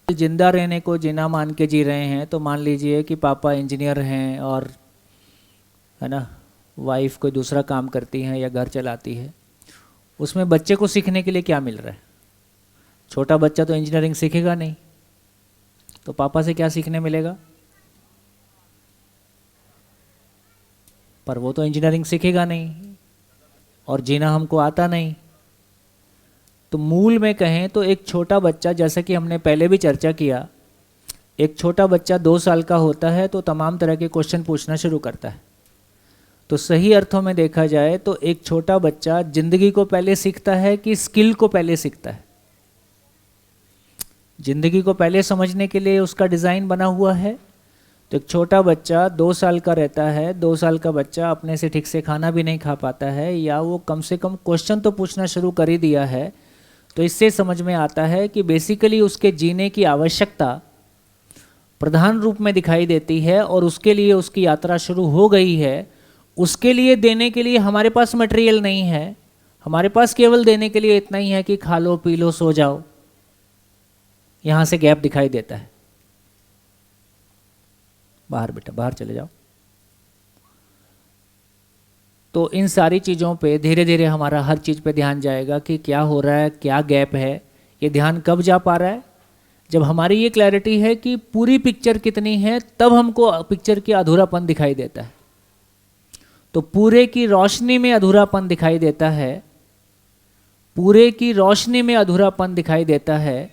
जिंदा रहने को जीना मान के जी रहे हैं, तो मान लीजिए कि पापा इंजीनियर हैं और है ना, वाइफ कोई दूसरा काम करती हैं या घर चलाती है, उसमें बच्चे को सीखने के लिए क्या मिल रहा है? छोटा बच्चा तो इंजीनियरिंग सीखेगा नहीं, तो पापा से क्या सीखने मिलेगा? पर वो तो इंजीनियरिंग सीखेगा नहीं और जीना हमको आता नहीं। तो मूल में कहें तो एक छोटा बच्चा, जैसा कि हमने पहले भी चर्चा किया, एक छोटा बच्चा 2 साल का होता है तो तमाम तरह के क्वेश्चन पूछना शुरू करता है। तो सही अर्थों में देखा जाए तो एक छोटा बच्चा जिंदगी को पहले सीखता है कि स्किल को पहले सीखता है? जिंदगी को पहले समझने के लिए उसका डिज़ाइन बना हुआ है। तो एक छोटा बच्चा 2 साल का रहता है, 2 साल का बच्चा अपने से ठीक से खाना भी नहीं खा पाता है, या वो कम से कम क्वेश्चन तो पूछना शुरू कर ही दिया है। तो इससे समझ में आता है कि बेसिकली उसके जीने की आवश्यकता प्रधान रूप में दिखाई देती है और उसके लिए उसकी यात्रा शुरू हो गई है। उसके लिए देने के लिए हमारे पास मटेरियल नहीं है, हमारे पास केवल देने के लिए इतना ही है कि खा लो पी लो सो जाओ। यहां से गैप दिखाई देता है। बाहर बेटा, बाहर चले जाओ। तो इन सारी चीज़ों पे धीरे धीरे हमारा हर चीज़ पे ध्यान जाएगा कि क्या हो रहा है, क्या गैप है। ये ध्यान कब जा पा रहा है? जब हमारी ये क्लैरिटी है कि पूरी पिक्चर कितनी है, तब हमको पिक्चर की अधूरापन दिखाई देता है। तो पूरे की रोशनी में अधूरापन दिखाई देता है, पूरे की रोशनी में अधूरापन दिखाई देता है।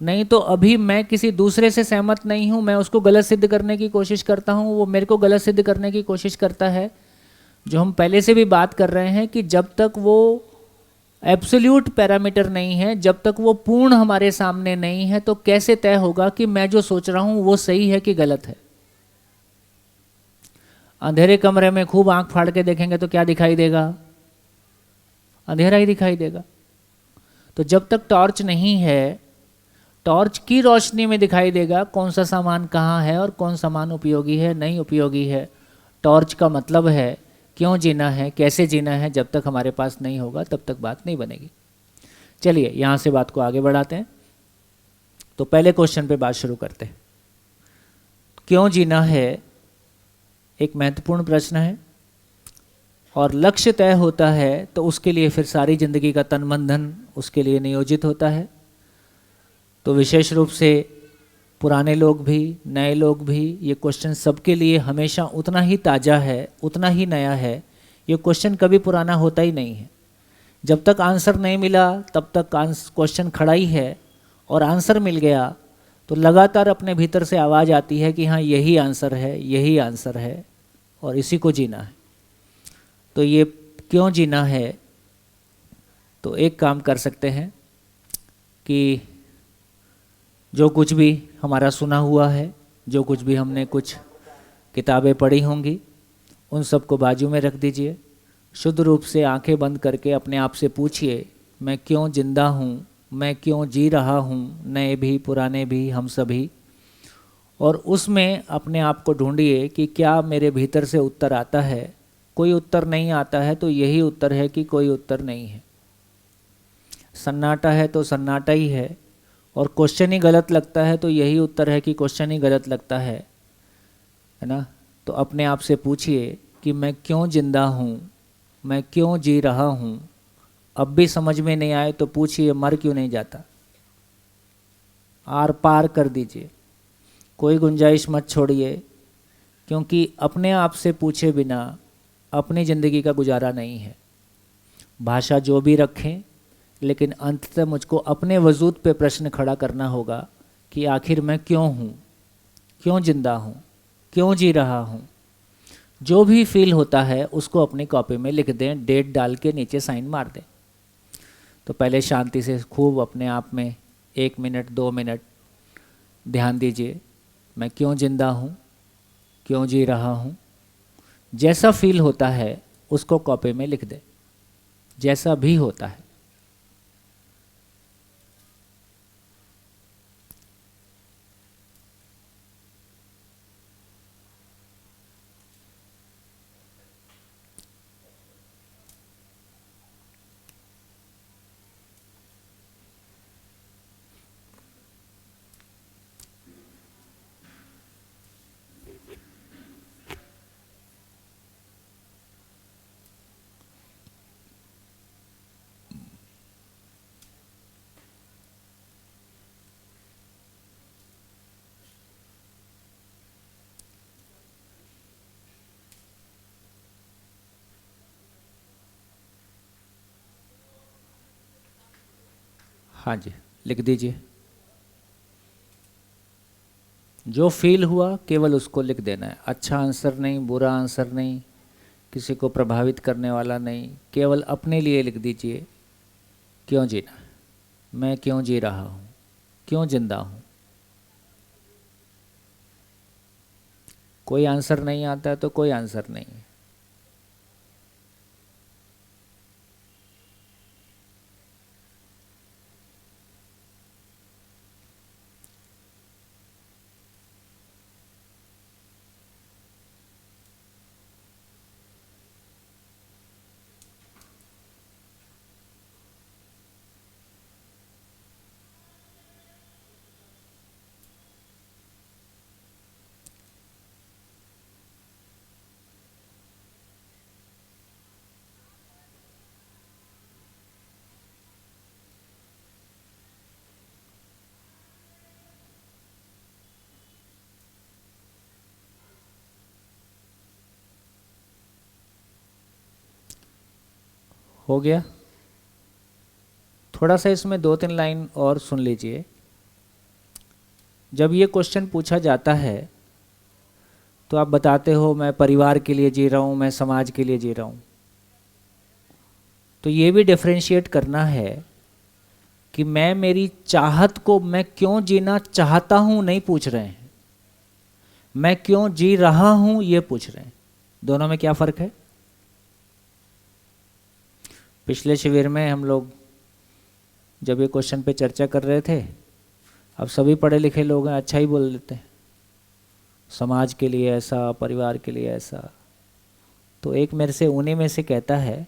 नहीं तो अभी मैं किसी दूसरे से सहमत नहीं हूं, मैं उसको गलत सिद्ध करने की कोशिश करता हूं, वो मेरे को गलत सिद्ध करने की कोशिश करता है। जो हम पहले से भी बात कर रहे हैं कि जब तक वो एब्सोल्यूट पैरामीटर नहीं है, जब तक वो पूर्ण हमारे सामने नहीं है, तो कैसे तय होगा कि मैं जो सोच रहा हूं वो सही है कि गलत है? अंधेरे कमरे में खूब आंख फाड़ के देखेंगे तो क्या दिखाई देगा? अंधेरा ही दिखाई देगा। तो जब तक टॉर्च नहीं है, टॉर्च की रोशनी में दिखाई देगा कौन सा सामान कहाँ है और कौन सामान उपयोगी है नहीं उपयोगी है। टॉर्च का मतलब है क्यों जीना है, कैसे जीना है। जब तक हमारे पास नहीं होगा तब तक बात नहीं बनेगी। चलिए यहाँ से बात को आगे बढ़ाते हैं। तो पहले क्वेश्चन पे बात शुरू करते हैं। क्यों जीना है एक महत्वपूर्ण प्रश्न है, और लक्ष्य तय होता है तो उसके लिए फिर सारी जिंदगी का तन मन धन उसके लिए नियोजित होता है। तो विशेष रूप से पुराने लोग भी नए लोग भी, ये क्वेश्चन सबके लिए हमेशा उतना ही ताज़ा है, उतना ही नया है। ये क्वेश्चन कभी पुराना होता ही नहीं है। जब तक आंसर नहीं मिला तब तक क्वेश्चन खड़ा ही है, और आंसर मिल गया तो लगातार अपने भीतर से आवाज़ आती है कि हाँ यही आंसर है, यही आंसर है और इसी को जीना है। तो ये क्यों जीना है, तो एक काम कर सकते हैं कि जो कुछ भी हमारा सुना हुआ है, जो कुछ भी हमने कुछ किताबें पढ़ी होंगी, उन सबको बाजू में रख दीजिए। शुद्ध रूप से आंखें बंद करके अपने आप से पूछिए, मैं क्यों जिंदा हूँ, मैं क्यों जी रहा हूँ, नए भी पुराने भी हम सभी। और उसमें अपने आप को ढूंढिए कि क्या मेरे भीतर से उत्तर आता है। कोई उत्तर नहीं आता है तो यही उत्तर है कि कोई उत्तर नहीं है। सन्नाटा है तो सन्नाटा ही है, और क्वेश्चन ही गलत लगता है तो यही उत्तर है कि क्वेश्चन ही गलत लगता है ना। तो अपने आप से पूछिए कि मैं क्यों जिंदा हूँ, मैं क्यों जी रहा हूँ। अब भी समझ में नहीं आए तो पूछिए मर क्यों नहीं जाता। आर पार कर दीजिए, कोई गुंजाइश मत छोड़िए, क्योंकि अपने आप से पूछे बिना अपनी ज़िंदगी का गुजारा नहीं है। भाषा जो भी रखें, लेकिन अंततः मुझको अपने वजूद पे प्रश्न खड़ा करना होगा कि आखिर मैं क्यों हूँ, क्यों जिंदा हूँ, क्यों जी रहा हूँ। जो भी फील होता है उसको अपनी कॉपी में लिख दें, डेट डाल के नीचे साइन मार दें। तो पहले शांति से खूब अपने आप में 1 मिनट 2 मिनट ध्यान दीजिए, मैं क्यों जिंदा हूँ, क्यों जी रहा हूँ। जैसा फील होता है उसको कॉपी में लिख दें, जैसा भी होता है। हाँ जी, लिख दीजिए। जो फील हुआ केवल उसको लिख देना है। अच्छा आंसर नहीं, बुरा आंसर नहीं, किसी को प्रभावित करने वाला नहीं, केवल अपने लिए लिख दीजिए। क्यों जीना, मैं क्यों जी रहा हूँ, क्यों जिंदा हूँ। कोई आंसर नहीं आता है तो कोई आंसर नहीं है। हो गया। थोड़ा सा इसमें 2-3 लाइन और सुन लीजिए। जब ये क्वेश्चन पूछा जाता है तो आप बताते हो मैं परिवार के लिए जी रहा हूँ, मैं समाज के लिए जी रहा हूँ। तो ये भी डिफरेंशिएट करना है कि मैं मेरी चाहत को मैं क्यों जीना चाहता हूँ नहीं पूछ रहे हैं, मैं क्यों जी रहा हूँ ये पूछ रहे हैं। दोनों में क्या फ़र्क है? पिछले शिविर में हम लोग जब ये क्वेश्चन पे चर्चा कर रहे थे, अब सभी पढ़े लिखे लोग हैं, अच्छा ही बोल लेते हैं, समाज के लिए ऐसा, परिवार के लिए ऐसा। तो एक मेरे से उन्हीं में से कहता है,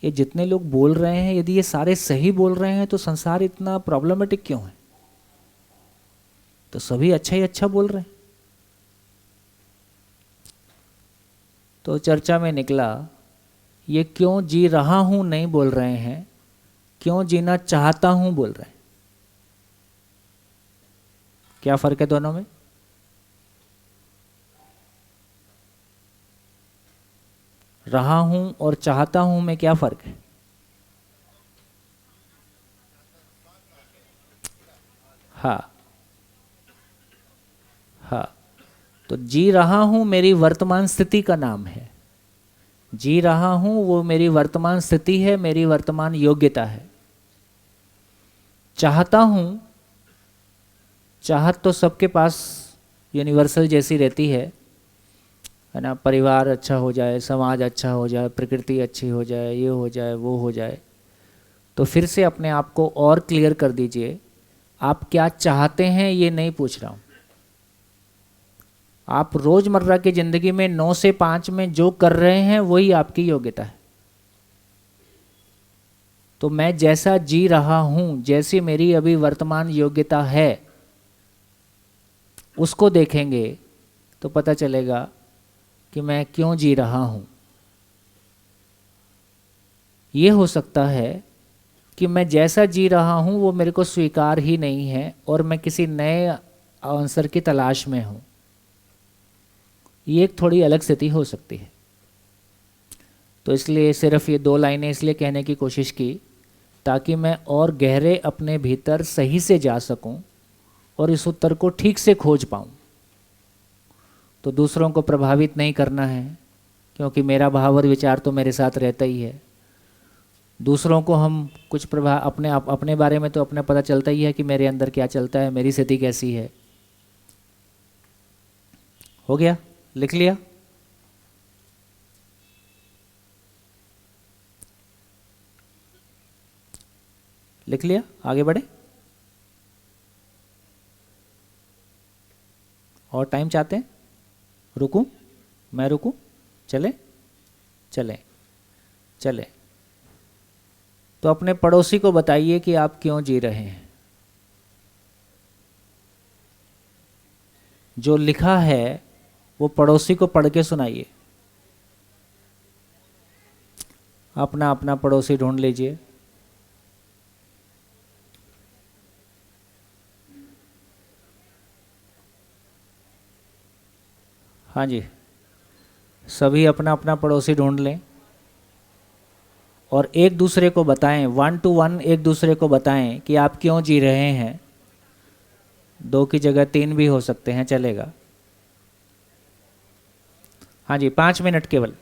ये जितने लोग बोल रहे हैं यदि ये सारे सही बोल रहे हैं तो संसार इतना प्रॉब्लमेटिक क्यों है? तो सभी अच्छा ही अच्छा बोल रहे हैं। तो चर्चा में निकला, ये क्यों जी रहा हूं नहीं बोल रहे हैं, क्यों जीना चाहता हूं बोल रहे हैं। क्या फर्क है दोनों में? रहा हूं और चाहता हूं में क्या फर्क है? हाँ हाँ। तो जी रहा हूं मेरी वर्तमान स्थिति का नाम है। जी रहा हूं वो मेरी वर्तमान स्थिति है, मेरी वर्तमान योग्यता है। चाहता हूं, चाहत तो सबके पास यूनिवर्सल जैसी रहती है ना। परिवार अच्छा हो जाए, समाज अच्छा हो जाए, प्रकृति अच्छी हो जाए, ये हो जाए, वो हो जाए। तो फिर से अपने आप को और क्लियर कर दीजिए, आप क्या चाहते हैं ये नहीं पूछ रहा हूँ। आप रोजमर्रा की जिंदगी में 9 से 5 में जो कर रहे हैं वही आपकी योग्यता है। तो मैं जैसा जी रहा हूं, जैसी मेरी अभी वर्तमान योग्यता है, उसको देखेंगे तो पता चलेगा कि मैं क्यों जी रहा हूं। ये हो सकता है कि मैं जैसा जी रहा हूं वो मेरे को स्वीकार ही नहीं है और मैं किसी नए आंसर की तलाश में हूं। ये एक थोड़ी अलग स्थिति हो सकती है। तो इसलिए सिर्फ ये 2 लाइनें इसलिए कहने की कोशिश की ताकि मैं और गहरे अपने भीतर सही से जा सकूं और इस उत्तर को ठीक से खोज पाऊं। तो दूसरों को प्रभावित नहीं करना है, क्योंकि मेरा भाव और विचार तो मेरे साथ रहता ही है। दूसरों को हम कुछ अपने बारे में तो अपने पता चलता ही है कि मेरे अंदर क्या चलता है, मेरी स्थिति कैसी है। हो गया? लिख लिया? लिख लिया? आगे बढ़े? और टाइम चाहते हैं? रुकूं? मैं रुकूं? चले चले चले। तो अपने पड़ोसी को बताइए कि आप क्यों जी रहे हैं। जो लिखा है वो पड़ोसी को पढ़ के सुनाइए। अपना अपना पड़ोसी ढूंढ लीजिए। हाँ जी, सभी अपना अपना पड़ोसी ढूंढ लें। और एक दूसरे को बताएं, 1 to 1 एक दूसरे को बताएं कि आप क्यों जी रहे हैं। 2 की जगह 3 भी हो सकते हैं, चलेगा। हाँ जी, 5 मिनट केवल।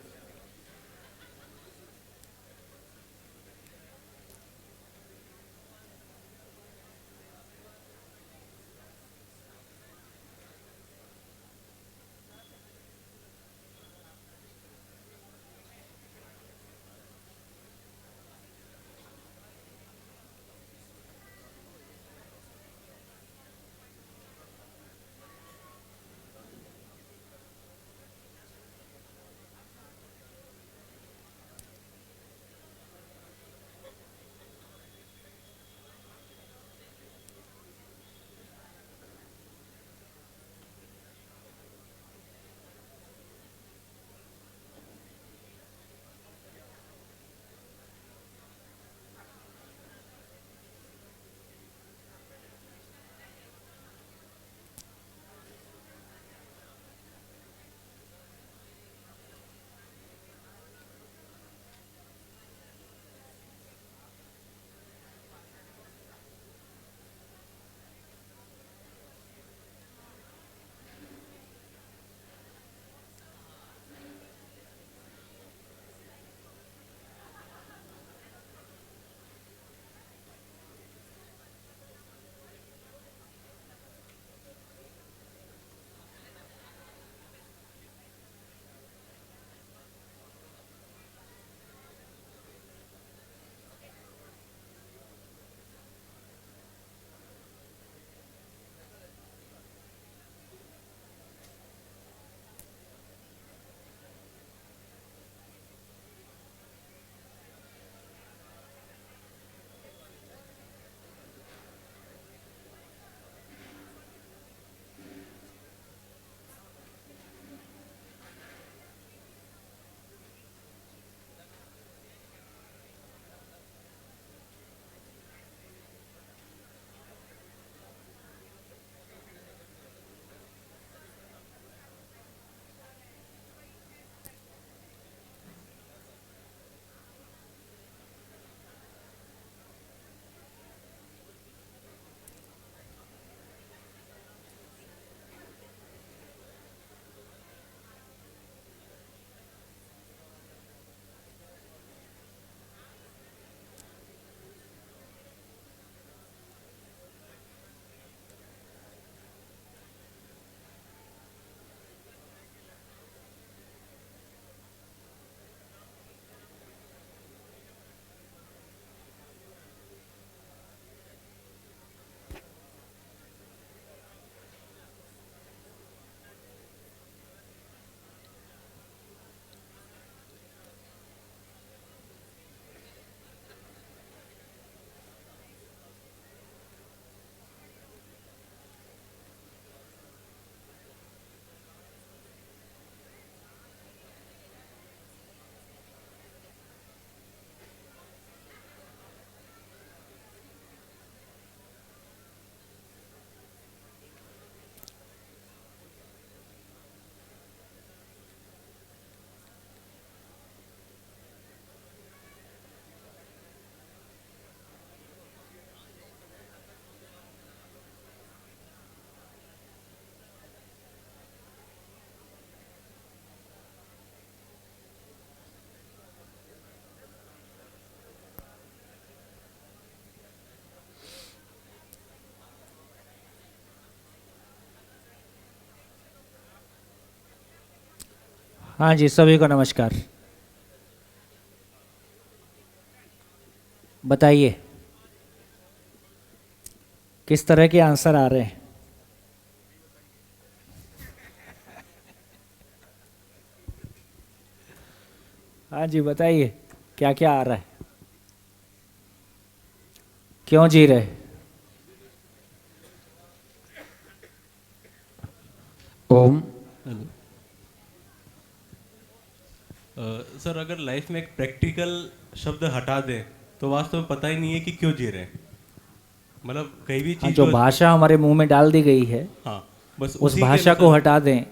हाँ जी, सभी को नमस्कार। बताइए किस तरह के आंसर आ रहे हैं। हाँ जी, बताइए क्या क्या आ रहा है, क्यों जी रहे। ओम। सर, अगर लाइफ में एक प्रैक्टिकल शब्द हटा दें तो वास्तव में पता ही नहीं है कि क्यों जी रहे हैं। मतलब कहीं भी हाँ, चीज़ जो को, भाषा हमारे मुंह में डाल दी गई है, हाँ, बस उस उसी के भाषा को अनुसार हटा दें।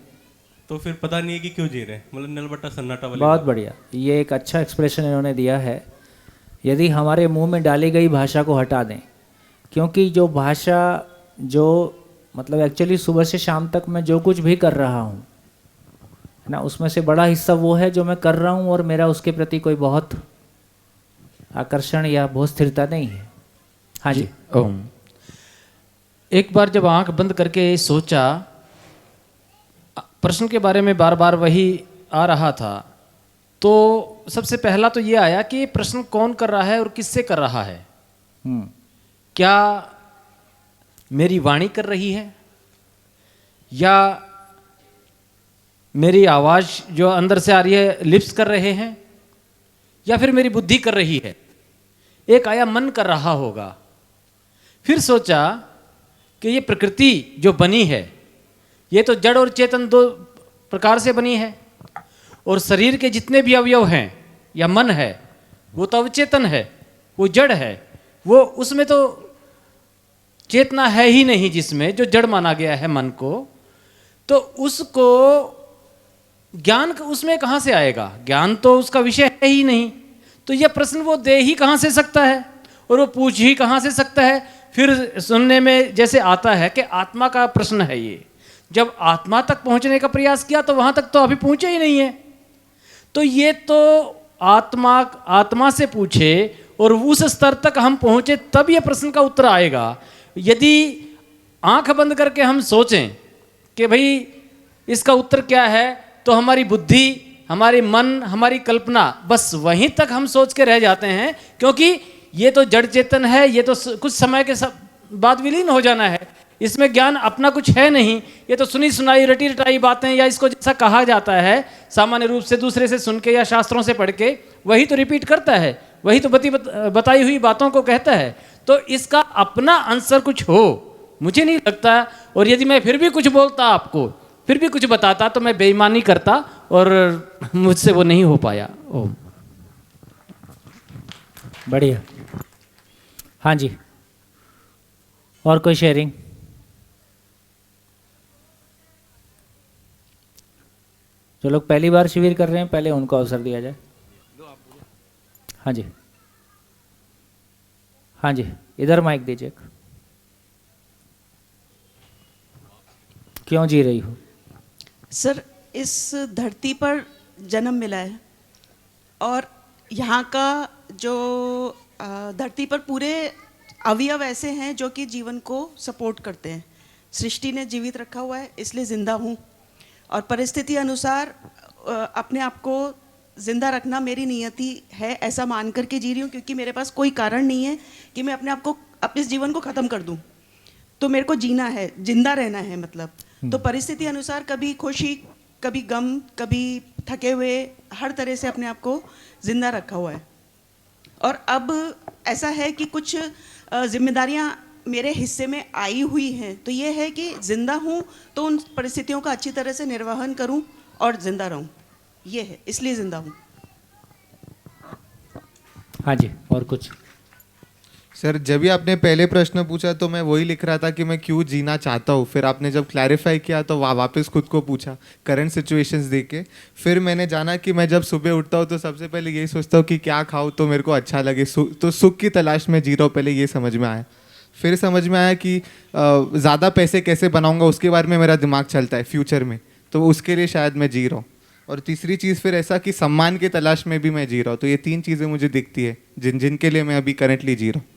तो फिर पता नहीं है कि क्यों जी रहे हैं। मतलब नलबट्टा सन्नाटा वाली बहुत बात। बढ़िया, ये एक अच्छा एक्सप्रेशन इन्होंने दिया है। यदि हमारे मुंह में डाली गई भाषा को हटा दें, क्योंकि जो भाषा जो मतलब एक्चुअली सुबह से शाम तक मैं जो कुछ भी कर रहा हूँ है ना, उसमें से बड़ा हिस्सा वो है जो मैं कर रहा हूँ और मेरा उसके प्रति कोई बहुत आकर्षण या बहुत स्थिरता नहीं है। हाँ जी। ओम। एक बार जब आंख बंद करके सोचा, प्रश्न के बारे में बार बार वही आ रहा था, तो सबसे पहला तो ये आया कि ये प्रश्न कौन कर रहा है और किससे कर रहा है। क्या मेरी वाणी कर रही है, या मेरी आवाज़ जो अंदर से आ रही है लिप्स कर रहे हैं, या फिर मेरी बुद्धि कर रही है। एक आया मन कर रहा होगा। फिर सोचा कि ये प्रकृति जो बनी है ये तो जड़ और चेतन दो प्रकार से बनी है, और शरीर के जितने भी अवयव हैं या मन है वो तो अवचेतन है, वो जड़ है, वो उसमें तो चेतना है ही नहीं, जिसमें जो जड़ माना गया है मन को, तो उसको ज्ञान उसमें कहाँ से आएगा? ज्ञान तो उसका विषय है ही नहीं। तो यह प्रश्न वो दे ही कहाँ से सकता है और वो पूछ ही कहाँ से सकता है? फिर सुनने में जैसे आता है कि आत्मा का प्रश्न है ये। जब आत्मा तक पहुँचने का प्रयास किया तो वहाँ तक तो अभी पहुँचे ही नहीं है। तो ये तो आत्मा से पूछे और उस स्तर तक हम पहुँचे तब ये प्रश्न का उत्तर आएगा। यदि आंख बंद करके हम सोचें कि भाई इसका उत्तर क्या है, तो हमारी बुद्धि, हमारी मन, हमारी कल्पना, बस वहीं तक हम सोच के रह जाते हैं, क्योंकि ये तो जड़ चेतन है, ये तो कुछ समय के बाद विलीन हो जाना है, इसमें ज्ञान अपना कुछ है नहीं, ये तो सुनी सुनाई रटी रटाई बातें, या इसको जैसा कहा जाता है सामान्य रूप से दूसरे से सुन के या शास्त्रों से पढ़ के, वही तो रिपीट करता है, वही तो बताई हुई बातों को कहता है। तो इसका अपना आंसर कुछ हो मुझे नहीं लगता। और यदि मैं फिर भी कुछ बोलता, आपको फिर भी कुछ बताता, तो मैं बेईमानी करता और मुझसे वो नहीं हो पाया। ओ बढ़िया। हाँ जी, और कोई शेयरिंग? जो लोग पहली बार शिविर कर रहे हैं पहले उनको अवसर दिया जाए। हाँ जी, हाँ जी, इधर माइक दीजिए। क्यों जी रही हो? सर, इस धरती पर जन्म मिला है और यहाँ का जो धरती पर पूरे अवयव ऐसे हैं जो कि जीवन को सपोर्ट करते हैं। सृष्टि ने जीवित रखा हुआ है, इसलिए ज़िंदा हूँ, और परिस्थिति अनुसार अपने आप को ज़िंदा रखना मेरी नियति है, ऐसा मान करके जी रही हूँ, क्योंकि मेरे पास कोई कारण नहीं है कि मैं अपने आप को, अपने इस जीवन को ख़त्म कर दूँ। तो मेरे को जीना है, जिंदा रहना है मतलब। तो परिस्थिति अनुसार कभी खुशी, कभी गम, कभी थके हुए, हर तरह से अपने आप को जिंदा रखा हुआ है। और अब ऐसा है कि कुछ जिम्मेदारियां मेरे हिस्से में आई हुई हैं, तो ये है कि जिंदा हूँ तो उन परिस्थितियों का अच्छी तरह से निर्वहन करूँ और जिंदा रहूँ, ये है, इसलिए जिंदा हूँ। हाँ जी, और कुछ? सर, जब भी आपने पहले प्रश्न पूछा तो मैं वही लिख रहा था कि मैं क्यों जीना चाहता हूँ। फिर आपने जब क्लैरिफाई किया तो वापस खुद को पूछा करंट सिचुएशंस देख के। फिर मैंने जाना कि मैं जब सुबह उठता हूँ तो सबसे पहले यही सोचता हूँ कि क्या खाऊँ तो मेरे को अच्छा लगे, तो सुख की तलाश में जी रहा हूँ। पहले ये समझ में आया। फिर समझ में आया कि ज़्यादा पैसे कैसे बनाऊँगा उसके बारे में मेरा दिमाग चलता है फ्यूचर में, तो उसके लिए शायद मैं जी रहा हूँ। और तीसरी चीज़ फिर ऐसा कि सम्मान की तलाश में भी मैं जी रहा हूँ। तो ये 3 चीज़ें मुझे दिखती है जिनके लिए मैं अभी करेंटली जी रहा हूँ।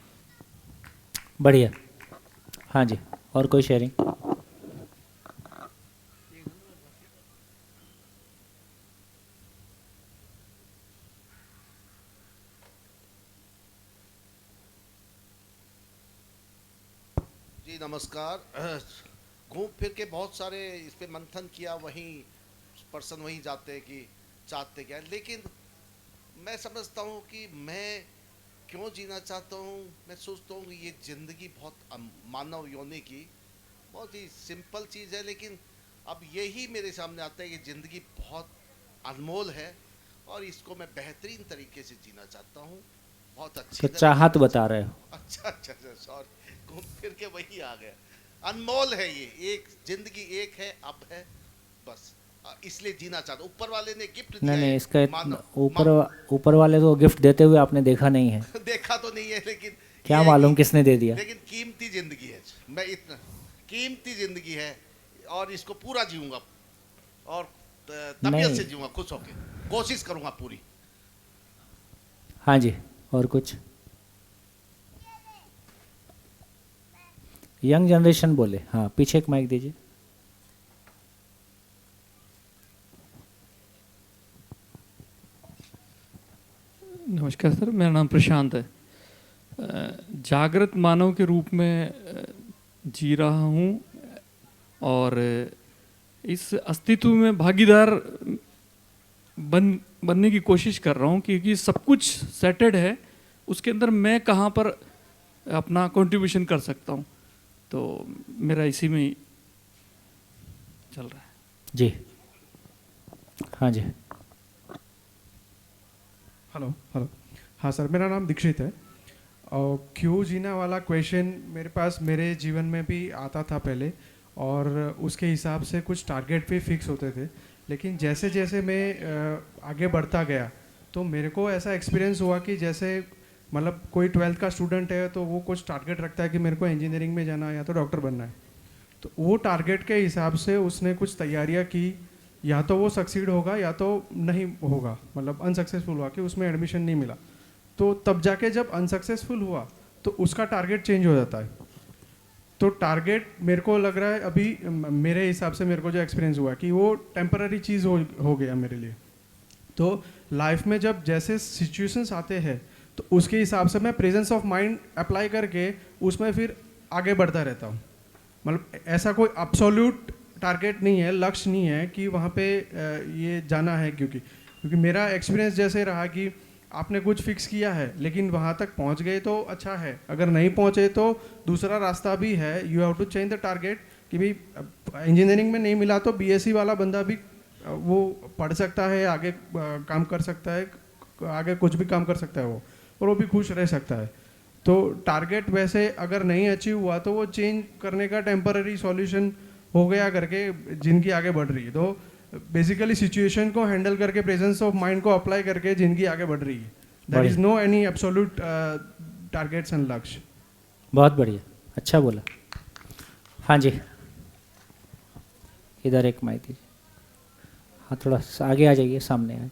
बढ़िया। हाँ जी, और कोई शेयरिंग? जी नमस्कार। घूम फिर के बहुत सारे इस पे मंथन किया, वहीं पर्सन वहीं जाते हैं कि चाहते क्या, लेकिन मैं समझता हूँ कि मैं क्यों जीना चाहता हूँ। मैं सोचता हूँ कि ये ज़िंदगी बहुत मानव योनि की बहुत ही सिंपल चीज़ है, लेकिन अब यही मेरे सामने आता है कि ज़िंदगी बहुत अनमोल है और इसको मैं बेहतरीन तरीके से जीना चाहता हूँ। बहुत अच्छी चाहत बता रहे हो? अच्छा, सॉरी, घूम फिर के वही आ गया। अनमोल है ये, एक ज़िंदगी एक है, अब है, बस इसलिए जीना चाहता हूँ। ऊपर वाले ने गिफ्ट दिया नहीं है, नहीं, इसका मानो ऊपर वाले को गिफ्ट देते हुए आपने देखा नहीं है। देखा तो नहीं है, लेकिन क्या ये है मालूम कि- किसने दे दिया। लेकिन कीमती जिंदगी है, मैं इतना कीमती जिंदगी है और इसको पूरा जीऊंगा और तबीयत नहीं। से जीऊंगा, खुश होके कोशिश करूंगा पूरी। हाँ जी, और कुछ यंग जनरेशन बोले। हाँ, पीछे एक माइक दीजिए। नमस्कार सर, मेरा नाम प्रशांत है। जागृत मानव के रूप में जी रहा हूँ और इस अस्तित्व में भागीदार बनने की कोशिश कर रहा हूँ, क्योंकि सब कुछ सेटेड है, उसके अंदर मैं कहाँ पर अपना कंट्रीब्यूशन कर सकता हूँ। तो मेरा इसी में ही चल रहा है। जी, हाँ जी। Hello hello. हाँ सर, मेरा नाम दीक्षित है और क्यों जीना वाला क्वेश्चन मेरे पास मेरे जीवन में भी आता था पहले, और उसके हिसाब से कुछ टारगेट भी फिक्स होते थे। लेकिन जैसे जैसे मैं आगे बढ़ता गया तो मेरे को ऐसा एक्सपीरियंस हुआ कि जैसे मतलब कोई 12th का स्टूडेंट है तो वो कुछ टारगेट रखता है कि मेरे को इंजीनियरिंग में जाना है या तो डॉक्टर बनना है, तो वो टारगेट के हिसाब से उसने कुछ तैयारियाँ की, या तो वो सक्सीड होगा या तो नहीं होगा, मतलब अनसक्सेसफुल हुआ कि उसमें एडमिशन नहीं मिला। तो तब जाके जब अनसक्सेसफुल हुआ तो उसका टारगेट चेंज हो जाता है। तो टारगेट मेरे को लग रहा है अभी मेरे हिसाब से मेरे को जो एक्सपीरियंस हुआ कि वो टेम्पररी चीज़ हो गया मेरे लिए। तो लाइफ में जब जैसे सिचुएशंस आते हैं तो उसके हिसाब से मैं प्रेजेंस ऑफ माइंड अप्लाई करके उसमें फिर आगे बढ़ता रहता हूँ। मतलब ऐसा कोई एब्सोल्यूट टारगेट नहीं है, लक्ष्य नहीं है कि वहाँ पे ये जाना है, क्योंकि मेरा एक्सपीरियंस जैसे रहा कि आपने कुछ फिक्स किया है लेकिन वहाँ तक पहुँच गए तो अच्छा है, अगर नहीं पहुँचे तो दूसरा रास्ता भी है। You have to change the target कि भाई इंजीनियरिंग में नहीं मिला तो बीएससी वाला बंदा भी वो पढ़ सकता है, आगे काम कर सकता है, आगे कुछ भी काम कर सकता है वो, और वो भी खुश रह सकता है। तो टारगेट वैसे अगर नहीं अचीव हुआ तो वो चेंज करने का टेम्पररी सॉल्यूशन हो गया करके जिंदगी आगे बढ़ रही है। तो बेसिकली सिचुएशन को हैंडल करके प्रेजेंस ऑफ माइंड को अप्लाई करके जिंदगी आगे बढ़ रही है। There is no any absolute targets and लक्ष्य। बहुत बढ़िया, अच्छा बोला। हाँ जी, इधर एक माइक दीजिए। हाँ, थोड़ा आगे आ जाइए, सामने आ जाइए।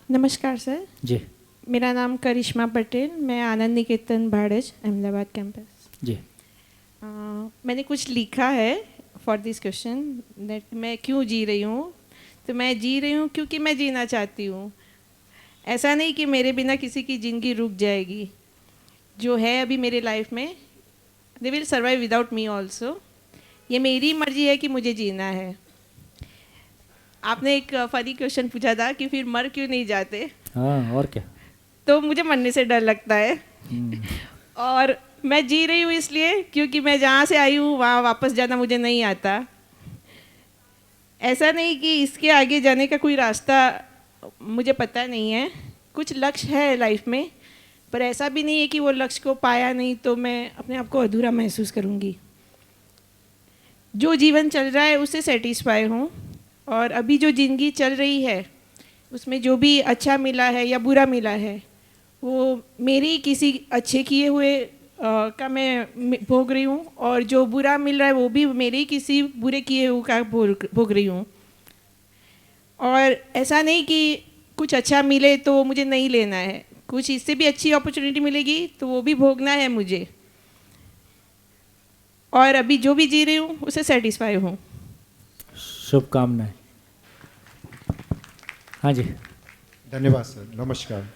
नमस्कार सर, जी मेरा नाम करिश्मा पटेल, मैं आनंद निकेतन भाड़ज अहमदाबाद कैंपस। जी। मैंने कुछ लिखा है फॉर दिस क्वेश्चन दैट मैं क्यों जी रही हूँ। तो मैं जी रही हूँ क्योंकि मैं जीना चाहती हूँ। ऐसा नहीं कि मेरे बिना किसी की ज़िंदगी रुक जाएगी। जो है अभी मेरे लाइफ में, they will survive without me also. ये मेरी मर्जी है कि मुझे जीना है। आपने एक फनी क्वेश्चन पूछा था कि फिर मर क्यों नहीं जाते। हाँ, और क्या। तो मुझे मरने से डर लगता है और मैं जी रही हूँ इसलिए क्योंकि मैं जहाँ से आई हूँ वहाँ वापस जाना मुझे नहीं आता। ऐसा नहीं कि इसके आगे जाने का कोई रास्ता मुझे पता नहीं है। कुछ लक्ष्य है लाइफ में, पर ऐसा भी नहीं है कि वो लक्ष्य को पाया नहीं तो मैं अपने आप को अधूरा महसूस करूँगी। जो जीवन चल रहा है उससे सेटिस्फाई हूँ, और अभी जो ज़िंदगी चल रही है उसमें जो भी अच्छा मिला है या बुरा मिला है वो मेरी किसी अच्छे किए हुए का मैं भोग रही हूँ, और जो बुरा मिल रहा है वो भी मेरे ही किसी बुरे किए हुए का भोग रही हूँ। और ऐसा नहीं कि कुछ अच्छा मिले तो वो मुझे नहीं लेना है, कुछ इससे भी अच्छी अपॉर्चुनिटी मिलेगी तो वो भी भोगना है मुझे। और अभी जो भी जी रही हूँ उससे सेटिस्फाई हूँ। शुभकामनाएं। हाँ जी। धन्यवाद सर। नमस्कार,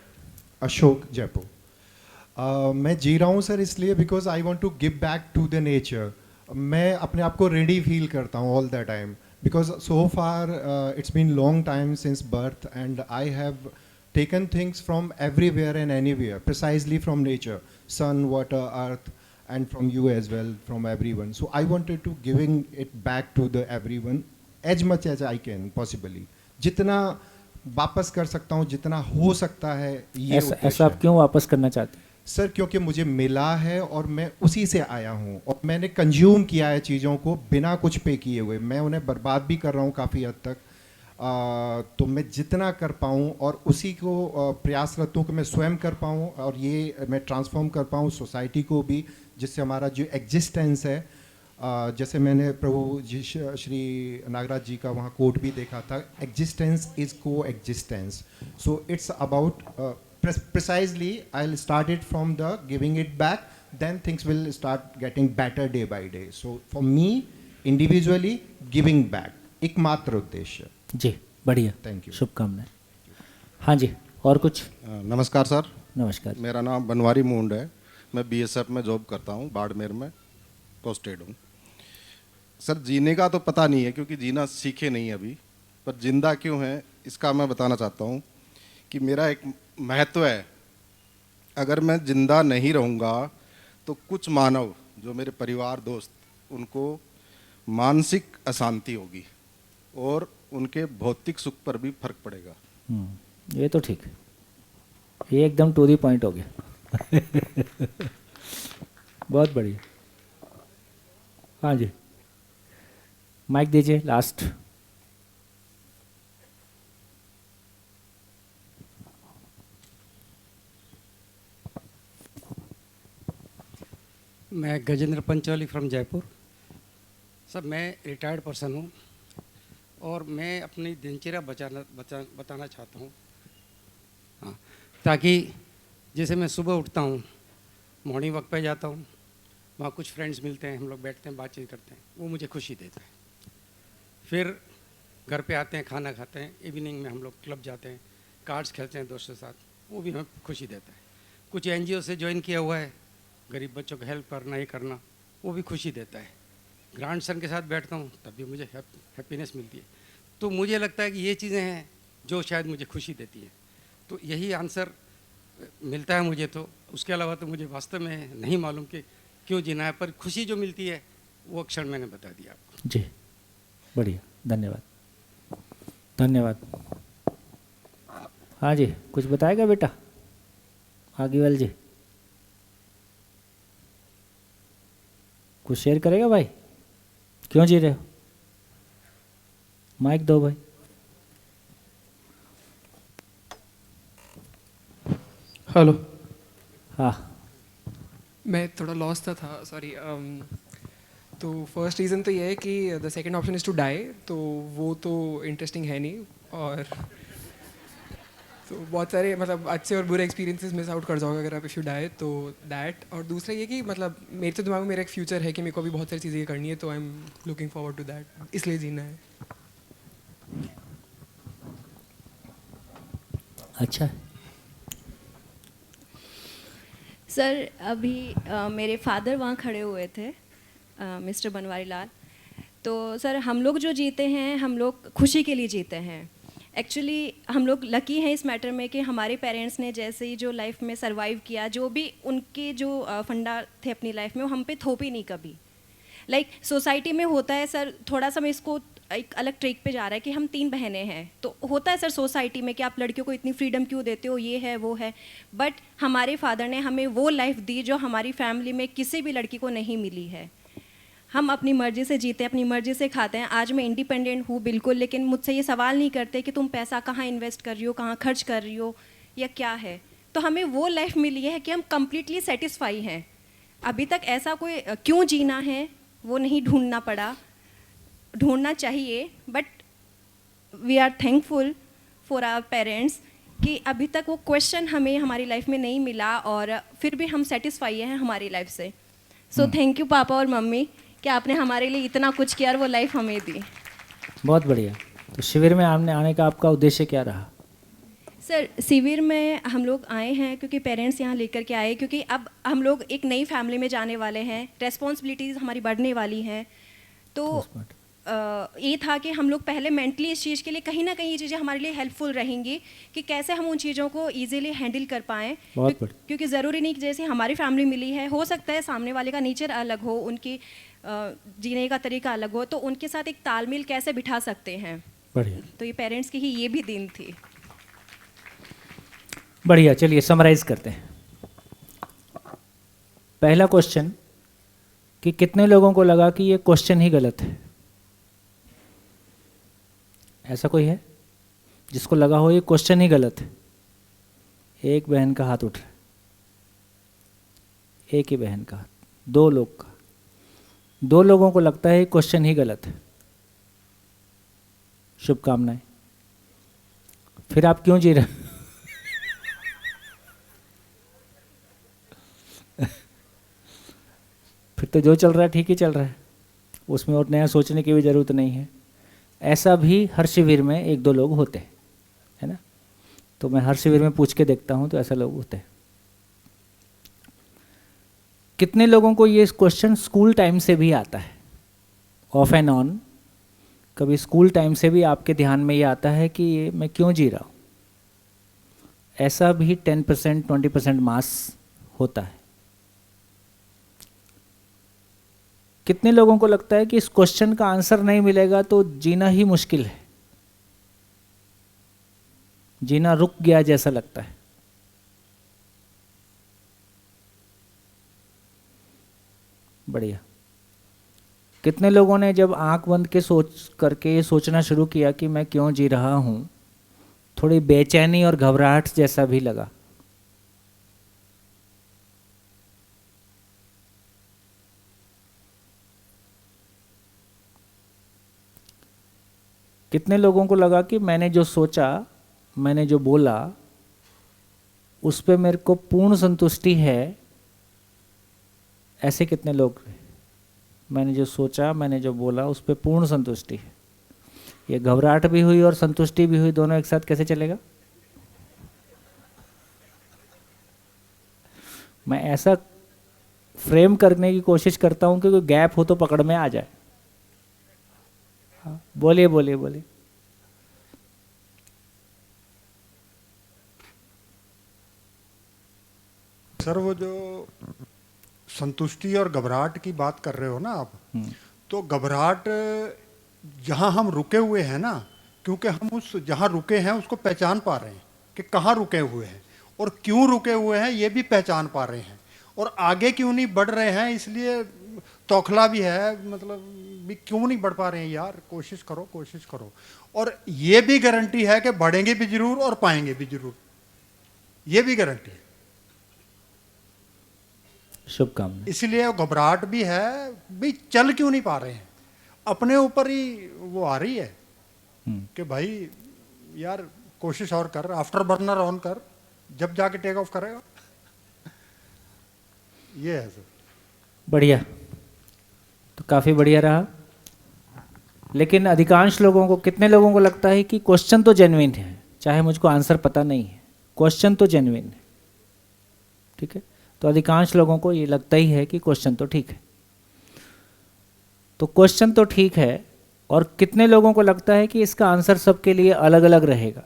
अशोक, जयपुर। मैं जी रहा हूँ सर इसलिए because I want to give back to the nature. मैं अपने आप को रेडी फील करता हूँ all the time, because so far it's been long time since birth and I have taken things from everywhere and anywhere, precisely from nature, sun, water, earth, and from you as well, from everyone. So I wanted to giving it back to the everyone as much as I can possibly. जितना वापस कर सकता हूँ, जितना हो सकता है, ये ऐसा आप क्यों वापस करना चाहते हैं? सर क्योंकि मुझे मिला है और मैं उसी से आया हूँ और मैंने कंज्यूम किया है चीज़ों को बिना कुछ पे किए हुए, मैं उन्हें बर्बाद भी कर रहा हूँ काफ़ी हद तक। तो मैं जितना कर पाऊँ और उसी को प्रयासरत हूँ कि मैं स्वयं कर पाऊँ और ये मैं ट्रांसफॉर्म कर पाऊँ सोसाइटी को भी, जिससे हमारा जो एग्जिस्टेंस है, जैसे मैंने प्रभु जी श्री नागराज जी का वहाँ कोट भी देखा था, एग्जिस्टेंस इज को existence. So it's about precisely I'll start it from the giving it back, then things will start getting better day by day. So for me individually giving back एकमात्र उद्देश्य। जी बढ़िया, thank you, शुभकामनाएं। हाँ जी, और कुछ? नमस्कार sir. नमस्कार। मेरा नाम बनवारी मुंड है, मैं बीएसएफ में जॉब करता हूँ, बाड़मेर में पोस्टेड हूँ। सर जीने का तो पता नहीं है क्योंकि जीना सीखे नहीं अभी, पर जिंदा क्यों है इसका मैं बताना चाहता हूँ कि मेरा एक महत्व है। अगर मैं जिंदा नहीं रहूँगा तो कुछ मानव जो मेरे परिवार दोस्त, उनको मानसिक अशांति होगी और उनके भौतिक सुख पर भी फर्क पड़ेगा। ये तो ठीक है, ये एकदम टू दी पॉइंट हो गया। बहुत बढ़िया। हाँ जी, माइक दीजिए लास्ट। मैं गजेंद्र पंचोली फ्रॉम जयपुर। सर मैं रिटायर्ड पर्सन हूँ और मैं अपनी दिनचर्या बताना चाहता हूँ। हाँ, ताकि जैसे मैं सुबह उठता हूँ, मॉर्निंग वॉक पे जाता हूँ, वहाँ कुछ फ्रेंड्स मिलते हैं, हम लोग बैठते हैं, बातचीत करते हैं, वो मुझे खुशी देता है। फिर घर पे आते हैं, खाना खाते हैं, इवनिंग में हम लोग क्लब जाते हैं, कार्ड्स खेलते हैं दोस्तों के साथ, वो भी हमें खुशी देता है। कुछ एनजीओ से ज्वाइन किया हुआ है, गरीब बच्चों को हेल्प करना, ये करना, वो भी खुशी देता है। ग्रैंड सन के साथ बैठता हूँ तब भी मुझे हैप्पीनेस मिलती है। तो मुझे लगता है कि ये चीज़ें हैं जो शायद मुझे खुशी देती है। तो यही आंसर मिलता है मुझे। तो उसके अलावा तो मुझे वास्तव में नहीं मालूम कि क्यों जीना है, पर खुशी जो मिलती है वो अक्षर मैंने बता दिया आपको। जी बढ़िया, धन्यवाद धन्यवाद। हाँ जी, कुछ बताएगा बेटा आगीवाल जी? कुछ शेयर करेगा भाई? क्यों जी रहे हो? माइक दो भाई। हेलो। हाँ, मैं थोड़ा लॉस था सॉरी। तो फर्स्ट रीज़न तो ये है कि the second option is to die, तो वो तो इंटरेस्टिंग है नहीं, और तो बहुत सारे मतलब अच्छे और बुरे एक्सपीरियंसेस मिस आउट कर जाओगे अगर आप इफ़ यू डाई, तो दैट। और दूसरा ये कि मतलब मेरे तो दिमाग में मेरा एक फ्यूचर है कि मेरे को भी बहुत सारी चीज़ें करनी है, तो I am looking forward to that, इसलिए जीना है। अच्छा सर अभी मेरे फादर वहाँ खड़े हुए थे, मिस्टर बनवारी लाल। तो सर हम लोग जो जीते हैं, हम लोग खुशी के लिए जीते हैं। एक्चुअली हम लोग लकी हैं इस मैटर में कि हमारे पेरेंट्स ने जैसे ही जो लाइफ में सरवाइव किया, जो भी उनके जो फंडा थे अपनी लाइफ में, वो हम पे थोपी नहीं कभी। लाइक सोसाइटी में होता है सर, थोड़ा सा मैं इसको एक अलग ट्रेक पे जा रहा है कि हम 3 बहनें हैं, तो होता है सर सोसाइटी में कि आप लड़कियों को इतनी फ्रीडम क्यों देते हो, ये है वो है। बट हमारे फादर ने हमें वो लाइफ दी जो हमारी फैमिली में किसी भी लड़की को नहीं मिली है। हम अपनी मर्ज़ी से जीते हैं, अपनी मर्ज़ी से खाते हैं। आज मैं इंडिपेंडेंट हूँ बिल्कुल, लेकिन मुझसे ये सवाल नहीं करते कि तुम पैसा कहाँ इन्वेस्ट कर रही हो, कहाँ खर्च कर रही हो या क्या है। तो हमें वो लाइफ मिली है कि हम कम्प्लीटली सेटिस्फाई हैं। अभी तक ऐसा कोई क्यों जीना है वो नहीं ढूंढना पड़ा, ढूंढना चाहिए। But we are thankful for our parents कि अभी तक वो क्वेश्चन हमें हमारी लाइफ में नहीं मिला और फिर भी हम सेटिस्फाई हैं हमारी लाइफ से। सो थैंक यू पापा और मम्मी कि आपने हमारे लिए इतना कुछ किया और वो लाइफ हमें दी। बहुत बढ़िया। तो शिविर में आने का आपका उद्देश्य क्या रहा? सर शिविर में हम लोग आए हैं क्योंकि पेरेंट्स यहाँ लेकर के आए, क्योंकि अब हम लोग एक नई फैमिली में जाने वाले हैं, रेस्पॉन्सिबिलिटीज़ हमारी बढ़ने वाली हैं। तो ये था कि हम लोग पहले मेंटली इस चीज़ के लिए कहीं ना कहीं ये चीज़ें हमारे लिए हेल्पफुल रहेंगी कि कैसे हम उन चीज़ों को ईजिली हैंडल कर पाएँ। क्योंकि ज़रूरी नहीं कि जैसे हमारी फैमिली मिली है, हो सकता है सामने वाले का नेचर अलग हो, उनकी जीने का तरीका अलग हो, तो उनके साथ एक तालमेल कैसे बिठा सकते हैं। बढ़िया। तो ये पेरेंट्स की ही ये भी दिन थी। बढ़िया, चलिए समराइज करते हैं। पहला क्वेश्चन कि कितने लोगों को लगा कि ये क्वेश्चन ही गलत है? ऐसा कोई है जिसको लगा हो ये क्वेश्चन ही गलत है? एक बहन का हाथ उठ रहा है, एक ही बहन का हाथ, 2 लोग का, 2 लोगों को लगता है ये क्वेश्चन ही गलत है। शुभकामनाएं। फिर आप क्यों जी रहे? फिर तो जो चल रहा है ठीक ही चल रहा है, उसमें और नया सोचने की भी ज़रूरत नहीं है। ऐसा भी हर शिविर में 1-2 लोग होते हैं, है ना? तो मैं हर शिविर में पूछ के देखता हूँ, तो ऐसा लोग होते हैं। कितने लोगों को ये क्वेश्चन स्कूल टाइम से भी आता है? ऑफ एंड ऑन कभी स्कूल टाइम से भी आपके ध्यान में ये आता है कि ये मैं क्यों जी रहा हूँ? ऐसा भी 10% 20% मास होता है। कितने लोगों को लगता है कि इस क्वेश्चन का आंसर नहीं मिलेगा तो जीना ही मुश्किल है, जीना रुक गया जैसा लगता है? बढ़िया। कितने लोगों ने जब आंख बंद के सोच करके ये सोचना शुरू किया कि मैं क्यों जी रहा हूं, थोड़ी बेचैनी और घबराहट जैसा भी लगा? कितने लोगों को लगा कि मैंने जो सोचा, मैंने जो बोला, उस पे मेरे को पूर्ण संतुष्टि है? ऐसे कितने लोग? मैंने जो सोचा, मैंने जो बोला, उस पे पूर्ण संतुष्टि है। ये घबराहट भी हुई और संतुष्टि भी हुई, दोनों एक साथ कैसे चलेगा? मैं ऐसा फ्रेम करने की कोशिश करता हूं कि कोई गैप हो तो पकड़ में आ जाए। बोलिए बोलिए बोलिए। सर वो जो संतुष्टि और घबराहट की बात कर रहे हो ना आप, तो घबराहट जहां हम रुके हुए हैं ना, क्योंकि हम उस जहां रुके हैं उसको पहचान पा रहे हैं कि कहाँ रुके हुए हैं और क्यों रुके हुए हैं, ये भी पहचान पा रहे हैं, और आगे क्यों नहीं बढ़ रहे हैं, इसलिए तौखला भी है, मतलब भी क्यों नहीं बढ़ पा रहे हैं यार, कोशिश करो कोशिश करो। और ये भी गारंटी है कि बढ़ेंगे भी जरूर और पाएंगे भी जरूर, ये भी गारंटी है। शुभकामनाएं। इसलिए घबराहट भी है, भी चल क्यों नहीं पा रहे हैं, अपने ऊपर ही वो आ रही है कि भाई यार कोशिश और कर, आफ्टर बर्नर ऑन कर, जब जाके टेक ऑफ करेगा। ये है सर। बढ़िया, तो काफ़ी बढ़िया रहा। लेकिन अधिकांश लोगों को, कितने लोगों को लगता है कि क्वेश्चन तो जेन्युइन है, चाहे मुझको आंसर पता नहीं है, क्वेश्चन तो जेन्युइन है? ठीक है, तो अधिकांश लोगों को ये लगता ही है कि क्वेश्चन तो ठीक है। तो क्वेश्चन तो ठीक है, और कितने लोगों को लगता है कि इसका आंसर सबके लिए अलग अलग रहेगा?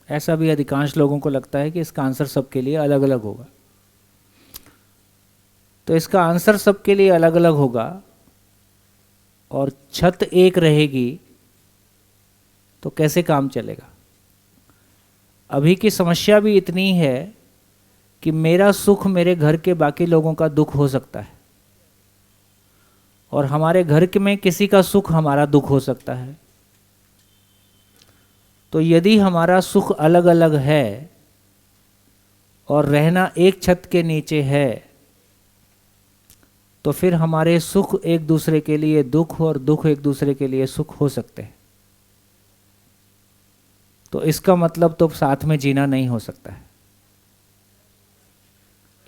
ऐसा भी अधिकांश लोगों को लगता है कि इसका आंसर सबके लिए अलग अलग होगा। तो इसका आंसर सबके लिए अलग अलग होगा और छत एक रहेगी, तो कैसे काम चलेगा? अभी की समस्या भी इतनी है कि मेरा सुख मेरे घर के बाकी लोगों का दुख हो सकता है, और हमारे घर में किसी का सुख हमारा दुख हो सकता है। तो यदि हमारा सुख अलग अलग है और रहना एक छत के नीचे है, तो फिर हमारे सुख एक दूसरे के लिए दुख और दुख एक दूसरे के लिए सुख हो सकते हैं। तो इसका मतलब तो साथ में जीना नहीं हो सकता है।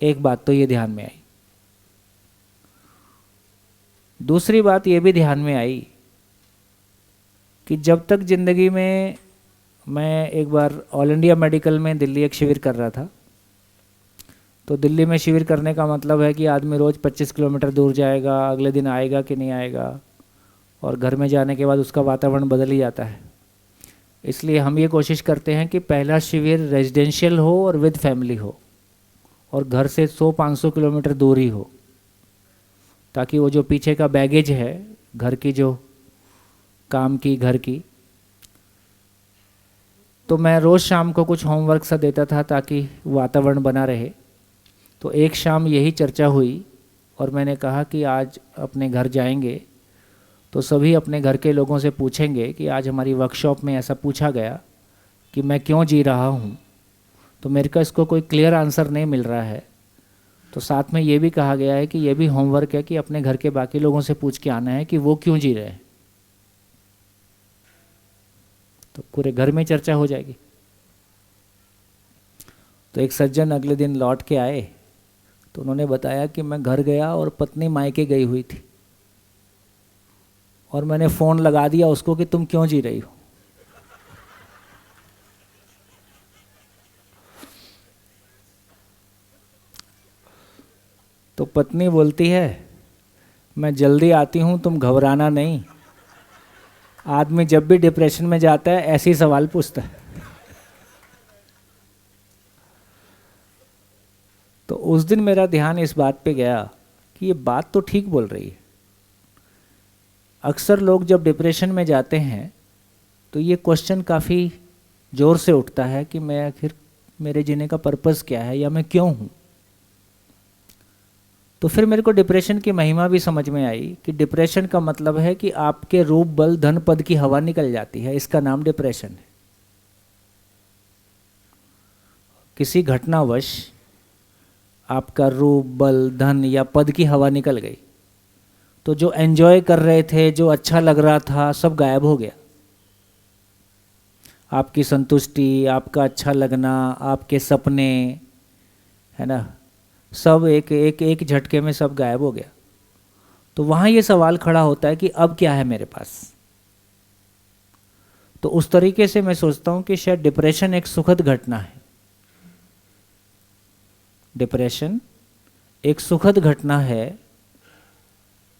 एक बात तो ये ध्यान में आई। दूसरी बात ये भी ध्यान में आई कि जब तक जिंदगी में, मैं एक बार ऑल इंडिया मेडिकल में दिल्ली एक शिविर कर रहा था, तो दिल्ली में शिविर करने का मतलब है कि आदमी रोज़ 25 किलोमीटर दूर जाएगा, अगले दिन आएगा कि नहीं आएगा, और घर में जाने के बाद उसका वातावरण बदल ही जाता है। इसलिए हम ये कोशिश करते हैं कि पहला शिविर रेजिडेंशियल हो और विद फैमिली हो, और घर से 100-500 किलोमीटर दूर ही हो, ताकि वो जो पीछे का बैगेज है घर की, जो काम की, घर की, तो मैं रोज़ शाम को कुछ होमवर्क सा देता था ताकि वातावरण बना रहे। तो एक शाम यही चर्चा हुई और मैंने कहा कि आज अपने घर जाएंगे तो सभी अपने घर के लोगों से पूछेंगे कि आज हमारी वर्कशॉप में ऐसा पूछा गया कि मैं क्यों जी रहा हूँ, तो मेरे को इसको कोई क्लियर आंसर नहीं मिल रहा है। तो साथ में ये भी कहा गया है कि ये भी होमवर्क है कि अपने घर के बाकी लोगों से पूछ के आना है कि वो क्यों जी रहे हैं। तो पूरे घर में चर्चा हो जाएगी। तो एक सज्जन अगले दिन लौट के आए तो उन्होंने बताया कि मैं घर गया और पत्नी मायके गई हुई थी और मैंने फ़ोन लगा दिया उसको कि तुम क्यों जी रही हो। तो पत्नी बोलती है मैं जल्दी आती हूँ, तुम घबराना नहीं। आदमी जब भी डिप्रेशन में जाता है ऐसे ही सवाल पूछता है। तो उस दिन मेरा ध्यान इस बात पे गया कि ये बात तो ठीक बोल रही है। अक्सर लोग जब डिप्रेशन में जाते हैं तो ये क्वेश्चन काफ़ी ज़ोर से उठता है कि मैं आखिर मेरे जीने का पर्पस क्या है या मैं क्यों हूँ। तो फिर मेरे को डिप्रेशन की महिमा भी समझ में आई कि डिप्रेशन का मतलब है कि आपके रूप बल धन पद की हवा निकल जाती है, इसका नाम डिप्रेशन है। किसी घटनावश आपका रूप बल धन या पद की हवा निकल गई तो जो एंजॉय कर रहे थे, जो अच्छा लग रहा था, सब गायब हो गया। आपकी संतुष्टि, आपका अच्छा लगना, आपके सपने, है ना, सब एक झटके में सब गायब हो गया। तो वहाँ ये सवाल खड़ा होता है कि अब क्या है मेरे पास। तो उस तरीके से मैं सोचता हूँ कि शायद डिप्रेशन एक सुखद घटना है। डिप्रेशन एक सुखद घटना है।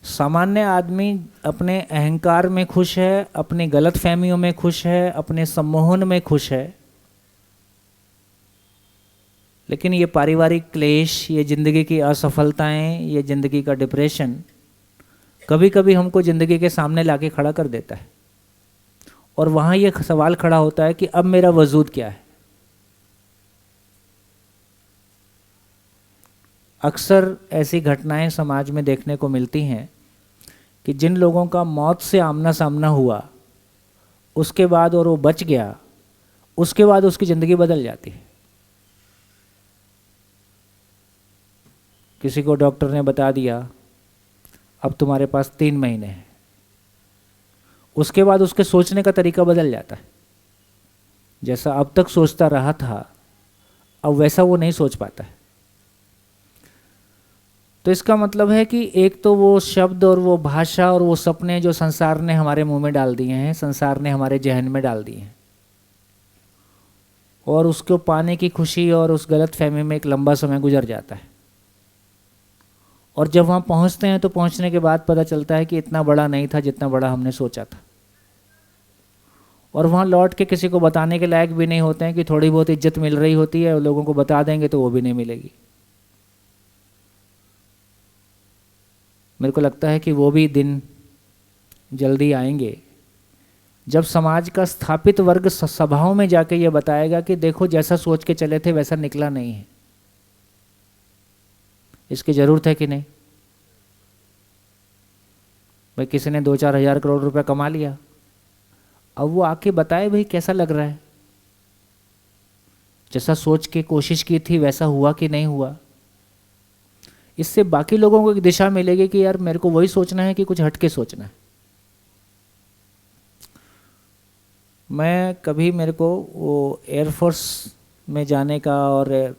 सामान्य आदमी अपने अहंकार में खुश है, अपनी गलत फहमियों में खुश है, अपने सम्मोहन में खुश है, लेकिन ये पारिवारिक क्लेश, ये ज़िंदगी की असफलताएं, ये ज़िंदगी का डिप्रेशन कभी कभी हमको ज़िंदगी के सामने लाके खड़ा कर देता है और वहाँ ये सवाल खड़ा होता है कि अब मेरा वजूद क्या है। अक्सर ऐसी घटनाएं समाज में देखने को मिलती हैं कि जिन लोगों का मौत से आमना सामना हुआ उसके बाद और वो बच गया, उसके बाद उसकी ज़िंदगी बदल जाती है। किसी को डॉक्टर ने बता दिया अब तुम्हारे पास 3 महीने हैं, उसके बाद उसके सोचने का तरीका बदल जाता है। जैसा अब तक सोचता रहा था अब वैसा वो नहीं सोच पाता है। तो इसका मतलब है कि एक तो वो शब्द और वो भाषा और वो सपने जो संसार ने हमारे मुंह में डाल दिए हैं, संसार ने हमारे जहन में डाल दिए हैं, और उसको पाने की खुशी और उस गलत फहमी में एक लंबा समय गुजर जाता है। और जब वहाँ पहुँचते हैं तो पहुँचने के बाद पता चलता है कि इतना बड़ा नहीं था जितना बड़ा हमने सोचा था। और वहाँ लौट के किसी को बताने के लायक भी नहीं होते हैं कि थोड़ी बहुत इज्जत मिल रही होती है और लोगों को बता देंगे तो वो भी नहीं मिलेगी। मेरे को लगता है कि वो भी दिन जल्दी आएंगे जब समाज का स्थापित वर्ग सभाओं में जाके ये बताएगा कि देखो जैसा सोच के चले थे वैसा निकला नहीं है। इसकी ज़रूरत है कि नहीं? भाई किसी ने 2-4 हज़ार करोड़ रुपया कमा लिया, अब वो आके बताए भाई कैसा लग रहा है, जैसा सोच के कोशिश की थी वैसा हुआ कि नहीं हुआ। इससे बाकी लोगों को एक दिशा मिलेगी कि यार मेरे को वही सोचना है कि कुछ हट के सोचना है। मैं कभी मेरे को वो एयरफोर्स में जाने का और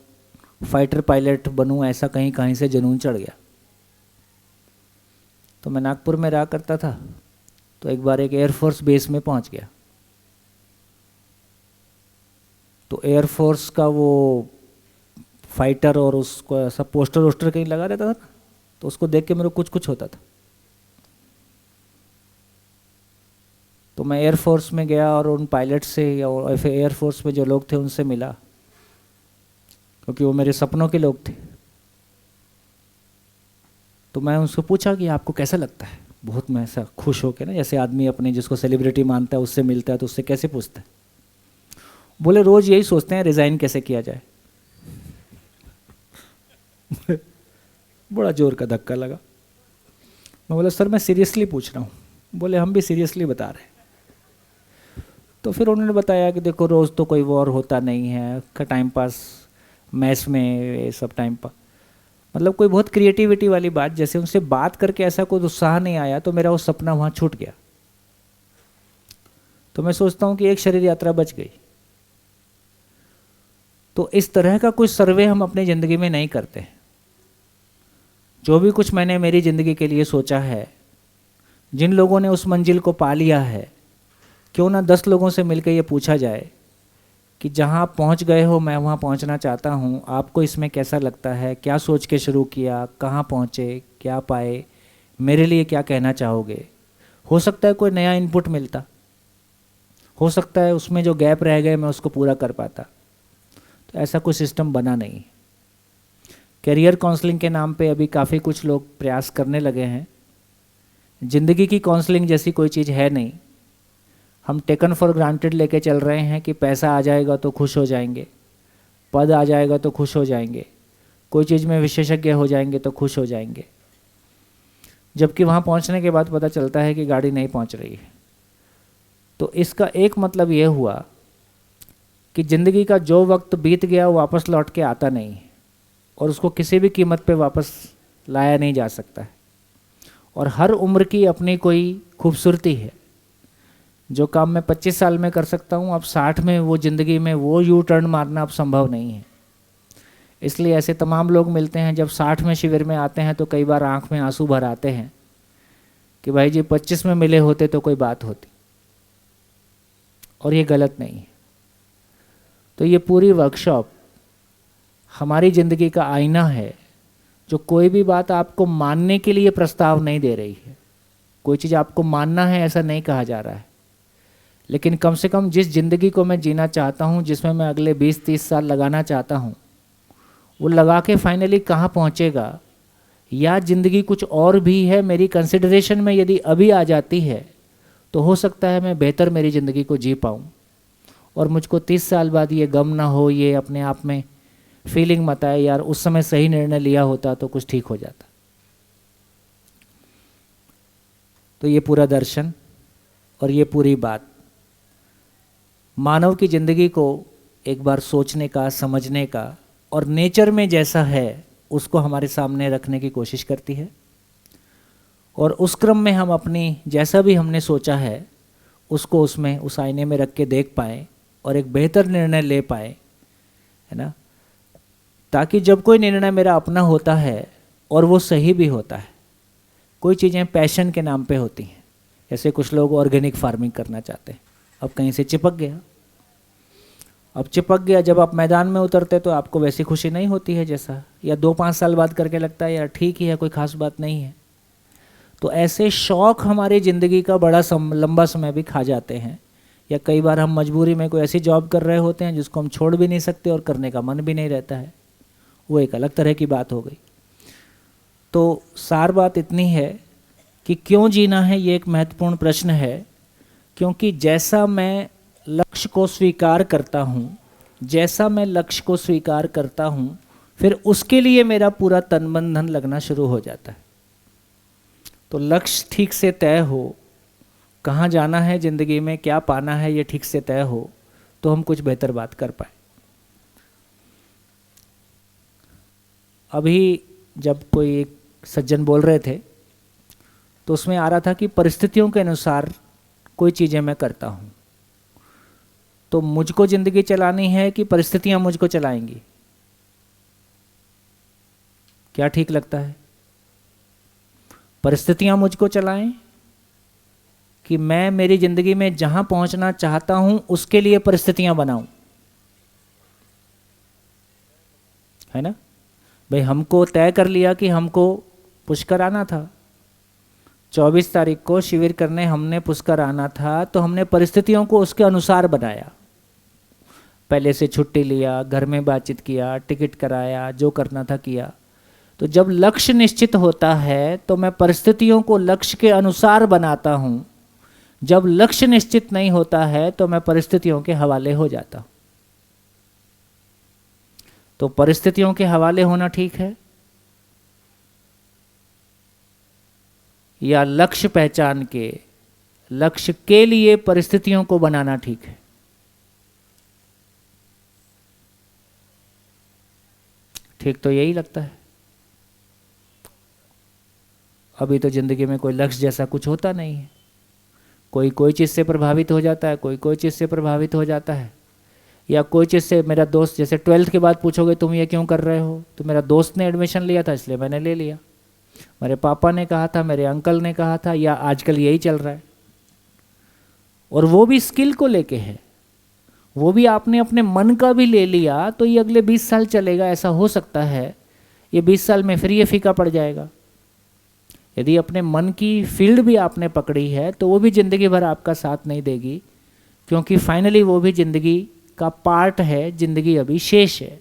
फाइटर पायलट बनूं ऐसा कहीं से जुनून चढ़ गया। तो मैं नागपुर में रहा करता था, तो एक बार एक एयरफोर्स बेस में पहुंच गया। तो एयरफोर्स का वो फाइटर और उसको ऐसा पोस्टर वोस्टर कहीं लगा रहता था ना, तो उसको देख के मेरे को कुछ होता था। तो मैं एयरफोर्स में गया और उन पायलट से या एयरफोर्स में जो लोग थे उनसे मिला, क्योंकि वो मेरे सपनों के लोग थे। तो मैं उनसे पूछा कि आपको कैसा लगता है, बहुत मैं ऐसा खुश हो के ना, जैसे आदमी अपने जिसको सेलिब्रिटी मानता है उससे मिलता है तो उससे कैसे पूछता है। बोले रोज़ यही सोचते हैं रिज़ाइन कैसे किया जाए। बड़ा जोर का धक्का लगा। मैं बोला सर मैं सीरियसली पूछ रहा हूँ। बोले हम भी सीरियसली बता रहे हैं। तो फिर उन्होंने बताया कि देखो रोज़ तो कोई वॉर होता नहीं है, का टाइम पास मैस में ये सब टाइम पास, मतलब कोई बहुत क्रिएटिविटी वाली बात। जैसे उनसे बात करके ऐसा कोई उत्साह नहीं आया तो मेरा वो सपना वहाँ छूट गया। तो मैं सोचता हूँ कि एक शरीर यात्रा बच गई। तो इस तरह का कोई सर्वे हम अपनी ज़िंदगी में नहीं करते। जो भी कुछ मैंने मेरी ज़िंदगी के लिए सोचा है, जिन लोगों ने उस मंजिल को पा लिया है, क्यों ना 10 लोगों से मिलकर ये पूछा जाए कि जहाँ आप पहुँच गए हो मैं वहाँ पहुँचना चाहता हूँ, आपको इसमें कैसा लगता है, क्या सोच के शुरू किया, कहाँ पहुँचे, क्या पाए, मेरे लिए क्या कहना चाहोगे। हो सकता है कोई नया इनपुट मिलता, हो सकता है उसमें जो गैप रह गए मैं उसको पूरा कर पाता। तो ऐसा कोई सिस्टम बना नहीं। करियर काउंसलिंग के नाम पे अभी काफ़ी कुछ लोग प्रयास करने लगे हैं। ज़िंदगी की काउंसलिंग जैसी कोई चीज़ है नहीं। हम टेकन फॉर ग्रांटेड लेके चल रहे हैं कि पैसा आ जाएगा तो खुश हो जाएंगे, पद आ जाएगा तो खुश हो जाएंगे, कोई चीज़ में विशेषज्ञ हो जाएंगे तो खुश हो जाएंगे। जबकि वहाँ पहुँचने के बाद पता चलता है कि गाड़ी नहीं पहुँच रही है। तो इसका एक मतलब ये हुआ कि ज़िंदगी का जो वक्त बीत गया वो वापस लौट के आता नहीं है और उसको किसी भी कीमत पे वापस लाया नहीं जा सकता है। और हर उम्र की अपनी कोई खूबसूरती है। जो काम मैं 25 साल में कर सकता हूँ, अब 60 में वो ज़िंदगी में वो यू टर्न मारना अब संभव नहीं है। इसलिए ऐसे तमाम लोग मिलते हैं जब 60 में शिविर में आते हैं तो कई बार आँख में आंसू भर आते हैं कि भाई जी 25 में मिले होते तो कोई बात होती। और ये गलत नहीं है। तो ये पूरी वर्कशॉप हमारी ज़िंदगी का आईना है, जो कोई भी बात आपको मानने के लिए प्रस्ताव नहीं दे रही है। कोई चीज़ आपको मानना है ऐसा नहीं कहा जा रहा है, लेकिन कम से कम जिस ज़िंदगी को मैं जीना चाहता हूँ, जिसमें मैं अगले 20-30 साल लगाना चाहता हूँ, वो लगा के फाइनली कहाँ पहुँचेगा, या ज़िंदगी कुछ और भी है मेरी कंसिडरेशन में यदि अभी आ जाती है तो हो सकता है मैं बेहतर मेरी ज़िंदगी को जी पाऊँ और मुझको 30 साल बाद ये गम ना हो, ये अपने आप में फीलिंग मत आए यार उस समय सही निर्णय लिया होता तो कुछ ठीक हो जाता। तो ये पूरा दर्शन और ये पूरी बात मानव की ज़िंदगी को एक बार सोचने का, समझने का और नेचर में जैसा है उसको हमारे सामने रखने की कोशिश करती है। और उस क्रम में हम अपनी जैसा भी हमने सोचा है उसको उसमें उस आईने में रख के देख पाएँ और एक बेहतर निर्णय ले पाएँ, है ना। ताकि जब कोई निर्णय मेरा अपना होता है और वो सही भी होता है, कोई चीज़ें पैशन के नाम पे होती हैं। जैसे कुछ लोग ऑर्गेनिक फार्मिंग करना चाहते हैं, अब कहीं से चिपक गया, अब चिपक गया, जब आप मैदान में उतरते तो आपको वैसी खुशी नहीं होती है जैसा, या 2-5 साल बाद करके लगता है यार ठीक ही है, कोई खास बात नहीं है। तो ऐसे शौक़ हमारी ज़िंदगी का बड़ा लंबा समय भी खा जाते हैं, या कई बार हम मजबूरी में कोई ऐसी जॉब कर रहे होते हैं जिसको हम छोड़ भी नहीं सकते और करने का मन भी नहीं रहता है, वो एक अलग तरह की बात हो गई। तो सार बात इतनी है कि क्यों जीना है ये एक महत्वपूर्ण प्रश्न है, क्योंकि जैसा मैं लक्ष्य को स्वीकार करता हूँ, जैसा मैं लक्ष्य को स्वीकार करता हूँ, फिर उसके लिए मेरा पूरा तन मन धन लगना शुरू हो जाता है। तो लक्ष्य ठीक से तय हो, कहाँ जाना है ज़िंदगी में, क्या पाना है, ये ठीक से तय हो तो हम कुछ बेहतर बात कर पाए। अभी जब कोई एक सज्जन बोल रहे थे तो उसमें आ रहा था कि परिस्थितियों के अनुसार कोई चीज़ें मैं करता हूँ। तो मुझको ज़िंदगी चलानी है कि परिस्थितियाँ मुझको चलाएंगी? क्या ठीक लगता है? परिस्थितियाँ मुझको चलाएं कि मैं मेरी ज़िंदगी में जहाँ पहुँचना चाहता हूँ उसके लिए परिस्थितियाँ बनाऊँ, है ना भाई। हमको तय कर लिया कि हमको पुष्कर आना था, 24 तारीख को शिविर करने हमने पुष्कर आना था, तो हमने परिस्थितियों को उसके अनुसार बनाया। पहले से छुट्टी लिया, घर में बातचीत किया, टिकट कराया, जो करना था किया। तो जब लक्ष्य निश्चित होता है तो मैं परिस्थितियों को लक्ष्य के अनुसार बनाता हूँ। जब लक्ष्य निश्चित नहीं होता है तो मैं परिस्थितियों के हवाले हो जाता हूँ। तो परिस्थितियों के हवाले होना ठीक है, या लक्ष्य पहचान के, लक्ष्य के लिए परिस्थितियों को बनाना ठीक है? ठीक तो यही लगता है। अभी तो जिंदगी में कोई लक्ष्य जैसा कुछ होता नहीं है। कोई कोई चीज़ से प्रभावित हो जाता है, कोई कोई चीज़ से प्रभावित हो जाता है, या कोई चीज़ से। मेरा दोस्त, जैसे 12th के बाद पूछोगे तुम ये क्यों कर रहे हो, तो मेरा दोस्त ने एडमिशन लिया था इसलिए मैंने ले लिया, मेरे पापा ने कहा था, मेरे अंकल ने कहा था, या आजकल यही चल रहा है। और वो भी स्किल को लेके है, वो भी आपने अपने मन का भी ले लिया तो ये अगले 20 साल चलेगा। ऐसा हो सकता है ये 20 साल में फिर ये फीका पड़ जाएगा। यदि अपने मन की फील्ड भी आपने पकड़ी है तो वो भी ज़िंदगी भर आपका साथ नहीं देगी, क्योंकि फाइनली वो भी ज़िंदगी का पार्ट है, ज़िंदगी अभी शेष है।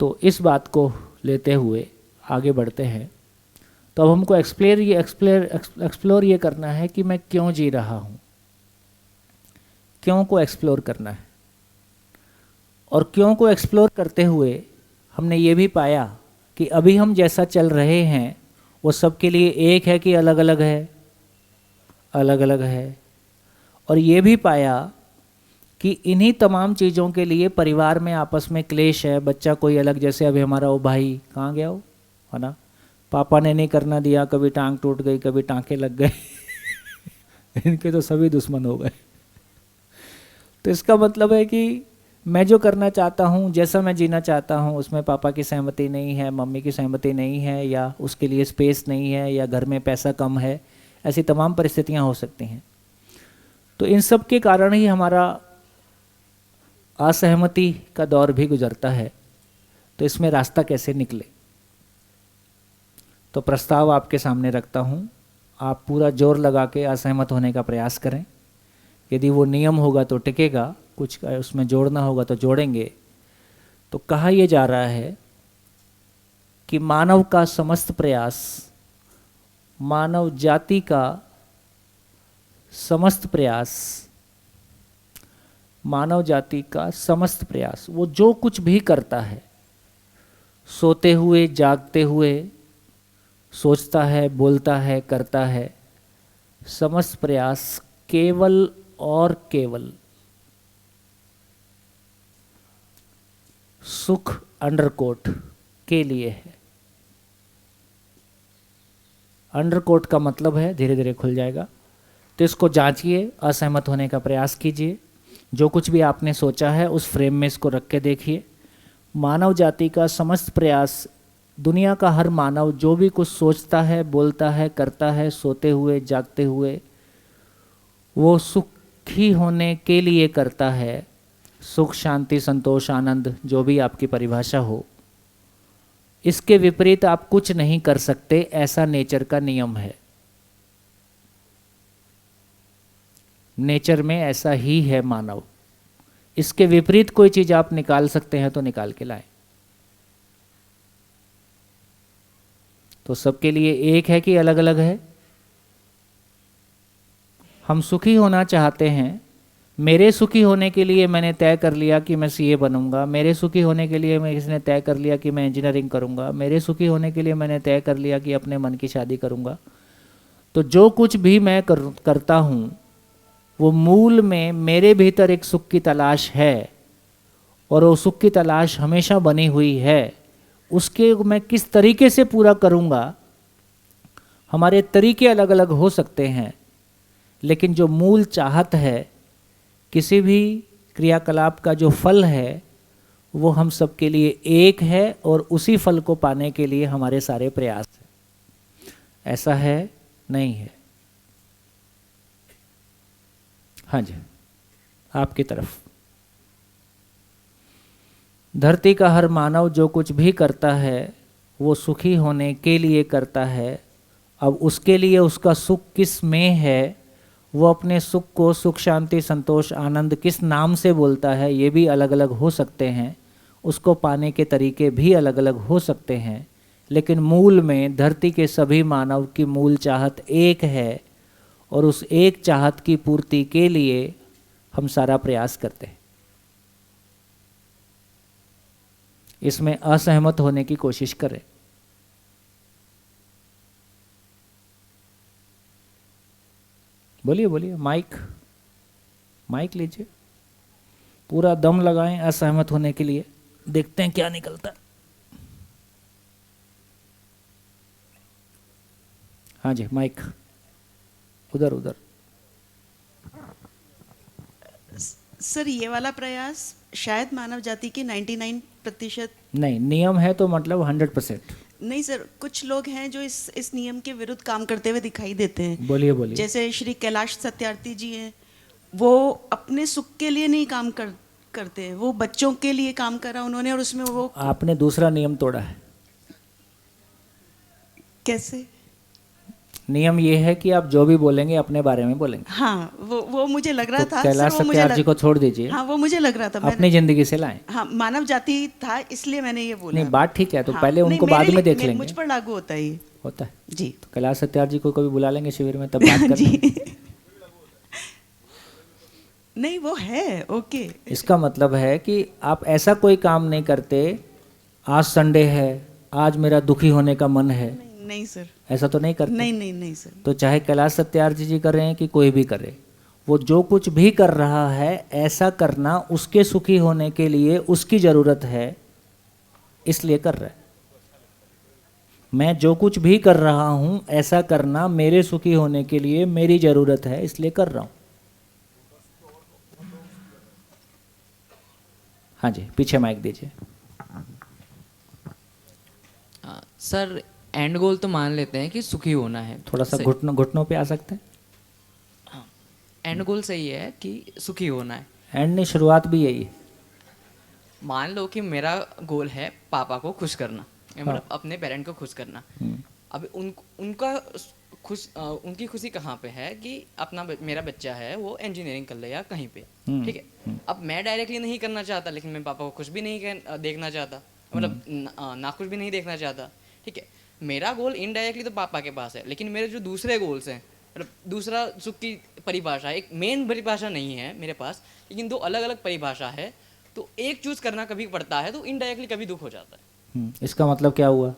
तो इस बात को लेते हुए आगे बढ़ते हैं। तो अब हमको एक्सप्लोर ये करना है कि मैं क्यों जी रहा हूँ, क्यों को एक्सप्लोर करना है। और क्यों को एक्सप्लोर करते हुए हमने ये भी पाया कि अभी हम जैसा चल रहे हैं वो सबके लिए एक है कि अलग अलग है, अलग अलग है। और ये भी पाया कि इन्हीं तमाम चीज़ों के लिए परिवार में आपस में क्लेश है। बच्चा कोई अलग, जैसे अभी हमारा वो भाई कहाँ गया, वो है ना, पापा ने नहीं करना दिया, कभी टांग टूट गई, कभी टांके लग गए इनके तो सभी दुश्मन हो गए। तो इसका मतलब है कि मैं जो करना चाहता हूँ, जैसा मैं जीना चाहता हूँ, उसमें पापा की सहमति नहीं है, मम्मी की सहमति नहीं है, या उसके लिए स्पेस नहीं है, या घर में पैसा कम है। ऐसी तमाम परिस्थितियाँ हो सकती हैं। तो इन सब के कारण ही हमारा असहमति का दौर भी गुजरता है। तो इसमें रास्ता कैसे निकले, तो प्रस्ताव आपके सामने रखता हूँ। आप पूरा जोर लगा के असहमत होने का प्रयास करें। यदि वो नियम होगा तो टिकेगा, कुछ उसमें जोड़ना होगा तो जोड़ेंगे। तो कहा यह जा रहा है कि मानव का समस्त प्रयास, मानव जाति का समस्त प्रयास, मानव जाति का समस्त प्रयास, वो जो कुछ भी करता है, सोते हुए, जागते हुए, सोचता है, बोलता है, करता है, समस्त प्रयास केवल और केवल सुख अंडरकोट के लिए है। अंडरकोट का मतलब है, धीरे धीरे खुल जाएगा। तो इसको जांचिए, असहमत होने का प्रयास कीजिए। जो कुछ भी आपने सोचा है उस फ्रेम में इसको रख के देखिए। मानव जाति का समस्त प्रयास, दुनिया का हर मानव जो भी कुछ सोचता है, बोलता है, करता है, सोते हुए, जागते हुए, वो सुखी होने के लिए करता है। सुख, शांति, संतोष, आनंद, जो भी आपकी परिभाषा हो। इसके विपरीत आप कुछ नहीं कर सकते, ऐसा नेचर का नियम है। नेचर में ऐसा ही है मानव। इसके विपरीत कोई चीज आप निकाल सकते हैं तो निकाल के लाएं। तो सबके लिए एक है कि अलग अलग है? हम सुखी होना चाहते हैं। मेरे सुखी होने के लिए मैंने तय कर लिया कि मैं सीए बनूंगा। मेरे सुखी होने के लिए मैं किसी ने तय कर लिया कि मैं इंजीनियरिंग करूंगा। मेरे सुखी होने के लिए मैंने तय कर लिया कि अपने मन की शादी करूंगा। तो जो कुछ भी मैं करता हूं वो मूल में मेरे भीतर एक सुख की तलाश है, और वो सुख की तलाश हमेशा बनी हुई है। उसके मैं किस तरीके से पूरा करूंगा, हमारे तरीके अलग अलग हो सकते हैं, लेकिन जो मूल चाहत है, किसी भी क्रियाकलाप का जो फल है, वो हम सबके लिए एक है, और उसी फल को पाने के लिए हमारे सारे प्रयास हैं। ऐसा है? नहीं है? हाँ जी, आपकी तरफ। धरती का हर मानव जो कुछ भी करता है वो सुखी होने के लिए करता है। अब उसके लिए उसका सुख किस में है, वो अपने सुख को सुख, शांति, संतोष, आनंद किस नाम से बोलता है, ये भी अलग अलग हो सकते हैं। उसको पाने के तरीके भी अलग अलग हो सकते हैं, लेकिन मूल में धरती के सभी मानव की मूल चाहत एक है, और उस एक चाहत की पूर्ति के लिए हम सारा प्रयास करते हैं। इसमें असहमत होने की कोशिश करें। बोलिए बोलिए, माइक माइक लीजिए, पूरा दम लगाएं असहमत होने के लिए, देखते हैं क्या निकलता है। हाँ जी, माइक उधर उधर। सर ये वाला प्रयास शायद मानव जाति की 99% नहीं, नियम है तो मतलब 100%। नहीं सर, कुछ लोग हैं जो इस नियम के विरुद्ध काम करते हुए दिखाई देते हैं। बोलिए बोलिए। जैसे श्री कैलाश सत्यार्थी जी हैं, वो अपने सुख के लिए नहीं काम करते हैं, वो बच्चों के लिए काम करा उन्होंने, और उसमें वो आपने दूसरा नियम तोड़ा है। कैसे? नियम ये है कि आप जो भी बोलेंगे अपने बारे में बोलेंगे। हाँ, वो मुझे लग रहा तो था कैलाश सर, वो मुझे सत्यार्थी को छोड़ दीजिए। हाँ, वो मुझे लग रहा था अपनी जिंदगी से लाएं। हाँ, मानव जाति था इसलिए मैंने ये बोला। नहीं, बात ठीक है, तो हाँ, पहले नहीं, उनको मेरे बाद में लिए- देख मेरे- लेंगे। मुझ पर लागू होता है ये। होता है जी। तो कैलाश सत्यार्थी को कभी बुला लेंगे शिविर में, तब बात करेंगे। नहीं, वो है ओके। इसका मतलब है कि आप ऐसा कोई काम नहीं करते, आज संडे है, आज मेरा दुखी होने का मन है, नहीं सर, ऐसा तो नहीं करते। नहीं सर। तो चाहे कैलाश सत्यार्थी जी कर रहे हैं कि कोई भी करे, वो जो कुछ भी कर रहा है ऐसा करना उसके सुखी होने के लिए उसकी ज़रूरत है, इसलिए कर रहा है। मैं जो कुछ भी कर रहा हूँ ऐसा करना मेरे सुखी होने के लिए मेरी ज़रूरत है, इसलिए कर रहा हूँ। हाँ जी, पीछे माइक दीजिए। सर एंड गोल तो मान लेते हैं कि सुखी होना है, थोड़ा सा घुटनों पे आ सकते हैं। एंड गोल सही है कि सुखी होना है। एंड नहीं, शुरुआत भी यही है। मान लो कि मेरा गोल है पापा को खुश करना, मतलब अपने पेरेंट को खुश करना। अब उनका उनकी खुशी कहाँ पे है कि मेरा बच्चा है वो इंजीनियरिंग कर ले या कहीं पे, ठीक है। अब मैं डायरेक्टली नहीं करना चाहता, लेकिन मैं पापा को खुश भी नहीं देखना चाहता, मतलब नाखुश भी नहीं देखना चाहता, ठीक है। मेरा गोल इनडायरेक्टली तो पापा के पास है, लेकिन मेरे जो दूसरे गोल्स हैं, मतलब दूसरा सुख की परिभाषा, एक मेन परिभाषा नहीं है मेरे पास, लेकिन दो अलग अलग परिभाषा है, तो एक चूज करना कभी पड़ता है, तो इनडायरेक्टली कभी दुख हो जाता है। इसका मतलब क्या हुआ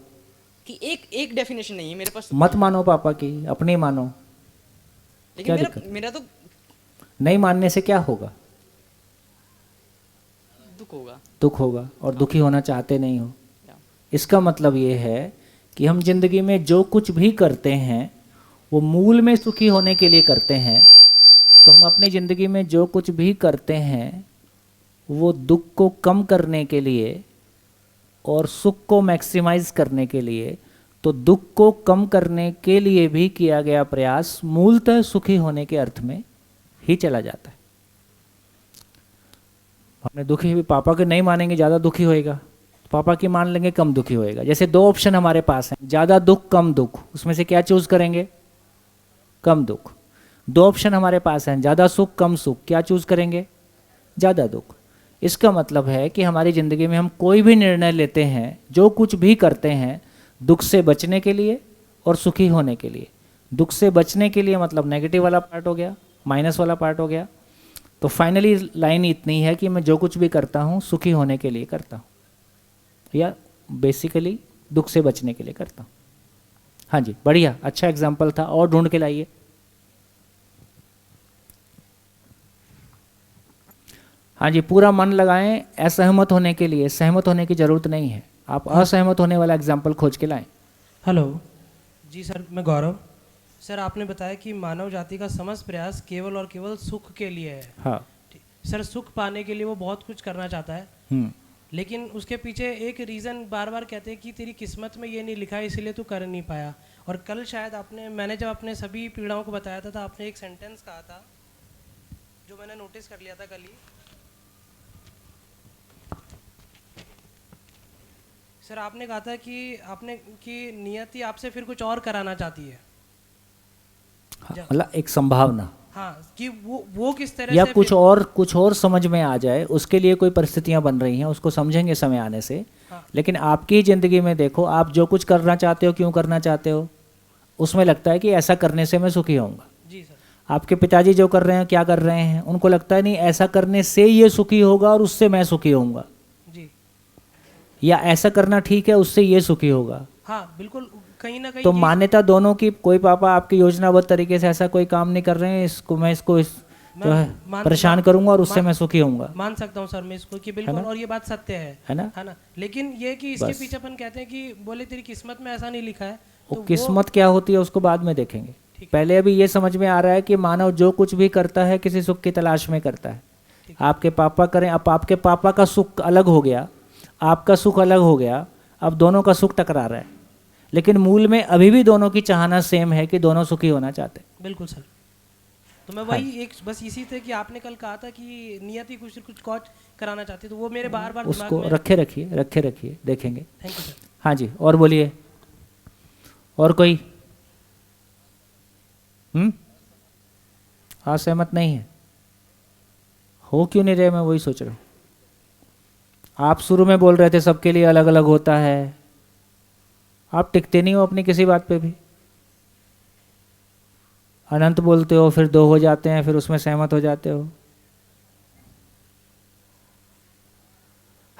कि एक डेफिनेशन नहीं है मेरे पास। मत मानो पापा की, अपनी मानो। लेकिन मेरा तो नहीं मानने से क्या होगा? दुख होगा और दुखी होना चाहते नहीं हो। इसका मतलब ये है कि हम जिंदगी में जो कुछ भी करते हैं वो मूल में सुखी होने के लिए करते हैं। तो हम अपनी ज़िंदगी में जो कुछ भी करते हैं वो दुख को कम करने के लिए और सुख को मैक्सिमाइज करने के लिए, तो दुख को कम करने के लिए भी किया गया प्रयास मूलतः सुखी होने के अर्थ में ही चला जाता है। हमने दुखी भी पापा के नहीं मानेंगे, ज़्यादा दुखी होएगा, पापा की मान लेंगे कम दुखी होएगा। जैसे दो ऑप्शन हमारे पास हैं, ज़्यादा दुख कम दुख, उसमें से क्या चूज करेंगे? कम दुख। दो ऑप्शन हमारे पास हैं, ज़्यादा सुख कम सुख, क्या चूज करेंगे? ज़्यादा दुख। इसका मतलब है कि हमारी ज़िंदगी में हम कोई भी निर्णय लेते हैं, जो कुछ भी करते हैं, दुख से बचने के लिए और सुखी होने के लिए। दुख से बचने के लिए मतलब नेगेटिव वाला पार्ट हो गया, माइनस वाला पार्ट हो गया। तो फाइनली लाइन इतनी है कि मैं जो कुछ भी करता हूँ सुखी होने के लिए करता हूँ, या बेसिकली दुख से बचने के लिए करता हूँ। हाँ जी, बढ़िया, अच्छा एग्जाम्पल था, और ढूंढ के लाइए। हाँ जी, पूरा मन लगाएं असहमत होने के लिए। सहमत होने की जरूरत नहीं है, आप असहमत होने वाला एग्जाम्पल खोज के लाएं। हेलो जी सर, मैं गौरव। सर आपने बताया कि मानव जाति का समस्त प्रयास केवल और केवल सुख के लिए है। हाँ सर, सुख पाने के लिए वो बहुत कुछ करना चाहता है, लेकिन उसके पीछे एक रीज़न बार बार कहते हैं कि तेरी किस्मत में ये नहीं लिखा है इसलिए तू कर नहीं पाया। और कल शायद मैंने जब अपने सभी पीड़ाओं को बताया था, तो आपने एक सेंटेंस कहा था जो मैंने नोटिस कर लिया था कल ही। सर आपने कहा था कि नियति आपसे फिर कुछ और कराना चाहती है। मतलब एक संभावना, हाँ, कि वो किस तरह या से कुछ और समझ में आ जाए, उसके लिए कोई परिस्थितियां बन रही हैं, उसको समझेंगे समय आने से। हाँ। लेकिन आपकी ज़िंदगी में देखो, आप जो कुछ करना चाहते हो, क्यों करना चाहते हो, उसमें लगता है कि ऐसा करने से मैं सुखी होऊंगा। जी सर। आपके पिताजी जो कर रहे हैं, क्या कर रहे हैं, उनको लगता है नहीं ऐसा करने से ये सुखी होगा और उससे मैं सुखी होऊंगा, जी। या ऐसा करना ठीक है उससे ये सुखी होगा। हाँ बिल्कुल, कहीं ना कहीं तो ये- मान्यता दोनों की, कोई पापा आपकी योजनाबद्ध तरीके से ऐसा कोई काम नहीं कर रहे हैं, इसको मैं इसको जो है परेशान करूंगा और उससे मैं सुखी होऊंगा, मान सकता हूँ सर मैं इसको कि बिल्कुल, और ये बात सत्य है ना? है ना। लेकिन ये कि इसके बस। पीछे अपन कहते हैं कि बोले तेरी किस्मत में ऐसा नहीं लिखा है, तो वो किस्मत क्या होती है उसको बाद में देखेंगे। पहले अभी ये समझ में आ रहा है कि मानव जो कुछ भी करता है किसी सुख की तलाश में करता है। आपके पापा करें, अब आपके पापा का सुख अलग हो गया, आपका सुख अलग हो गया, अब दोनों का सुख टकरा रहा है, लेकिन मूल में अभी भी दोनों की चाहना सेम है कि दोनों सुखी होना चाहते हैं। बिल्कुल सर। तो मैं वही एक बस इसी थे कि आपने कल कहा था कि नियति कुछ कुछ कॉच कराना चाहती है, तो वो मेरे बार बार उसको दिमाग में रखे रखिए देखेंगे। Thank you sir. हाँ जी, और बोलिए, और कोई? हाँ, सहमत नहीं है? हो क्यों नहीं रहे, मैं वही सोच रहा हूँ। आप शुरू में बोल रहे थे सबके लिए अलग अलग होता है, आप टिकते नहीं हो अपनी किसी बात पे भी, अनंत बोलते हो, फिर 2 हो जाते हैं, फिर उसमें सहमत हो जाते हो।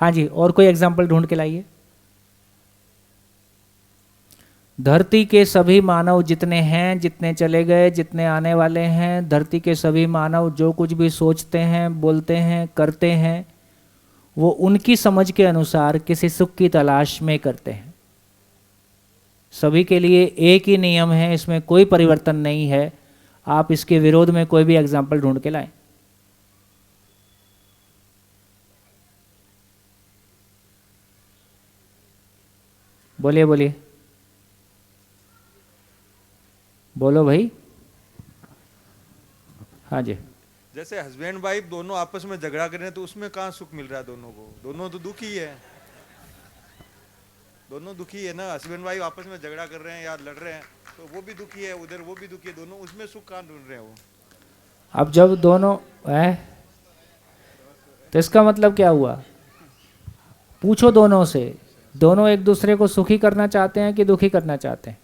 हाँ जी, और कोई एग्जाम्पल ढूंढ के लाइए। धरती के सभी मानव जितने हैं, जितने चले गए, जितने आने वाले हैं, धरती के सभी मानव जो कुछ भी सोचते हैं, बोलते हैं, करते हैं, वो उनकी समझ के अनुसार किसी सुख की तलाश में करते हैं। सभी के लिए एक ही नियम है, इसमें कोई परिवर्तन नहीं है। आप इसके विरोध में कोई भी एग्जाम्पल ढूंढ के लाएं। बोलिए बोलिए, बोलो भाई। हाँ जी। जैसे हस्बैंड वाइफ दोनों आपस में झगड़ा कर रहे हैं, तो उसमें कहाँ सुख मिल रहा है दोनों को? दोनों तो दुखी है, दोनों दुखी है ना। हस्बैंड वाइफ आपस में झगड़ा कर रहे हैं या लड़ रहे हैं, तो वो भी दुखी है, उधर वो भी दुखी है, दोनों उसमें सुख कहाँ ढूंढ रहे हैं वो? अब जब दोनों है तो इसका मतलब क्या हुआ? पूछो दोनों से, दोनों एक दूसरे को सुखी करना चाहते हैं कि दुखी करना चाहते हैं?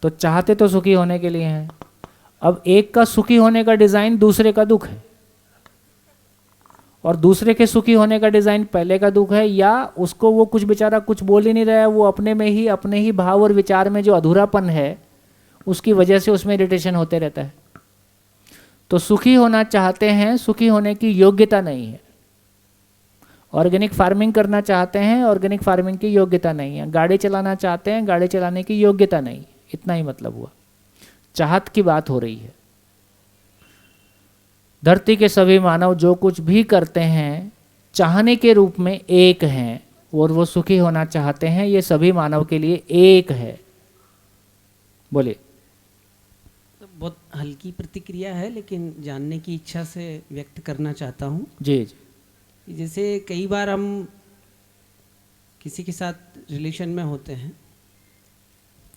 तो चाहते तो सुखी होने के लिए हैं। अब एक का सुखी होने का डिजाइन दूसरे का दुख है, और दूसरे के सुखी होने का डिजाइन पहले का दुख है, या उसको वो कुछ बेचारा कुछ बोल ही नहीं रहा है, वो अपने में ही, अपने ही भाव और विचार में जो अधूरापन है उसकी वजह से उसमें इरिटेशन होते रहता है। तो सुखी होना चाहते हैं, सुखी होने की योग्यता नहीं है। ऑर्गेनिक फार्मिंग करना चाहते हैं, ऑर्गेनिक फार्मिंग की योग्यता नहीं है। गाड़ी चलाना चाहते हैं, गाड़ी चलाने की योग्यता नहीं। इतना ही मतलब हुआ, चाहत की बात हो रही है। धरती के सभी मानव जो कुछ भी करते हैं चाहने के रूप में एक हैं, और वो सुखी होना चाहते हैं। ये सभी मानव के लिए एक है। बोलिए। बहुत हल्की प्रतिक्रिया है, लेकिन जानने की इच्छा से व्यक्त करना चाहता हूँ। जी जी। जैसे कई बार हम किसी के साथ रिलेशन में होते हैं,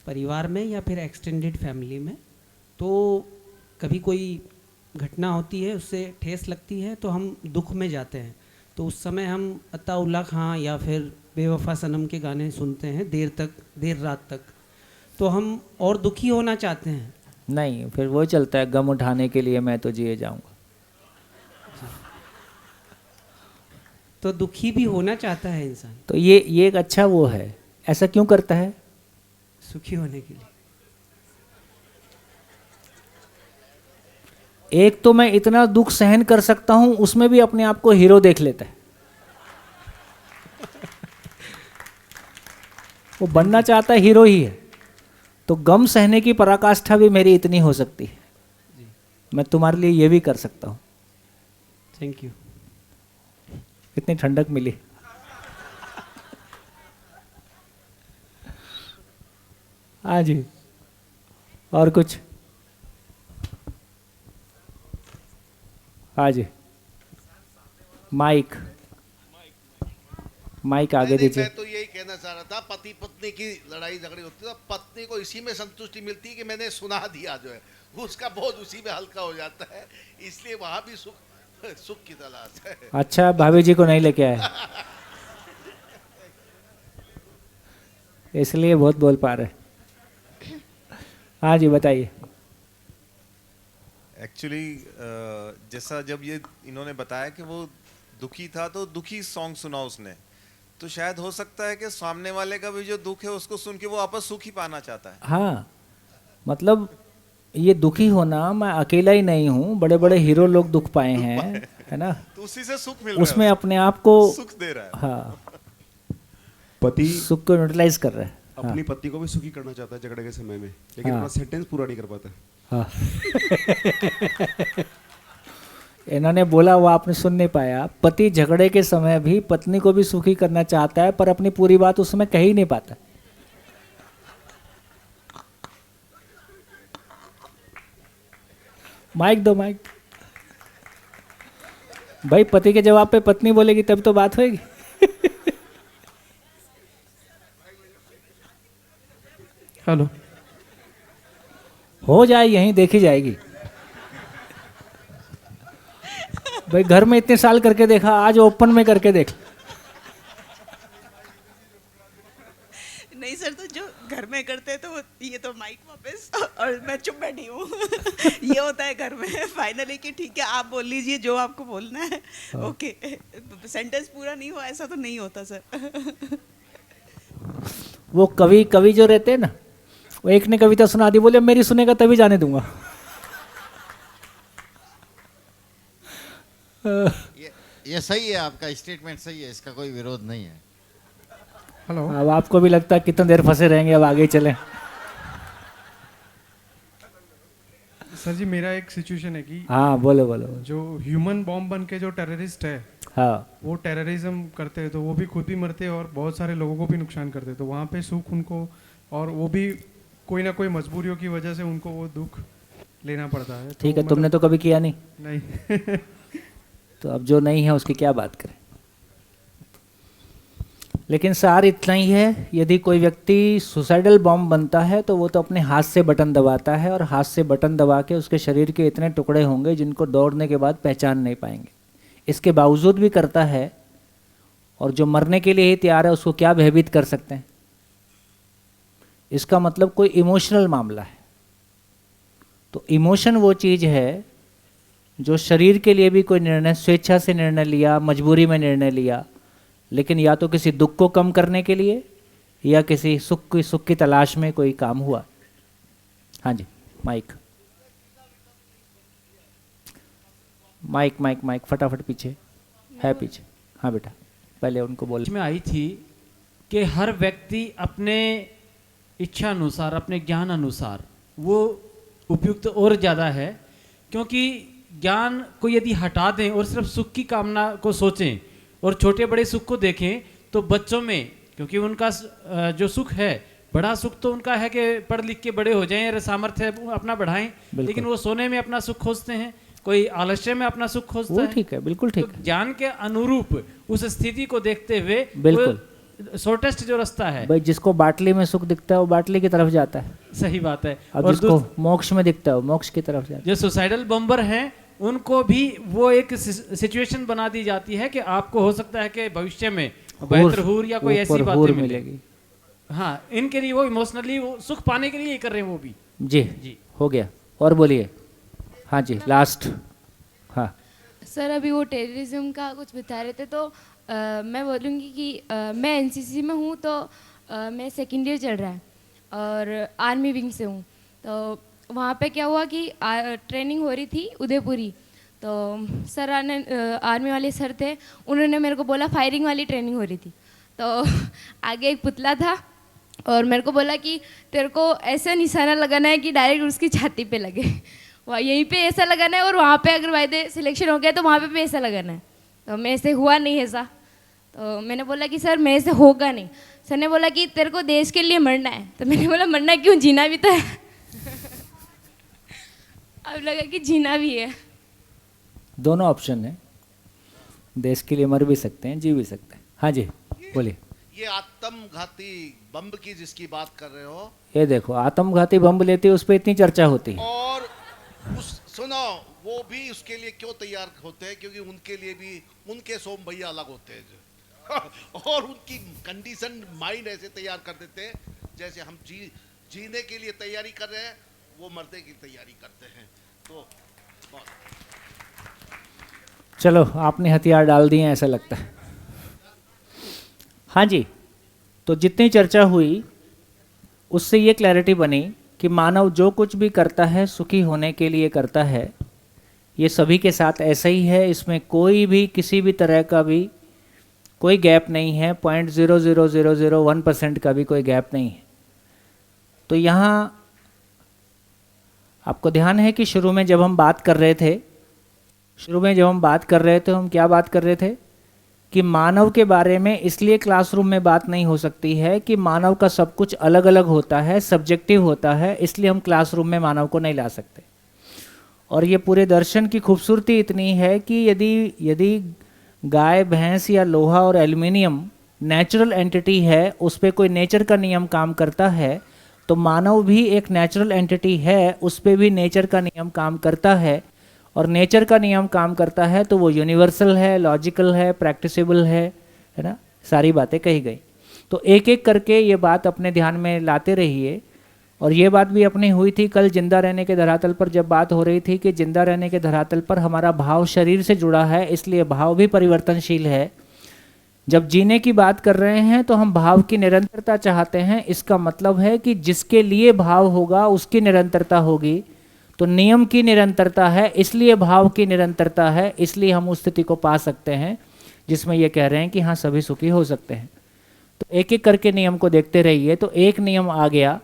परिवार में या फिर एक्सटेंडेड फैमिली में, तो कभी कोई घटना होती है, उससे ठेस लगती है, तो हम दुख में जाते हैं। तो उस समय हम अत्ता उल्ला खां या फिर बेवफा सनम के गाने सुनते हैं देर रात तक। तो हम और दुखी होना चाहते हैं। नहीं, फिर वो चलता है, गम उठाने के लिए मैं तो जिए जाऊंगा। तो दुखी भी होना चाहता है इंसान। तो ये एक अच्छा वो है। ऐसा क्यों करता है? सुखी होने के लिए। एक तो मैं इतना दुख सहन कर सकता हूं, उसमें भी अपने आप को हीरो देख लेता है। वो बनना चाहता है हीरो ही है। तो गम सहने की पराकाष्ठा भी मेरी इतनी हो सकती है, मैं तुम्हारे लिए ये भी कर सकता हूं। Thank you. इतनी ठंडक मिली। हाँ जी, और कुछ? हाँ जी, माइक आगे दीजिए। मैं तो यही कहना चाह रहा था, पति पत्नी की लड़ाई झगड़ी होती है, तो पत्नी को इसी में संतुष्टि मिलती है कि मैंने सुना दिया, जो है उसका बोझ उसी में हल्का हो जाता है, इसलिए वहां भी सुख की तलाश है। अच्छा, भाभी जी को नहीं लेके आए इसलिए बहुत बोल पा रहे। हाँ जी, बताइए। एक्चुअली जैसा जब ये इन्होंने बताया कि वो दुखी था, तो दुखी सॉन्ग सुना उसने, तो शायद हो सकता है कि सामने वाले का भी जो दुख है उसको सुन के वो वापस सुख ही पाना चाहता है। हाँ, मतलब ये दुखी होना, मैं अकेला ही नहीं हूँ, बड़े बड़े हीरो लोग दुख पाए हैं, है ना। तो उसी से सुख मिल रहा है, उसमें अपने आप को सुख दे रहा है। हाँ, पति सुख को न्यूट्रलाइज कर रहा है। अपनी पत्नी को भी सुखी करना चाहता है झगड़े के समय में, लेकिन हाँ। अपना सेंटेंस पूरा नहीं कर पाता। हाँ। इन्होंने बोला वो आपने सुन नहीं पाया। पति झगड़े के समय भी पत्नी को भी सुखी करना चाहता है, पर अपनी पूरी बात उसमें कह ही नहीं पाता। माइक दो, माइक। भाई पति के जवाब पे पत्नी बोलेगी तब तो बात होगी। हेलो, हो जाए यहीं देखी जाएगी। भाई घर में इतने साल करके देखा, आज ओपन में करके देख। नहीं सर, तो जो घर में करते हैं तो ये तो माइक वापस और मैं चुप बैठी हूँ। ये होता है घर में फाइनली कि ठीक है आप बोल लीजिए जो आपको बोलना है। ओके, सेंटेंस पूरा नहीं हुआ ऐसा तो नहीं होता सर। वो कवि जो रहते हैं ना, वो एक ने कविता सुना दी, बोले मेरी सुनेगा तभी जाने दूंगा। ये सही है, आपका स्टेटमेंट सही है, इसका कोई विरोध नहीं है। हेलो, अब आपको भी लगता है कितनी देर फंसे रहेंगे, अब आगे चलें। सर जी मेरा एक सिचुएशन है कि हाँ बोलो बोलो। जो ह्यूमन बॉम्ब बन के जो टेररिस्ट है, हाँ, वो टेररिज्म करते हैं तो वो भी खुद भी मरते हैं और बहुत सारे लोगों को भी नुकसान करते हैं, तो वहाँ पे सुख उनको, और वो भी कोई ना कोई मजबूरियों की वजह से उनको वो दुख लेना पड़ता है। ठीक है, तुमने तो कभी किया नहीं। नहीं। तो अब जो नहीं है उसकी क्या बात करें। लेकिन सार इतना ही है, यदि कोई व्यक्ति सुसाइडल बॉम्ब बनता है तो वो तो अपने हाथ से बटन दबाता है, और हाथ से बटन दबा के उसके शरीर के इतने टुकड़े होंगे जिनको दौड़ने के बाद पहचान नहीं पाएंगे। इसके बावजूद भी करता है, और जो मरने के लिए ही तैयार है उसको क्या भयभीत कर सकते हैं। इसका मतलब कोई इमोशनल मामला है। तो इमोशन वो चीज़ है जो शरीर के लिए भी कोई निर्णय, स्वेच्छा से निर्णय लिया, मजबूरी में निर्णय लिया, लेकिन या तो किसी दुख को कम करने के लिए या किसी सुख की तलाश में कोई काम हुआ। हाँ जी, माइक माइक माइक माइक फटाफट पीछे है, पीछे। हाँ बेटा, पहले उनको बोल। में आई थी कि हर व्यक्ति अपने इच्छा अनुसार, अपने ज्ञान अनुसार वो उपयुक्त और ज़्यादा है, क्योंकि ज्ञान को यदि हटा दें और सिर्फ सुख की कामना को सोचें और छोटे बड़े सुख को देखें, तो बच्चों में, क्योंकि उनका जो सुख है, बड़ा सुख तो उनका है कि पढ़ लिख के बड़े हो जाएं, सामर्थ्य अपना बढ़ाएं, लेकिन वो सोने में अपना सुख खोजते हैं, कोई आलस्य में अपना सुख खोजता है। ठीक है, बिल्कुल ठीक है। ज्ञान के अनुरूप उस स्थिति को देखते हुए बिल्कुल शॉर्टेस्ट जो रास्ता है। भाई जिसको बाटली में सुख दिखता है वो बाटली की तरफ जाता है। सही बात है। और जिसको मोक्ष में दिखता है वो मोक्ष की तरफ जाता है। जो सुसाइडल बम्बर हैं उनको भी वो एक सिचुएशन बना दी जाती है कि आपको हो सकता है कि भविष्य में बेहतर हूर या कोई ऐसी बातें मिलेगी। हाँ, इनके लिए वो इमोशनली वो सुख पाने के लिए ही कर रहे हैं वो भी। जी हो गया। और बोलिए। हाँ जी, लास्ट। हाँ सर, अभी वो टेररिज्म का कुछ बता रहे थे, तो मैं बोलूँगी कि मैं एनसीसी में हूँ, तो मैं सेकेंड ईयर चल रहा है और आर्मी विंग से हूँ। तो वहाँ पे क्या हुआ कि ट्रेनिंग हो रही थी उदयपुरी, तो सर आर्मी वाले सर थे, उन्होंने मेरे को बोला फायरिंग वाली ट्रेनिंग हो रही थी, तो आगे एक पुतला था और मेरे को बोला कि तेरे को ऐसा निशाना लगाना है कि डायरेक्ट उसकी छाती पे लगे, वहाँ यहीं पे ऐसा लगाना है, और वहाँ पे अगर वायदे सिलेक्शन हो गया तो वहाँ पे भी ऐसा लगाना है। तो मेरे से हुआ नहीं ऐसा, तो मैंने बोला कि सर मेरे से होगा नहीं। सर ने बोला कि तेरे को देश के लिए मरना है, तो मैंने बोला मरना क्यों, जीना भी तो है। अब लगा कि जीना भी है। दोनों ऑप्शन है, देश के लिए मर भी सकते हैं, जी भी सकते हैं। हाँ जी बोलिए। ये आत्मघाती बम की जिसकी बात कर रहे हो, ये देखो आत्मघाती बम लेते उस पर इतनी चर्चा होती है, और सुनो वो भी उसके लिए क्यों तैयार होते हैं, क्योंकि उनके लिए भी उनके सोम भैया अलग होते हैं और उनकी कंडीशन माइंड ऐसे तैयार कर देते हैं जैसे हम जीने के लिए तैयारी कर रहे हैं, वो मरने की तैयारी करते हैं। तो चलो आपने हथियार डाल दिए ऐसा लगता है। हाँ जी, तो जितनी चर्चा हुई उससे ये क्लैरिटी बनी कि मानव जो कुछ भी करता है सुखी होने के लिए करता है। ये सभी के साथ ऐसा ही है, इसमें कोई भी किसी भी तरह का भी कोई गैप नहीं है, 0.00001% का भी कोई गैप नहीं है। तो यहाँ आपको ध्यान है कि शुरू में जब हम बात कर रहे थे हम क्या बात कर रहे थे कि मानव के बारे में इसलिए क्लासरूम में बात नहीं हो सकती है कि मानव का सब कुछ अलग अलग होता है, सब्जेक्टिव होता है, इसलिए हम क्लासरूम में मानव को नहीं ला सकते। और ये पूरे दर्शन की खूबसूरती इतनी है कि यदि गाय, भैंस या लोहा और एल्युमिनियम नेचुरल एंटिटी है, उस पर कोई नेचर का नियम काम करता है, तो मानव भी एक नेचुरल एंटिटी है, उस पर भी नेचर का नियम काम करता है। और नेचर का नियम काम करता है तो वो यूनिवर्सल है, लॉजिकल है, प्रैक्टिसेबल है ना, सारी बातें कही गई। तो एक एक करके ये बात अपने ध्यान में लाते रहिए। और ये बात भी अपनी हुई थी कल जिंदा रहने के धरातल पर, जब बात हो रही थी कि जिंदा रहने के धरातल पर हमारा भाव शरीर से जुड़ा है, इसलिए भाव भी परिवर्तनशील है। जब जीने की बात कर रहे हैं तो हम भाव की निरंतरता चाहते हैं। इसका मतलब है कि जिसके लिए भाव होगा उसकी निरंतरता होगी। तो नियम की निरंतरता है, इसलिए भाव की निरंतरता है, इसलिए हम उस स्थिति को पा सकते हैं जिसमें ये कह रहे हैं कि हाँ सभी सुखी हो सकते हैं। तो एक एक करके नियम को देखते रहिए। तो एक नियम आ गया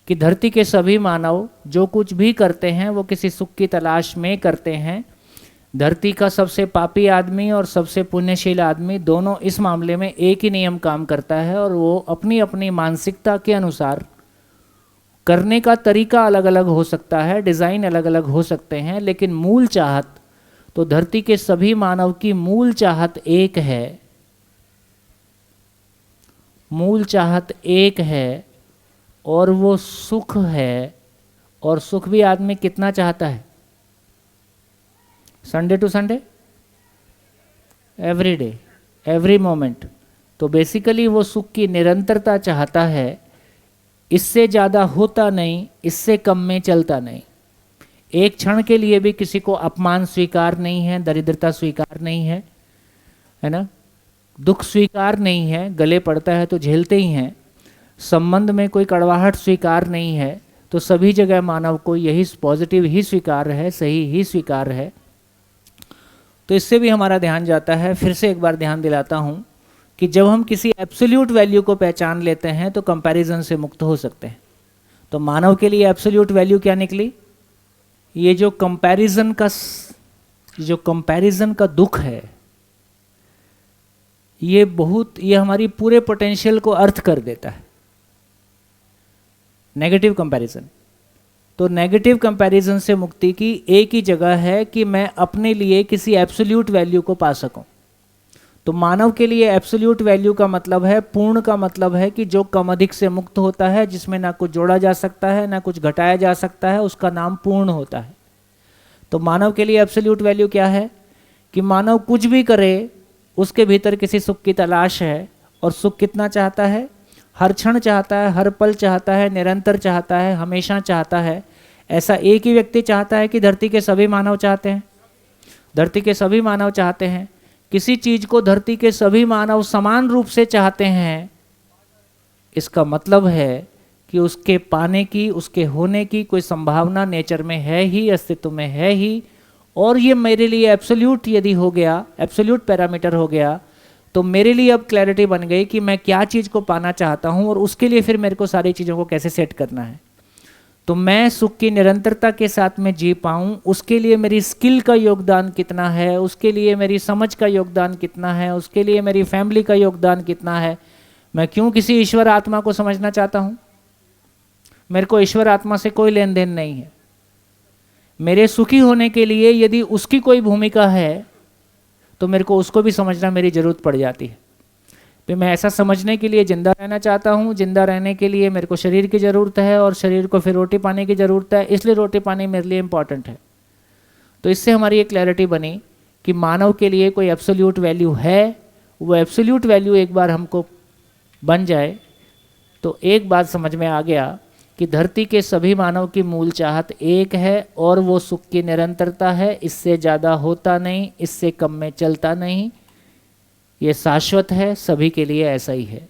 कि धरती के सभी मानव जो कुछ भी करते हैं वो किसी सुख की तलाश में करते हैं। धरती का सबसे पापी आदमी और सबसे पुण्यशील आदमी दोनों इस मामले में एक ही नियम काम करता है, और वो अपनी अपनी मानसिकता के अनुसार करने का तरीका अलग अलग हो सकता है, डिज़ाइन अलग अलग हो सकते हैं, लेकिन मूल चाहत तो धरती के सभी मानव की मूल चाहत एक है। मूल चाहत एक है और वो सुख है। और सुख भी आदमी कितना चाहता है? Sunday to Sunday, every day, every moment. तो बेसिकली वो सुख की निरंतरता चाहता है। इससे ज़्यादा होता नहीं, इससे कम में चलता नहीं। एक क्षण के लिए भी किसी को अपमान स्वीकार नहीं है, दरिद्रता स्वीकार नहीं है, है ना, दुख स्वीकार नहीं है, गले पड़ता है तो झेलते ही हैं, संबंध में कोई कड़वाहट स्वीकार नहीं है। तो सभी जगह मानव को यही पॉजिटिव ही स्वीकार है, सही ही स्वीकार है। तो इससे भी हमारा ध्यान जाता है। फिर से एक बार ध्यान दिलाता हूँ कि जब हम किसी एब्सोल्यूट वैल्यू को पहचान लेते हैं तो कंपैरिजन से मुक्त हो सकते हैं। तो मानव के लिए एब्सोल्यूट वैल्यू क्या निकली? ये जो कंपैरिजन का दुख है, ये हमारी पूरे पोटेंशियल को अर्थ कर देता है। Negative comparison. तो नेगेटिव कंपैरिजन से मुक्ति की एक ही जगह है कि मैं अपने लिए किसी एब्सोल्यूट वैल्यू को पा सकूं। तो मानव के लिए एब्सोल्यूट वैल्यू का मतलब है, पूर्ण का मतलब है कि जो कम अधिक से मुक्त होता है, जिसमें ना कुछ जोड़ा जा सकता है ना कुछ घटाया जा सकता है, उसका नाम पूर्ण होता है। तो मानव के लिए एब्सोल्यूट वैल्यू क्या है कि मानव कुछ भी करे उसके भीतर किसी सुख की तलाश है। और सुख कितना चाहता है? हर क्षण चाहता है, हर पल चाहता है, निरंतर चाहता है, हमेशा चाहता है। ऐसा एक ही व्यक्ति चाहता है कि धरती के सभी मानव चाहते हैं? धरती के सभी मानव चाहते हैं। किसी चीज को धरती के सभी मानव समान रूप से चाहते हैं, इसका मतलब है कि उसके पाने की, उसके होने की कोई संभावना नेचर में है ही, अस्तित्व में है ही। और ये मेरे लिए एब्सोल्यूट यदि हो गया, एब्सोल्यूट पैरामीटर हो गया, तो मेरे लिए अब क्लैरिटी बन गई कि मैं क्या चीज़ को पाना चाहता हूँ और उसके लिए फिर मेरे को सारी चीज़ों को कैसे सेट करना है। तो मैं सुख की निरंतरता के साथ में जी पाऊँ, उसके लिए मेरी स्किल का योगदान कितना है, उसके लिए मेरी समझ का योगदान कितना है, उसके लिए मेरी फैमिली का योगदान कितना है। मैं क्यों किसी ईश्वर आत्मा को समझना चाहता हूँ? मेरे को ईश्वर आत्मा से कोई लेन देन नहीं है। मेरे सुखी होने के लिए यदि उसकी कोई भूमिका है तो मेरे को उसको भी समझना मेरी ज़रूरत पड़ जाती है। फिर मैं ऐसा समझने के लिए ज़िंदा रहना चाहता हूँ। ज़िंदा रहने के लिए मेरे को शरीर की ज़रूरत है और शरीर को फिर रोटी पानी की ज़रूरत है, इसलिए रोटी पानी मेरे लिए इम्पॉर्टेंट है। तो इससे हमारी एक क्लैरिटी बनी कि मानव के लिए कोई एब्सोल्यूट वैल्यू है। वो एब्सोल्यूट वैल्यू एक बार हमको बन जाए तो एक बात समझ में आ गया कि धरती के सभी मानव की मूल चाहत एक है और वो सुख की निरंतरता है। इससे ज़्यादा होता नहीं, इससे कम में चलता नहीं। ये शाश्वत है, सभी के लिए ऐसा ही है।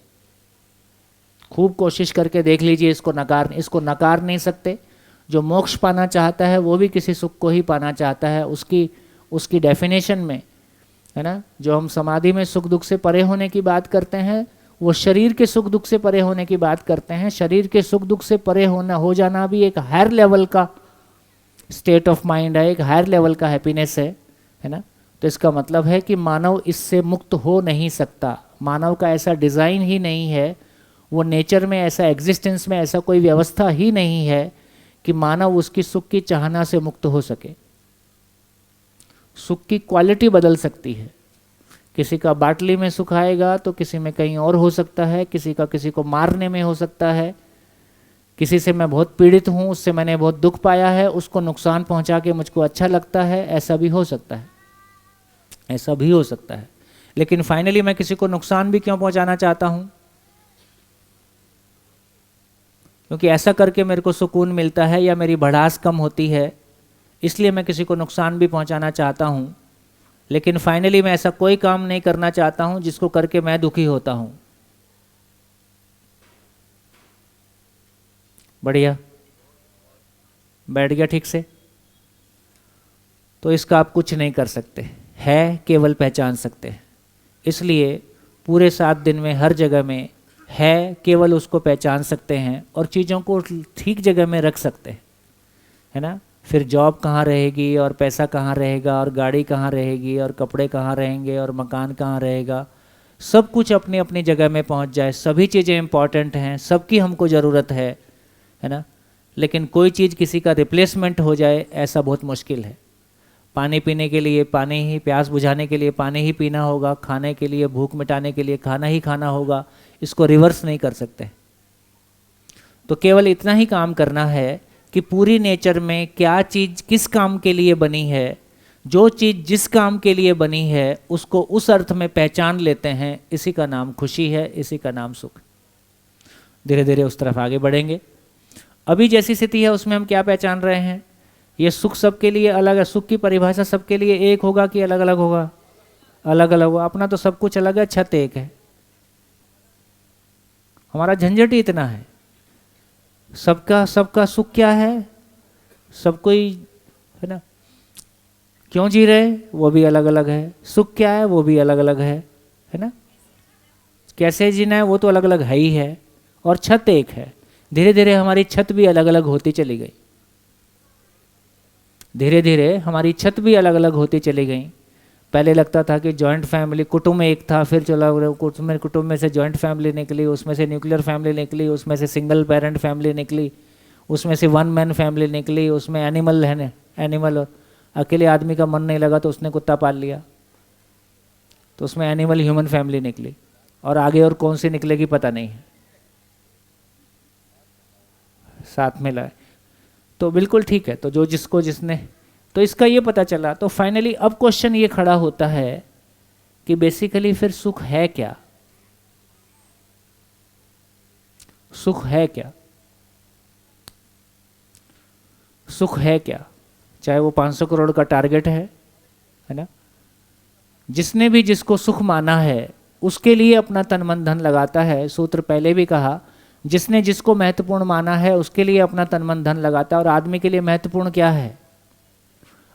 खूब कोशिश करके देख लीजिए, इसको नकार नहीं सकते। जो मोक्ष पाना चाहता है वो भी किसी सुख को ही पाना चाहता है, उसकी डेफिनेशन में, है ना। जो हम समाधि में सुख दुख से परे होने की बात करते हैं, वो शरीर के सुख दुख से परे होने की बात करते हैं। शरीर के सुख दुख से परे हो जाना भी एक हायर लेवल का स्टेट ऑफ माइंड है, एक हायर लेवल का हैप्पीनेस है ना। तो इसका मतलब है कि मानव इससे मुक्त हो नहीं सकता। मानव का ऐसा डिज़ाइन ही नहीं है, वो नेचर में ऐसा, एग्जिस्टेंस में ऐसा कोई व्यवस्था ही नहीं है कि मानव उसकी सुख की चाहना से मुक्त हो सके। सुख की क्वालिटी बदल सकती है। किसी का बाटली में सुख आएगा तो किसी में कहीं और हो सकता है, किसी को मारने में हो सकता है। किसी से मैं बहुत पीड़ित हूँ, उससे मैंने बहुत दुख पाया है, उसको नुकसान पहुँचा के मुझको अच्छा लगता है, ऐसा भी हो सकता है, ऐसा भी हो सकता है। लेकिन फाइनली मैं किसी को नुकसान भी क्यों पहुँचाना चाहता हूँ? क्योंकि ऐसा करके मेरे को सुकून मिलता है या मेरी भड़ास कम होती है, इसलिए मैं किसी को नुकसान भी पहुँचाना चाहता हूँ। लेकिन फाइनली मैं ऐसा कोई काम नहीं करना चाहता हूँ जिसको करके मैं दुखी होता हूँ। बढ़िया, बैठ गया ठीक से। तो इसका आप कुछ नहीं कर सकते, है केवल पहचान सकते हैं। इसलिए पूरे 7 दिन में हर जगह में है केवल उसको पहचान सकते हैं और चीज़ों को ठीक जगह में रख सकते हैं, है ना। फिर जॉब कहाँ रहेगी और पैसा कहाँ रहेगा और गाड़ी कहाँ रहेगी और कपड़े कहाँ रहेंगे और मकान कहाँ रहेगा, सब कुछ अपनी अपनी जगह में पहुँच जाए। सभी चीज़ें इम्पॉर्टेंट हैं, सबकी हमको ज़रूरत है ना। लेकिन कोई चीज़ किसी का रिप्लेसमेंट हो जाए, ऐसा बहुत मुश्किल है। पानी पीने के लिए पानी ही, प्यास बुझाने के लिए पानी ही पीना होगा, खाने के लिए, भूख मिटाने के लिए खाना ही खाना होगा। इसको रिवर्स नहीं कर सकते। तो केवल इतना ही काम करना है कि पूरी नेचर में क्या चीज़ किस काम के लिए बनी है, जो चीज़ जिस काम के लिए बनी है उसको उस अर्थ में पहचान लेते हैं। इसी का नाम खुशी है, इसी का नाम सुख। धीरे धीरे उस तरफ आगे बढ़ेंगे। अभी जैसी स्थिति है उसमें हम क्या पहचान रहे हैं? ये सुख सबके लिए अलग है। सुख की परिभाषा सबके लिए एक होगा कि अलग अलग होगा? अलग अलग होगा। अपना तो सब कुछ अलग है, छत एक है। हमारा झंझट ही इतना है। सबका सुख क्या है? सब कोई, है ना, क्यों जी रहे वो भी अलग अलग है। सुख क्या है वो भी अलग अलग है ना। कैसे जीना है वो तो अलग अलग है ही है, और छत एक है। धीरे धीरे हमारी छत भी अलग अलग होती चली गई। धीरे धीरे हमारी छत भी अलग अलग होती चली गई। पहले लगता था कि जॉइंट फैमिली, कुटुंब एक था, फिर चला कुटुंब में से जॉइंट फैमिली निकली, उसमें से न्यूक्लियर फैमिली निकली, उसमें से सिंगल पेरेंट फैमिली निकली, उसमें से 1 मैन फैमिली निकली, उसमें एनिमल है ना, एनिमल। अकेले आदमी का मन नहीं लगा तो उसने कुत्ता पाल लिया, तो उसमें एनिमल ह्यूमन फैमिली निकली। और आगे और कौन सी निकलेगी पता नहीं है, साथ में लाए। तो बिल्कुल ठीक है। तो जो जिसको जिसने, तो इसका ये पता चला। तो फाइनली अब क्वेश्चन ये खड़ा होता है कि बेसिकली फिर सुख है क्या? सुख है क्या? सुख है क्या? चाहे वो 500 करोड़ का टारगेट है ना, जिसने भी जिसको सुख माना है उसके लिए अपना तन मन धन लगाता है। सूत्र पहले भी कहा, जिसने जिसको महत्वपूर्ण माना है उसके लिए अपना तन मन धन लगाता है। और आदमी के लिए महत्वपूर्ण क्या है?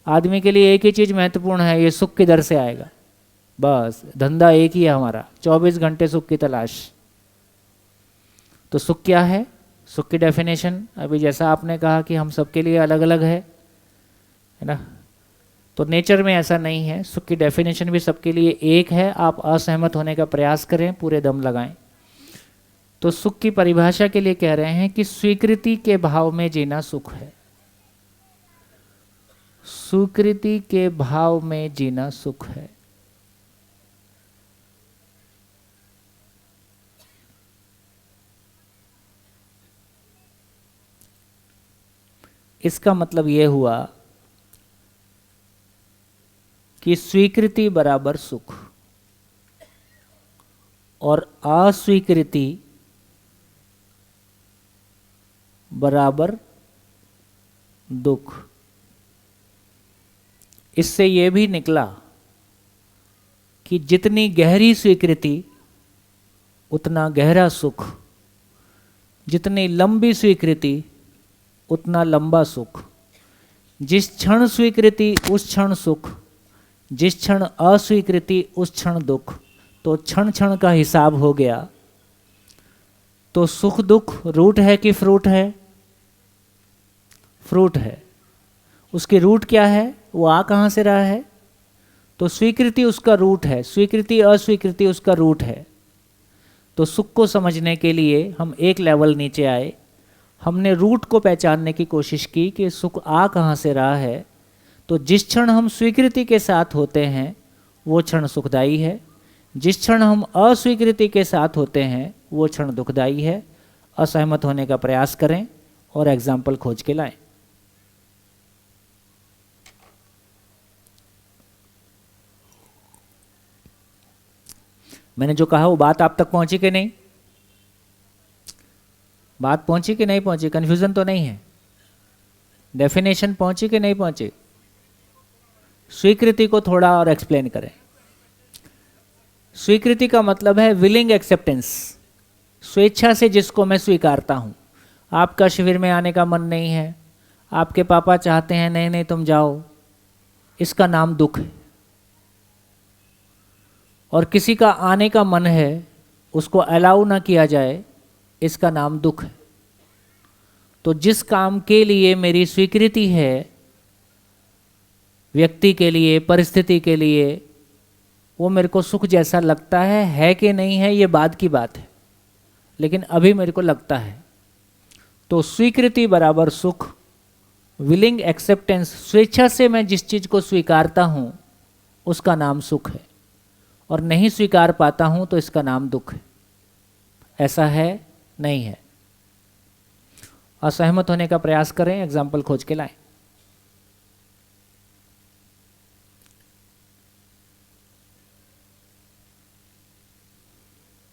आदमी के लिए एक ही चीज़ महत्वपूर्ण है, ये सुख किधर से आएगा। बस धंधा एक ही है हमारा, 24 घंटे सुख की तलाश। तो सुख क्या है? सुख की डेफिनेशन अभी जैसा आपने कहा कि हम सबके लिए अलग अलग है ना। तो नेचर में ऐसा नहीं है। सुख की डेफिनेशन भी सबके लिए एक है। आप असहमत होने का प्रयास करें, पूरे दम लगाएं। तो सुख की परिभाषा के लिए कह रहे हैं कि स्वीकृति के भाव में जीना सुख है। स्वीकृति के भाव में जीना सुख है। इसका मतलब यह हुआ कि स्वीकृति बराबर सुख और अस्वीकृति बराबर दुख। इससे यह भी निकला कि जितनी गहरी स्वीकृति उतना गहरा सुख, जितनी लंबी स्वीकृति उतना लंबा सुख, जिस क्षण स्वीकृति उस क्षण सुख, जिस क्षण अस्वीकृति उस क्षण दुख। तो क्षण क्षण का हिसाब हो गया। तो सुख दुख रूट है कि फ्रूट है? फ्रूट है। उसकी रूट क्या है? वो आ कहाँ से रहा है? तो स्वीकृति उसका रूट है, स्वीकृति अस्वीकृति उसका रूट है। तो सुख को समझने के लिए हम एक लेवल नीचे आए, हमने रूट को पहचानने की कोशिश की कि सुख आ कहाँ से रहा है। तो जिस क्षण हम स्वीकृति के साथ होते हैं वो क्षण सुखदायी है, जिस क्षण हम अस्वीकृति के साथ होते हैं वो क्षण दुखदायी है। असहमत होने का प्रयास करें और एग्जाम्पल खोज के लाएं। मैंने जो कहा वो बात आप तक पहुंची कि नहीं? बात पहुंची कि नहीं पहुंची? कंफ्यूजन तो नहीं है? डेफिनेशन पहुंची कि नहीं पहुंची? स्वीकृति को थोड़ा और एक्सप्लेन करें। स्वीकृति का मतलब है विलिंग एक्सेप्टेंस, स्वेच्छा से जिसको मैं स्वीकारता हूं। आपका शिविर में आने का मन नहीं है, आपके पापा चाहते हैं नहीं नहीं तुम जाओ, इसका नाम दुख है। और किसी का आने का मन है, उसको अलाउ ना किया जाए, इसका नाम दुख है। तो जिस काम के लिए मेरी स्वीकृति है, व्यक्ति के लिए, परिस्थिति के लिए, वो मेरे को सुख जैसा लगता है कि नहीं है ये बाद की बात है, लेकिन अभी मेरे को लगता है। तो स्वीकृति बराबर सुख, विलिंग एक्सेप्टेंस, स्वेच्छा से मैं जिस चीज़ को स्वीकारता हूँ उसका नाम सुख है, और नहीं स्वीकार पाता हूँ तो इसका नाम दुख है। ऐसा है? नहीं है। असहमत होने का प्रयास करें, एग्जाम्पल खोज के लाएं।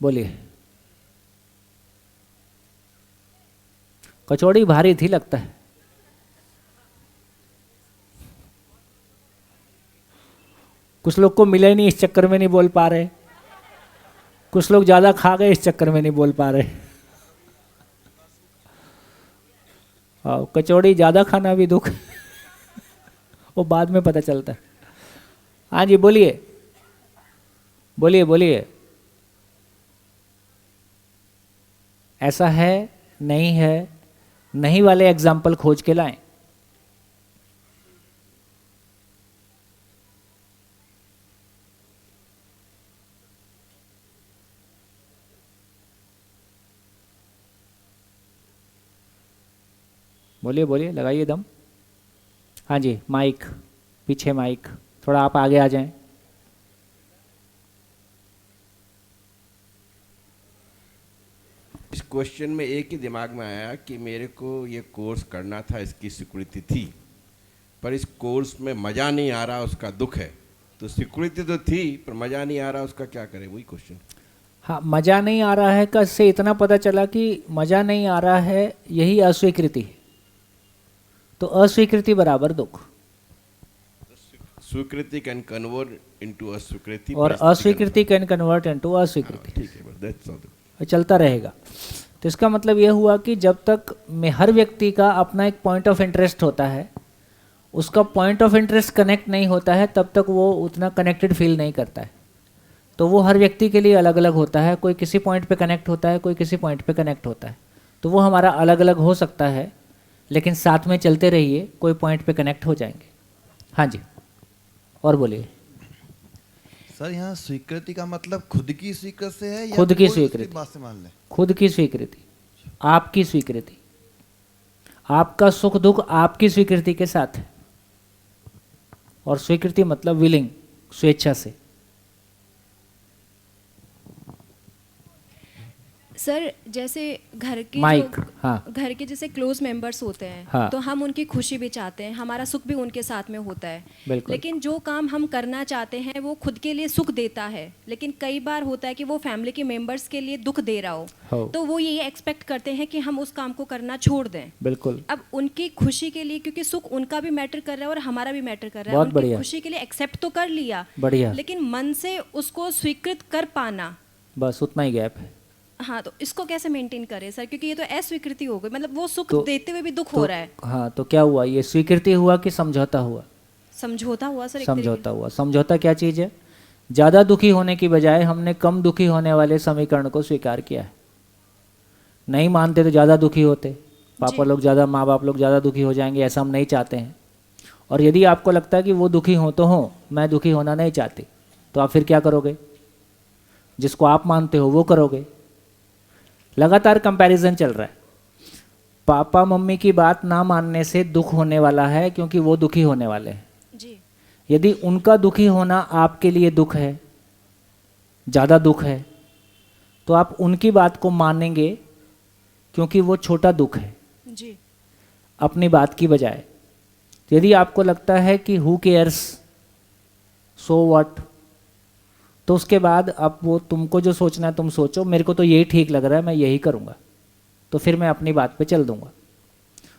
बोलिए। कचौड़ी भारी थी लगता है। कुछ लोग को मिले नहीं इस चक्कर में नहीं बोल पा रहे, कुछ लोग ज़्यादा खा गए इस चक्कर में नहीं बोल पा रहे। कचौड़ी ज़्यादा खाना भी दुख वो बाद में पता चलता है। हाँ जी बोलिए बोलिए बोलिए। ऐसा है? नहीं है? नहीं वाले एग्जाम्पल खोज के लाएं। बोलिए बोलिए, लगाइए दम। हाँ जी, माइक पीछे, माइक थोड़ा आप आगे आ जाएं। इस क्वेश्चन में एक ही दिमाग में आया कि मेरे को ये कोर्स करना था, इसकी स्वीकृति थी, पर इस कोर्स में मज़ा नहीं आ रहा, उसका दुख है। तो स्वीकृति तो थी पर मज़ा नहीं आ रहा, उसका क्या करें, वही क्वेश्चन। हाँ, मज़ा नहीं आ रहा है का से इतना पता चला कि मज़ा नहीं आ रहा है यही अस्वीकृति है। तो अस्वीकृति बराबर दुख। स्वीकृति कैन कन्वर्ट इनटू अस्वीकृति, और अस्वीकृति कैन कन्वर्ट इनटू अस्वीकृति। ठीक है, दैट्स ऑल। चलता रहेगा। तो इसका मतलब यह हुआ कि जब तक में हर व्यक्ति का अपना एक पॉइंट ऑफ इंटरेस्ट होता है, उसका पॉइंट ऑफ इंटरेस्ट कनेक्ट नहीं होता है, तब तक वो उतना कनेक्टेड फील नहीं करता है। तो वो हर व्यक्ति के लिए अलग अलग होता है, कोई किसी पॉइंट पे कनेक्ट होता है, कोई किसी पॉइंट पे कनेक्ट होता है। तो वो हमारा अलग अलग हो सकता है, लेकिन साथ में चलते रहिए, कोई पॉइंट पे कनेक्ट हो जाएंगे। हाँ जी, और बोलिए। सर यहाँ स्वीकृति का मतलब खुद की स्वीकृति से है या खुद की स्वीकृति? बात से मान लें खुद की स्वीकृति, आपकी स्वीकृति, आपका सुख दुख आपकी स्वीकृति के साथ है। और स्वीकृति मतलब विलिंग, स्वेच्छा से। सर जैसे घर की माइक। हाँ घर के जैसे क्लोज मेंबर्स होते हैं, हाँ। तो हम उनकी खुशी भी चाहते हैं, हमारा सुख भी उनके साथ में होता है। बिल्कुल। लेकिन जो काम हम करना चाहते हैं वो खुद के लिए सुख देता है, लेकिन कई बार होता है कि वो फैमिली के मेंबर्स के लिए दुख दे रहा हो, तो वो ये एक्सपेक्ट करते हैं कि हम उस काम को करना छोड़ दें। बिल्कुल। अब उनकी खुशी के लिए, क्योंकि सुख उनका भी मैटर कर रहा है और हमारा भी मैटर कर रहा है, बहुत उनकी बढ़िया। खुशी के लिए एक्सेप्ट तो कर लिया, बढ़िया। लेकिन मन से उसको स्वीकृत कर पाना, बस उतना ही गैप है। हाँ, तो इसको कैसे मेंटेन करें सर, क्योंकि ये तो अस्वीकृति हो गई, मतलब वो सुख तो- देते हुए भी दुख हो रहा है। हाँ, तो क्या हुआ, ये स्वीकृति हुआ कि समझौता हुआ? समझौता हुआ सर, एक तरीके समझौता हुआ। समझौता क्या चीज़ है? ज़्यादा दुखी होने की बजाय हमने कम दुखी होने वाले समीकरण को स्वीकार किया है। नहीं मानते तो ज़्यादा दुखी होते, पापा लोग ज़्यादा, माँ बाप लोग ज़्यादा दुखी हो जाएंगे, ऐसा हम नहीं चाहते हैं। और यदि आपको लगता है कि वो दुखी हो तो हो, मैं दुखी होना नहीं चाहती, तो आप फिर क्या करोगे? जिसको आप मानते हो वो करोगे। लगातार कंपैरिजन चल रहा है। पापा मम्मी की बात ना मानने से दुख होने वाला है, क्योंकि वो दुखी होने वाले हैं। जी। यदि उनका दुखी होना आपके लिए दुख है, ज़्यादा दुख है, तो आप उनकी बात को मानेंगे, क्योंकि वो छोटा दुख है जी। अपनी बात की बजाय। यदि आपको लगता है कि हु केयर्स, सो व्हाट, तो उसके बाद आप वो तुमको जो सोचना है तुम सोचो, मेरे को तो यही ठीक लग रहा है, मैं यही करूँगा, तो फिर मैं अपनी बात पे चल दूँगा।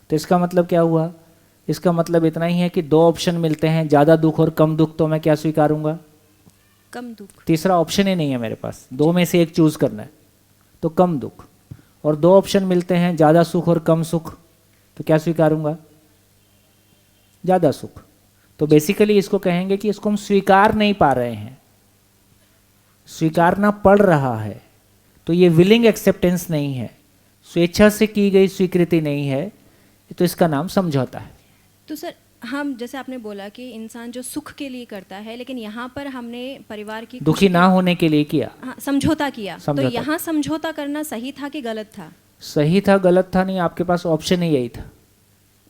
तो इसका मतलब क्या हुआ? इसका मतलब इतना ही है कि दो ऑप्शन मिलते हैं, ज़्यादा दुख और कम दुख, तो मैं क्या स्वीकारूंगा? कम दुख। तीसरा ऑप्शन ही नहीं है मेरे पास, दो में से एक चूज करना है, तो कम दुख। और दो ऑप्शन मिलते हैं, ज़्यादा सुख और कम सुख, तो क्या स्वीकारूंगा? ज़्यादा सुख। तो बेसिकली इसको कहेंगे कि इसको हम स्वीकार नहीं पा रहे हैं, स्वीकारना पड़ रहा है। तो ये विलिंग एक्सेप्टेंस नहीं है, स्वेच्छा से की गई स्वीकृति नहीं है, तो इसका नाम समझौता है। तो सर हम जैसे आपने बोला कि इंसान जो सुख के लिए करता है, लेकिन यहाँ पर हमने परिवार की दुखी ना होने के लिए किया, हाँ, समझौता किया, तो समझौता। यहाँ समझौता करना सही था कि गलत था? सही था गलत था नहीं, आपके पास ऑप्शन ही यही था।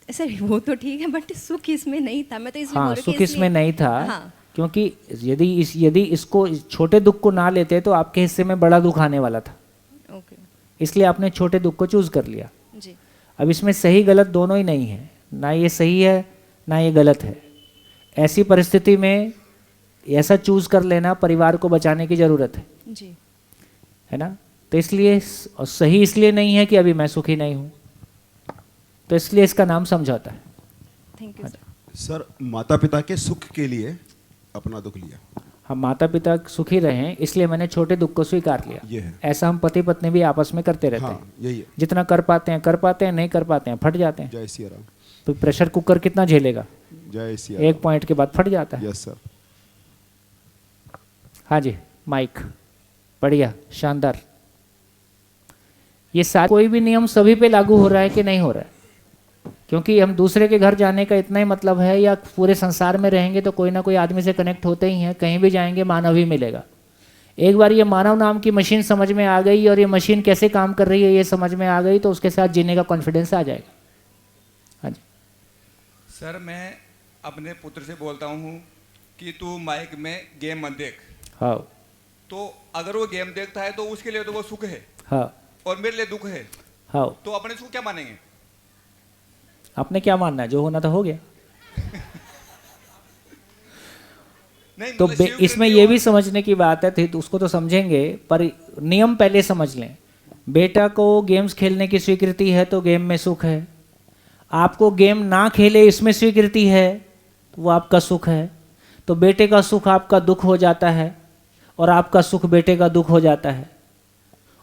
सर वो तो ठीक है, बट सुख इसमें नहीं था, मैं तो इसलिए हाँ, बोल रही सुख कि इसमें नहीं था। हाँ। क्योंकि यदि इसको छोटे दुख को ना लेते तो आपके हिस्से में बड़ा दुख आने वाला था, ओके। इसलिए आपने छोटे दुख को चूज कर लिया। जी। अब इसमें सही गलत दोनों ही नहीं है, ना ये सही है ना ये गलत है। ऐसी परिस्थिति में ऐसा चूज कर लेना परिवार को बचाने की जरूरत है, जी। है ना? तो इसलिए सही इसलिए नहीं है कि अभी मैं सुखी नहीं हूं, तो इसलिए इसका नाम समझौता है। Thank you sir. माता पिता के सुख के लिए अपना दुख लिया। हम माता पिता सुखी रहें इसलिए मैंने छोटे दुख को स्वीकार लिया। ये है। ऐसा हम पति पत्नी भी आपस में करते रहते हैं। यही है। जितना कर पाते हैं, नहीं कर पाते हैं, फट जाते हैं। जय सिया राम। तो प्रेशर कुकर कितना झेलेगा? जय सिया एक पॉइंट के बाद फट जाता है। Yes sir. हाँ जी, माइक बढ़िया, शानदार। ये सारे कोई भी नियम सभी पे लागू हो रहा है कि नहीं हो रहा है? क्योंकि हम दूसरे के घर जाने का इतना ही मतलब है, या पूरे संसार में रहेंगे तो कोई ना कोई आदमी से कनेक्ट होते ही हैं, कहीं भी जाएंगे मानव ही मिलेगा। एक बार ये मानव नाम की मशीन समझ में आ गई और ये मशीन कैसे काम कर रही है ये समझ में आ गई, तो उसके साथ जीने का कॉन्फिडेंस आ जाएगा। हाँ जी सर, मैं अपने पुत्र से बोलता हूँ कि तू माइक में गेम मत देख। हाँ। तो अगर वो गेम देखता है तो उसके लिए तो वो सुख है। हाँ। और मेरे लिए दुख है। हाँ। तो अपने सुख क्या मानेंगे? आपने क्या मानना है? जो होना था हो गया। नहीं, तो मतलब इसमें ये भी समझने की बात है, तो उसको तो समझेंगे, पर नियम पहले समझ लें। बेटा को गेम्स खेलने की स्वीकृति है तो गेम में सुख है, आपको गेम ना खेले इसमें स्वीकृति है तो वो आपका सुख है। तो बेटे का सुख आपका दुख हो जाता है और आपका सुख बेटे का दुख हो जाता है।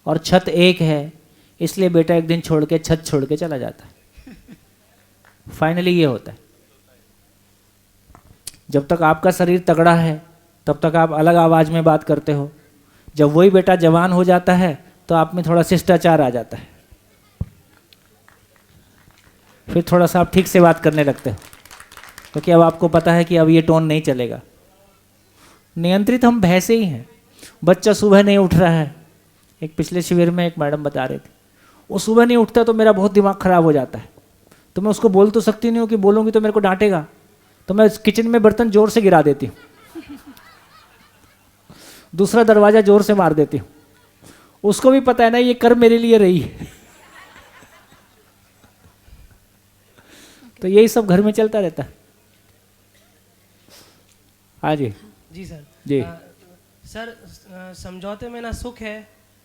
और छत एक है, इसलिए बेटा एक दिन छोड़ के छत छोड़ के चला जाता है। फाइनली ये होता है। जब तक आपका शरीर तगड़ा है तब तक आप अलग आवाज में बात करते हो, जब वही बेटा जवान हो जाता है तो आप में थोड़ा शिष्टाचार आ जाता है, फिर थोड़ा सा आप ठीक से बात करने लगते हो, क्योंकि अब आपको पता है कि अब ये टोन नहीं चलेगा। नियंत्रित हम भय से ही हैं। बच्चा सुबह नहीं उठ रहा है, एक पिछले शिविर में एक मैडम बता रहे थे, वो सुबह नहीं उठता तो मेरा बहुत दिमाग खराब हो जाता है। तो मैं उसको बोल तो सकती नहीं हूँ कि बोलूँगी तो मेरे को डांटेगा, तो मैं किचन में बर्तन जोर से गिरा देती हूँ, दूसरा दरवाजा जोर से मार देती हूँ। उसको भी पता है ना ये कर मेरे लिए रही है। तो यही सब घर में चलता रहता है। हाँ जी जी सर। जी सर समझौते में ना सुख है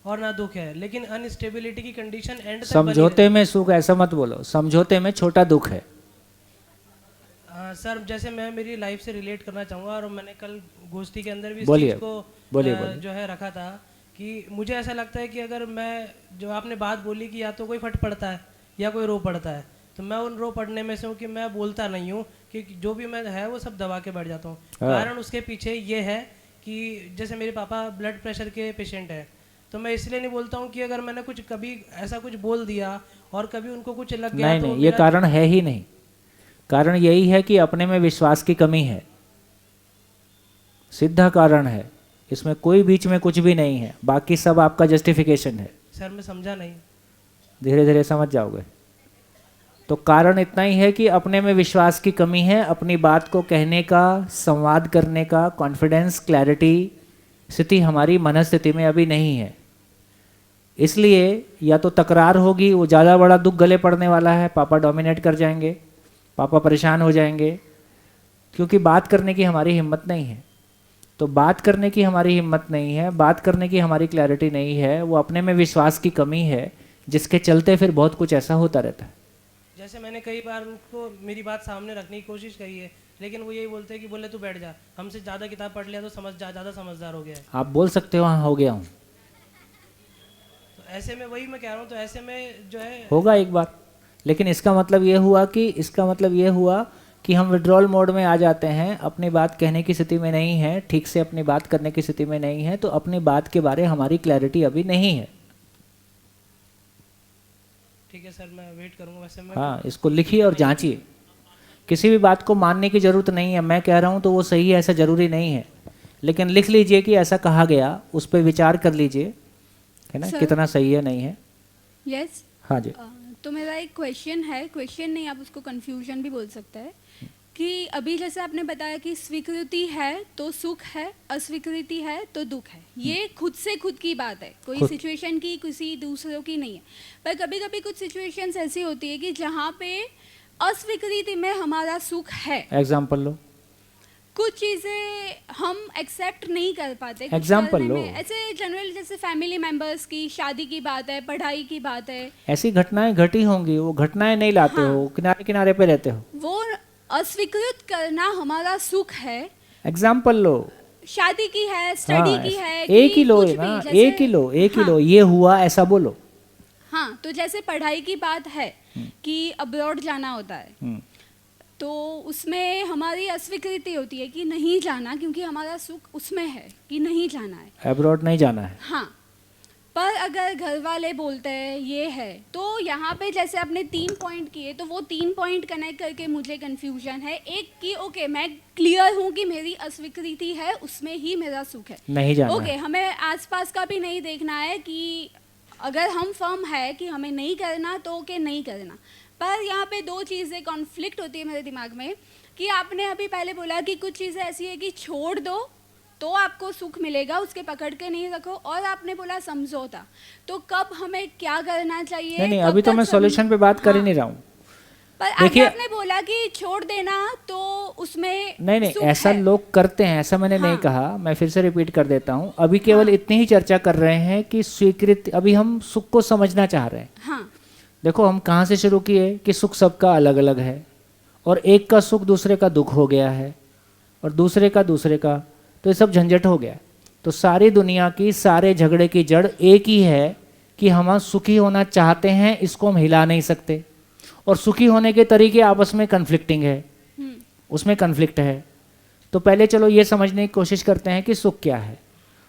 और ना दुख है, लेकिन अनस्टेबिलिटी की कंडीशन एंड तक समझौते में सुख ऐसा मत बोलो, समझौते में छोटा दुख है। सर जैसे मैं मेरी लाइफ से रिलेट करना चाहूँगा, और मैंने कल गोष्ठी के अंदर भी इस बोलिए, चीज़ को बोलिए। जो है रखा था कि मुझे ऐसा लगता है कि अगर मैं, जो आपने बात बोली कि या तो कोई फट पड़ता है या कोई रो पड़ता है, तो मैं उन रो पड़ने में से हूँ कि मैं बोलता नहीं हूँ, कि जो भी मैं है वो सब दबा के बैठ जाता हूँ। कारण उसके पीछे ये है कि जैसे मेरे पापा ब्लड प्रेशर के पेशेंट है, तो मैं इसलिए नहीं बोलता हूँ कि अगर मैंने कुछ कभी ऐसा कुछ बोल दिया और कभी उनको कुछ लग गया नहीं तो नहीं, ये कारण है ही नहीं। कारण यही है कि अपने में विश्वास की कमी है, सीधा कारण है। इसमें कोई बीच में कुछ भी नहीं है, बाकी सब आपका जस्टिफिकेशन है। सर मैं समझा नहीं। धीरे धीरे समझ जाओगे। तो कारण इतना ही है कि अपने में विश्वास की कमी है, अपनी बात को कहने का, संवाद करने का, कॉन्फिडेंस, क्लैरिटी स्थिति हमारी मनस्थिति में अभी नहीं है। इसलिए या तो तकरार होगी, वो ज़्यादा बड़ा दुख गले पड़ने वाला है, पापा डोमिनेट कर जाएंगे, पापा परेशान हो जाएंगे, क्योंकि बात करने की हमारी हिम्मत नहीं है। तो बात करने की हमारी हिम्मत नहीं है, बात करने की हमारी क्लैरिटी नहीं है, वो अपने में विश्वास की कमी है, जिसके चलते फिर बहुत कुछ ऐसा होता रहता है। जैसे मैंने कई बार उनको मेरी बात सामने रखने की कोशिश करी है, लेकिन वो यही बोलते हैं कि बोले तू बैठ जा, हमसे ज़्यादा किताब पढ़ लिया तो ज़्यादा समझदार हो गया है। आप बोल सकते हो हाँ हो गया हूँ, तो ऐसे में वही मैं कह रहा हूँ, तो ऐसे में जो है होगा एक बार। लेकिन इसका मतलब ये हुआ कि हम विड्रॉल मोड में आ जाते हैं, अपनी बात कहने की स्थिति में नहीं है, ठीक से अपनी बात करने की स्थिति में नहीं है, तो अपनी बात के बारे हमारी क्लैरिटी अभी नहीं है। ठीक है सर, मैं वेट करूंगा। वैसे मैं हाँ, इसको लिखिए और जांचिए। किसी भी बात को मानने की जरूरत नहीं है, मैं कह रहा हूँ तो वो सही है ऐसा जरूरी नहीं है, लेकिन लिख लीजिए कि ऐसा कहा गया, उस पर विचार कर लीजिए, है ना, कितना सही है नहीं है। यस हाँ जी। तो मेरा एक क्वेश्चन है, क्वेश्चन नहीं आप उसको कंफ्यूजन भी बोल सकते हैं, कि अभी जैसे आपने बताया कि स्वीकृति है तो सुख है, अस्वीकृति है तो दुख है। ये खुद से खुद की बात है, कोई सिचुएशन की, किसी दूसरों की नहीं है। पर कभी कभी कुछ सिचुएशंस ऐसी होती है कि जहाँ पे अस्वीकृति में हमारा सुख है। एग्जाम्पल लो। कुछ चीज़ें हम एक्सेप्ट नहीं कर पाते। एग्जाम्पल लो। ऐसे जनरल जैसे फैमिली मेंबर्स की शादी की बात है, पढ़ाई की बात है, ऐसी घटनाएं घटी होंगी, वो घटनाएं नहीं लाते हो, किनारे किनारे पे रहते हो, वो अस्वीकृत करना हमारा सुख है। एग्जाम्पल लो। शादी की है, स्टडी की है, एक ही लो ना, एक ही लो, ये हुआ ऐसा बोलो। हाँ, तो जैसे पढ़ाई की बात है कि अब्रॉड जाना होता है, तो उसमें हमारी अस्वीकृति होती है कि नहीं जाना, क्योंकि हमारा सुख उसमें है कि नहीं जाना है, अब्रॉड नहीं जाना है। हाँ, पर अगर घर वाले बोलते हैं ये है, तो यहाँ पे जैसे आपने 3 पॉइंट किए, तो वो 3 पॉइंट कनेक्ट करके मुझे कंफ्यूजन है। एक कि ओके मैं क्लियर हूँ कि मेरी अस्वीकृति है, उसमें ही मेरा सुख है, नहीं जाना ओके, हमें आसपास का भी नहीं देखना है, कि अगर हम फर्म है कि हमें नहीं करना तो ओके नहीं करना। पर यहाँ पे 2 चीज़ें कॉन्फ्लिक्ट होती है मेरे दिमाग में, कि आपने अभी पहले बोला कि कुछ चीज़ें ऐसी है कि छोड़ दो तो आपको सुख मिलेगा, उसके पकड़ के नहीं रखो, और आपने बोला समझौता, तो कब हमें क्या करना चाहिए? नहीं, अभी तो मैं सॉल्यूशन पे बात कर ही नहीं रहा हूँ। पर देखिए, आपने बोला कि छोड़ देना तो उसमें नहीं, ऐसा लोग करते हैं, ऐसा मैंने नहीं कहा, मैं फिर से रिपीट कर देता हूँ। अभी केवल इतनी ही चर्चा कर रहे हैं कि स्वीकृति, अभी हम सुख को समझना चाह रहे हैं। हाँ। देखो हम कहाँ से शुरू किए कि सुख सबका अलग अलग है, और एक का सुख दूसरे का दुख हो गया है, और दूसरे का, तो ये सब झंझट हो गया। तो सारी दुनिया की, सारे झगड़े की जड़ एक ही है कि हम सुखी होना चाहते हैं, इसको हम हिला नहीं सकते, और सुखी होने के तरीके आपस में कन्फ्लिक्टिंग है, उसमें कन्फ्लिक्ट है। तो पहले चलो ये समझने की कोशिश करते हैं कि सुख क्या है।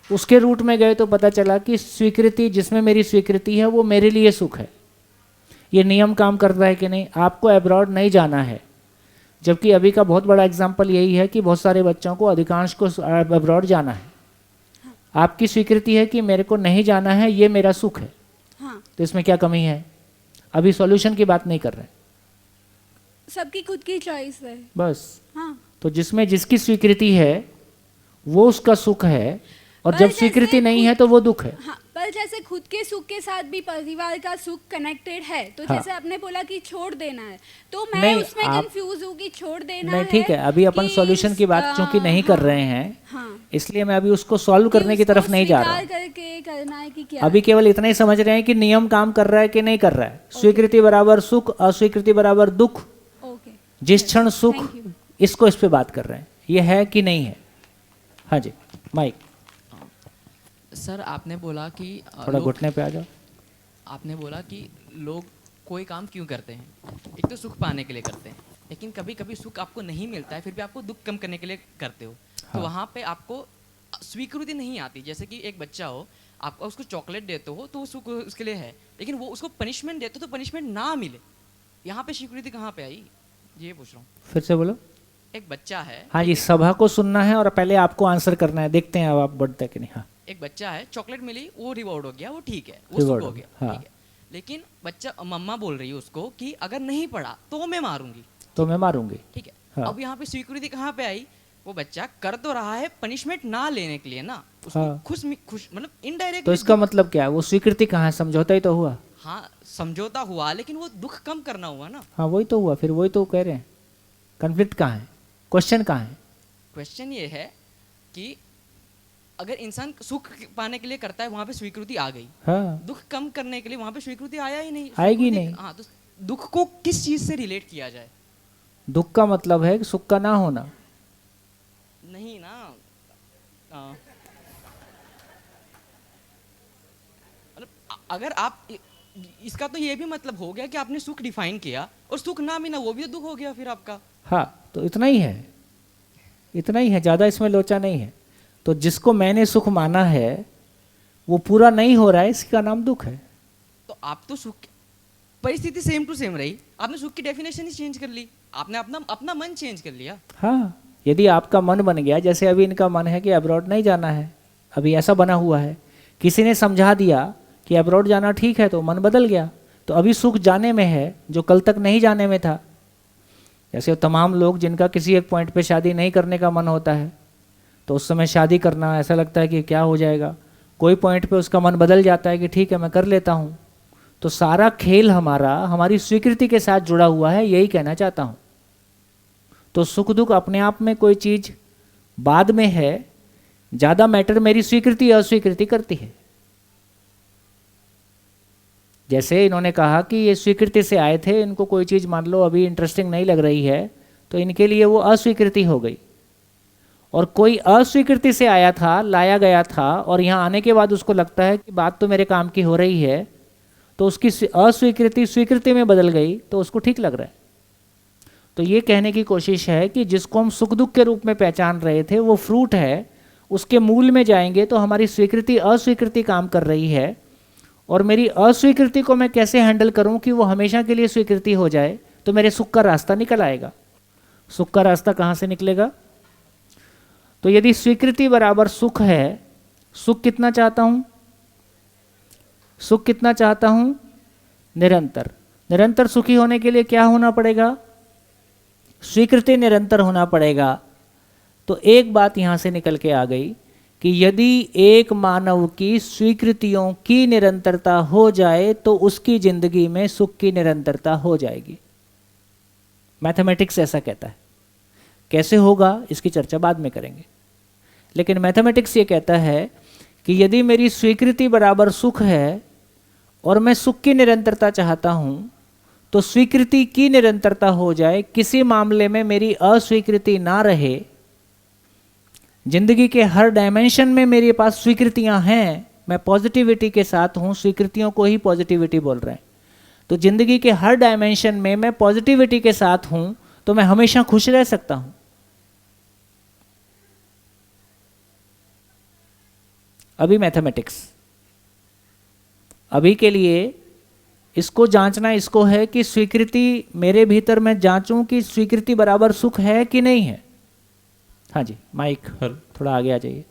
उसके रूट में गए तो पता चला कि स्वीकृति, जिसमें मेरी स्वीकृति है, वो मेरे लिए सुख है। ये नियम काम करता है कि नहीं? आपको अब्रॉड नहीं जाना है, जबकि अभी का बहुत बड़ा एग्जाम्पल यही है कि बहुत सारे बच्चों को, अधिकांश को अब्रॉड जाना है। आपकी स्वीकृति है कि मेरे को नहीं जाना है, ये मेरा सुख है। हाँ। तो इसमें क्या कमी है? अभी सॉल्यूशन की बात नहीं कर रहे, सबकी खुद की चॉइस है बस। हाँ। तो जिसमें जिसकी स्वीकृति है वो उसका सुख है, और जब स्वीकृति नहीं है तो वो दुख है। हाँ, पर पर जैसे खुद के सुख के साथ भी परिवार का सुख कनेक्टेड है, तो हाँ। जैसे आपने बोला कि छोड़ देना है, तो मैं नहीं, उसमें आप- कंफ्यूज हूँ कि छोड़ देना नहीं ठीक है, अभी अपन कि सॉल्यूशन की बात चूंकि नहीं कर रहे हैं, हाँ, इसलिए मैं अभी उसको सॉल्व करने की तरफ नहीं जा रहा हूँ। स्वीकार करके करना है कि क्या अभी केवल इतना ही समझ रहे हैं कि नियम काम कर रहा है कि नहीं कर रहा है। स्वीकृति बराबर सुख, अस्वीकृति बराबर दुख। जिस क्षण सुख, इसको इस पे बात कर रहे हैं, ये है कि नहीं है। हाँ जी, माइक सर आपने बोला कि थोड़ा घुटने पे आ जाओ। आपने बोला कि लोग कोई काम क्यों करते हैं, एक तो सुख पाने के लिए करते हैं, लेकिन कभी कभी सुख आपको नहीं मिलता है, फिर भी आपको दुख कम करने के लिए करते हो। तो वहाँ पे आपको स्वीकृति नहीं आती। जैसे कि एक बच्चा हो, आप उसको चॉकलेट देते हो तो वो सुख उसके लिए है, लेकिन वो उसको पनिशमेंट देते हो तो पनिशमेंट ना मिले, यहाँ पे स्वीकृति कहाँ पे आई, ये पूछ रहा हूँ। फिर से बोलो। एक बच्चा है, हाँ जी, सभा को सुनना है और पहले आपको आंसर करना है, देखते हैं अब आप बढ़ते कि नहीं। हाँ, एक बच्चा है, चॉकलेट मिली, वो रिवॉर्ड हो गया, वो ठीक है, वो Reward सुख हो हो गया, गया, हाँ। ठीक है। लेकिन बच्चा, मम्मा बोल रही है उसको कि अगर नहीं पढ़ा तो मैं मारूंगी, तो मैं मारूंगी। ठीक है। हाँ। अब यहाँ पे स्वीकृति कहाँ पे आई, वो बच्चा कर तो रहा है पनिशमेंट ना लेने के लिए ना, उसको हाँ। खुश मतलब इनडायरेक्ट। तो इसका मतलब क्या है, वो स्वीकृति कहाँ है, समझौता ही तो हुआ। हाँ समझौता हुआ, लेकिन वो दुख कम करना हुआ ना। हाँ वही तो हुआ, फिर वही तो कह रहे हैं। कन्फ्लिक्ट कहाँ है, क्वेश्चन कहाँ है? क्वेश्चन ये है कि अगर इंसान सुख पाने के लिए करता है, वहां पे स्वीकृति आ गई, हाँ। दुख कम करने के लिए वहां पे स्वीकृति आया ही नहीं, आएगी स्वीकृति- नहीं। हाँ, तो दुख को किस चीज से रिलेट किया जाए? दुख का मतलब है कि सुख का ना होना। नहीं ना, मतलब अगर आप इसका तो ये भी मतलब हो गया कि आपने सुख डिफाइन किया और सुख ना मिला, वो भी तो दुख हो गया फिर आपका। हाँ, तो इतना ही है, इतना ही है, ज़्यादा इसमें लोचा नहीं है। तो जिसको मैंने सुख माना है वो पूरा नहीं हो रहा है, इसका नाम दुख है। तो आप तो सुख, परिस्थिति सेम टू सेम रही, आपने सुख की डेफिनेशन ही चेंज कर ली, आपने अपना मन चेंज कर लिया। हाँ, यदि आपका मन बन गया, जैसे अभी इनका मन है कि अब्रॉड नहीं जाना है, अभी ऐसा बना हुआ है, किसी ने समझा दिया कि अब्रॉड जाना ठीक है, तो मन बदल गया, तो अभी सुख जाने में है जो कल तक नहीं जाने में था। जैसे तमाम लोग जिनका किसी एक पॉइंट पे शादी नहीं करने का मन होता है, तो उस समय शादी करना ऐसा लगता है कि क्या हो जाएगा, कोई पॉइंट पे उसका मन बदल जाता है कि ठीक है मैं कर लेता हूँ। तो सारा खेल हमारा हमारी स्वीकृति के साथ जुड़ा हुआ है, यही कहना चाहता हूँ। तो सुख दुख अपने आप में कोई चीज़ बाद में है, ज़्यादा मैटर मेरी स्वीकृति अस्वीकृति करती है। जैसे इन्होंने कहा कि ये स्वीकृति से आए थे, इनको कोई चीज़ मान लो अभी इंटरेस्टिंग नहीं लग रही है, तो इनके लिए वो अस्वीकृति हो गई। और कोई अस्वीकृति से आया था, लाया गया था, और यहाँ आने के बाद उसको लगता है कि बात तो मेरे काम की हो रही है, तो उसकी अस्वीकृति स्वीकृति में बदल गई, तो उसको ठीक लग रहा है। तो ये कहने की कोशिश है कि जिसको हम सुख दुख के रूप में पहचान रहे थे वो फ्रूट है, उसके मूल में जाएंगे तो हमारी स्वीकृति अस्वीकृति काम कर रही है, और मेरी अस्वीकृति को मैं कैसे हैंडल करूं कि वो हमेशा के लिए स्वीकृति हो जाए, तो मेरे सुख का रास्ता निकल आएगा। सुख का रास्ता कहाँ से निकलेगा? तो यदि स्वीकृति बराबर सुख है, सुख कितना चाहता हूँ? सुख कितना चाहता हूँ? निरंतर। निरंतर सुखी होने के लिए क्या होना पड़ेगा? स्वीकृति निरंतर होना पड़ेगा। तो एक बात यहाँ से निकल के आ गई कि यदि एक मानव की स्वीकृतियों की निरंतरता हो जाए तो उसकी जिंदगी में सुख की निरंतरता हो जाएगी। मैथमेटिक्स ऐसा कहता है। कैसे होगा इसकी चर्चा बाद में करेंगे, लेकिन मैथमेटिक्स ये कहता है कि यदि मेरी स्वीकृति बराबर सुख है और मैं सुख की निरंतरता चाहता हूँ, तो स्वीकृति की निरंतरता हो जाए, किसी मामले में मेरी अस्वीकृति ना रहे, जिंदगी के हर डायमेंशन में मेरे पास स्वीकृतियां हैं, मैं पॉजिटिविटी के साथ हूं, स्वीकृतियों को ही पॉजिटिविटी बोल रहे हैं। तो जिंदगी के हर डायमेंशन में मैं पॉजिटिविटी के साथ हूं, तो मैं हमेशा खुश रह सकता हूं। अभी मैथमेटिक्स, अभी के लिए इसको जांचना इसको है कि स्वीकृति मेरे भीतर मैं जांचूं कि स्वीकृति बराबर सुख है कि नहीं है। हाँ जी, माइक थोड़ा आगे आ जाइए।